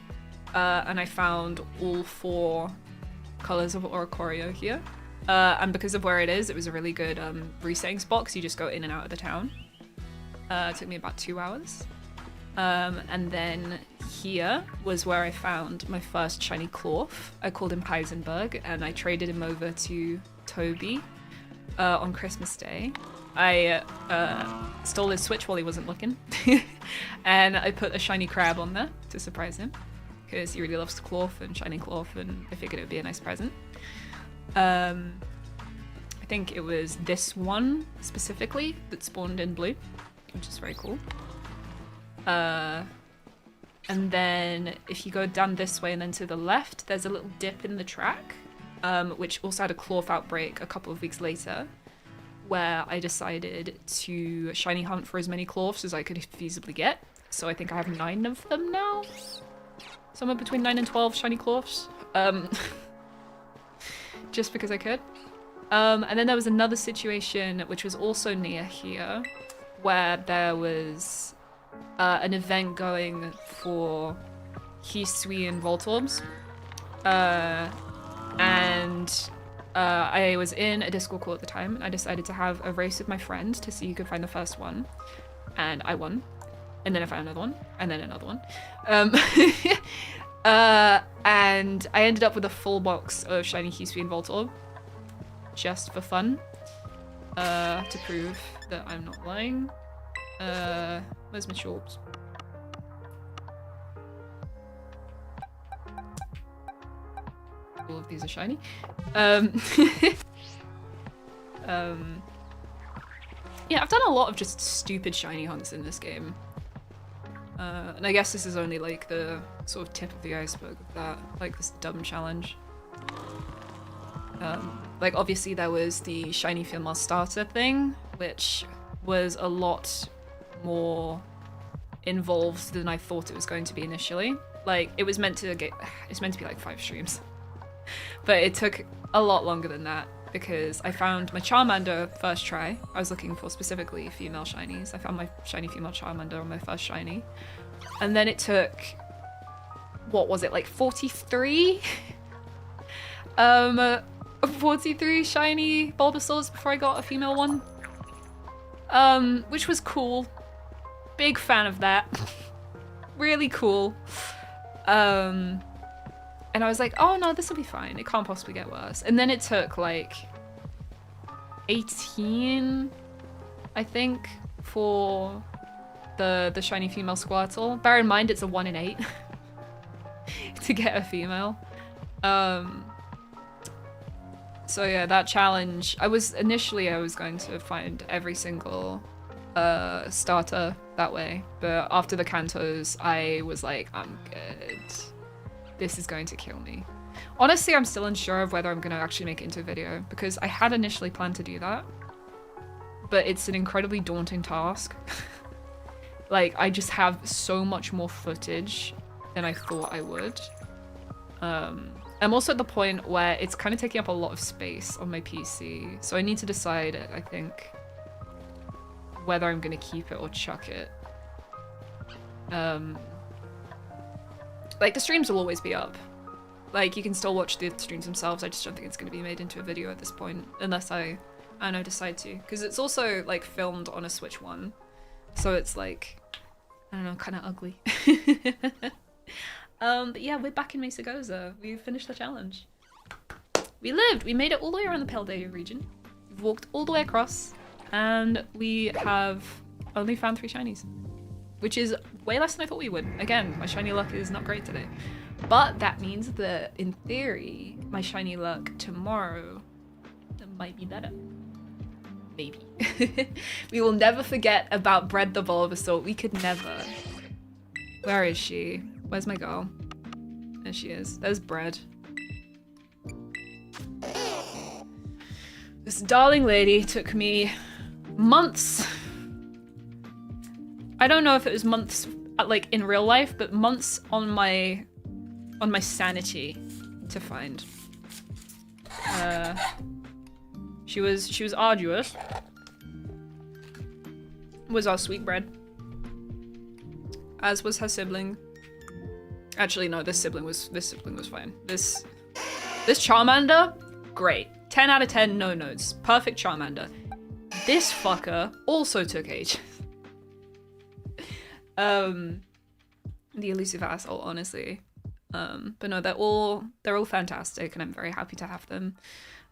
and I found all 4 colors of Oricorio here. And because of where it was a really good resetting spot because you just go in and out of the town. It took me about 2 hours. And then here was where I found my first shiny Clorf. I called him Heisenberg, and I traded him over to Toby on Christmas Day. I stole his Switch while he wasn't looking, and I put a shiny crab on there to surprise him, because he really loves Clorf and shiny Clorf, and I figured it would be a nice present. I think it was this one specifically that spawned in blue, which is very cool. And then if you go down this way and then to the left, there's a little dip in the track, which also had a Clorf outbreak a couple of weeks later, where I decided to shiny hunt for as many Clorfs as I could feasibly get. So I think I have 9 of them now. Somewhere between 9 and 12 shiny Clorfs. Just because I could. And then there was another situation, which was also near here, where there was an event going for ScVi and Voltorbs. And I was in a Discord call at the time, and I decided to have a race with my friend to see who could find the first one. And I won. And then I found another one, and then another one. And I ended up with a full box of shiny ScVi and Voltorb, just for fun, to prove that I'm not lying. Where's my shorts? All of these are shiny. Yeah, I've done a lot of just stupid shiny hunts in this game. And I guess this is only like the sort of tip of the iceberg of that, like this dumb challenge. Like obviously there was the shiny female starter thing, which was a lot more involved than I thought it was going to be initially. Like it was meant to be like 5 streams, but it took a lot longer than that because I found my Charmander first try. I was looking for specifically female shinies. I found my shiny female Charmander on my first shiny, and then it took, what was it, like 43 43 shiny Bulbasaurs before I got a female one, which was cool. Big fan of that. Really cool. And I was like, oh no, this will be fine. It can't possibly get worse. And then it took like 18, I think, for the shiny female Squirtle. Bear in mind, it's a 1 in 8 to get a female. So yeah, that challenge, I was going to find every single starter that way, but after the Kantos, I was like, I'm good. This is going to kill me. Honestly, I'm still unsure of whether I'm going to actually make it into a video, because I had initially planned to do that, but it's an incredibly daunting task. Like, I just have so much more footage than I thought I would. I'm also at the point where it's kind of taking up a lot of space on my PC, so I need to decide, I think, whether I'm going to keep it or chuck it. Like, the streams will always be up. Like, you can still watch the streams themselves. I just don't think it's going to be made into a video at this point, unless I don't know, decide to. Because it's also, like, filmed on a Switch 1. So it's, like, I don't know, kind of ugly. But yeah, we're back in Mesa Goza. We finished the challenge. We lived! We made it all the way around the Paldea region. We've walked all the way across. And we have only found 3 shinies, which is way less than I thought we would. Again, my shiny luck is not great today. But that means that, in theory, my shiny luck tomorrow might be better. Maybe. We will never forget about Bread the Bulbasaur. We could never. Where is she? Where's my girl? There she is. There's Bread. This darling lady took me months. I don't know if it was months, like in real life, but months on my sanity to find. She was arduous, was our sweetbread. As was her sibling. Actually, no, this sibling was fine. This Charmander, great. 10 out of 10, no notes. Perfect Charmander. This fucker also took ages. The elusive asshole, honestly. But no, they're all fantastic, and I'm very happy to have them.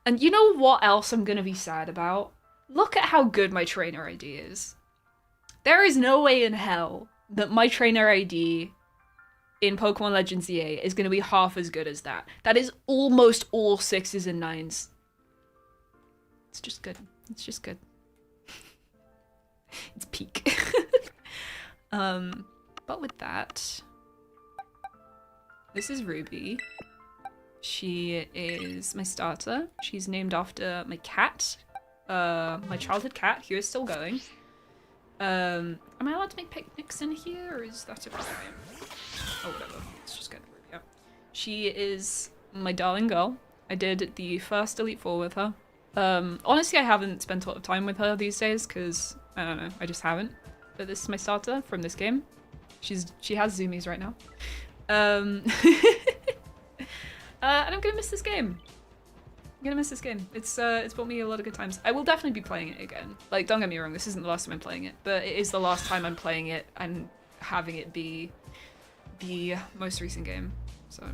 And you know what else I'm gonna be sad about? Look at how good my trainer ID is. There is no way in hell that my trainer ID in Pokemon Legends EA is gonna be half as good as that. That is almost all 6s and 9s. It's just good. It's just good. It's peak. But with that, this is Ruby. She is my starter. She's named after my cat, my childhood cat, who is still going. Am I allowed to make picnics in here, or is that a crime? Oh, whatever. Let's just get Ruby out. She is my darling girl. I did the first Elite Four with her. Honestly, I haven't spent a lot of time with her these days, because, I don't know, I just haven't. But this is my starter from this game. She has zoomies right now. And I'm gonna miss this game. I'm gonna miss this game. It's brought me a lot of good times. I will definitely be playing it again. Like, don't get me wrong, this isn't the last time I'm playing it, but it is the last time I'm playing it and having it be the most recent game. So,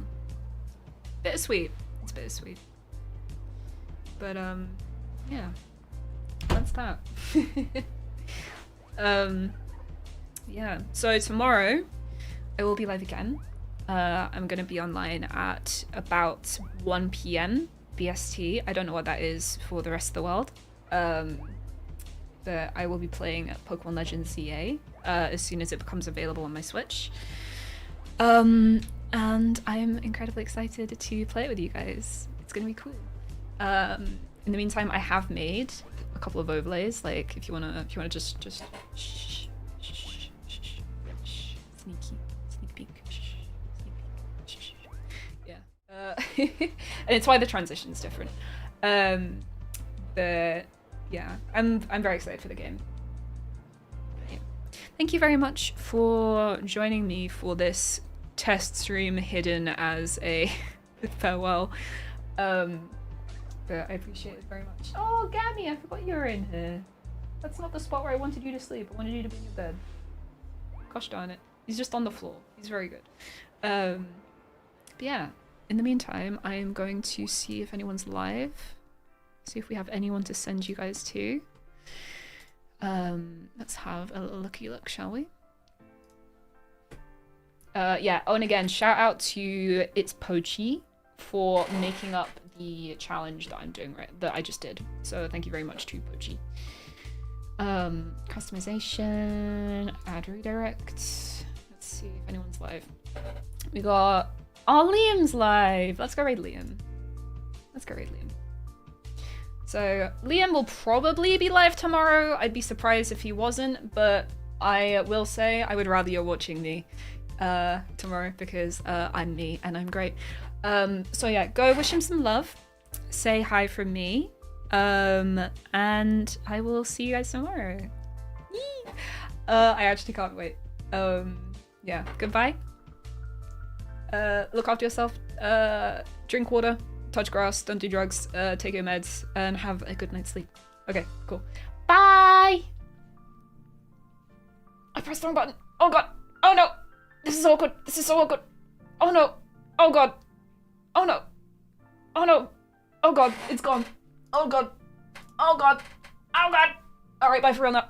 bittersweet. It's bittersweet. But yeah, that's that. Yeah, so tomorrow I will be live again. I'm gonna be online at about 1 p.m. BST. I don't know what that is for the rest of the world. But I will be playing Pokemon Legends EA as soon as it becomes available on my Switch. And I'm incredibly excited to play it with you guys. It's gonna be cool. In the meantime, I have made a couple of overlays. Like, if you wanna just shh, sneak peek. Yeah. And it's why the transition's different. But yeah, I'm very excited for the game. Yeah. Thank you very much for joining me for this test stream hidden as a farewell. But I appreciate it very much. Oh, Gabby, I forgot you were in here. That's not the spot where I wanted you to sleep. I wanted you to be in your bed. Gosh darn it. He's just on the floor. He's very good. But yeah, in the meantime, I am going to see if anyone's live. See if we have anyone to send you guys to. Let's have a little looky look, shall we? Yeah, oh, and again, shout out to It's Pochi for making up the challenge that I'm doing that I just did. So thank you very much to Pochi. Customization, add redirect. Let's see if anyone's live. We got, oh, Liam's live. Let's go raid Liam. So Liam will probably be live tomorrow. I'd be surprised if he wasn't, but I will say I would rather you're watching me tomorrow because I'm me and I'm great. So yeah, go wish him some love. Say hi from me. And I will see you guys tomorrow. Yee! I actually can't wait. Yeah, goodbye. Look after yourself. Drink water. Touch grass. Don't do drugs. Take your meds. And have a good night's sleep. Okay, cool. Bye! I pressed the wrong button. Oh god. Oh no. This is awkward. This is so awkward. Oh no. Oh god. Oh no. Oh no. Oh god. It's gone. Oh god. Oh god. Oh god. Alright, bye for real now.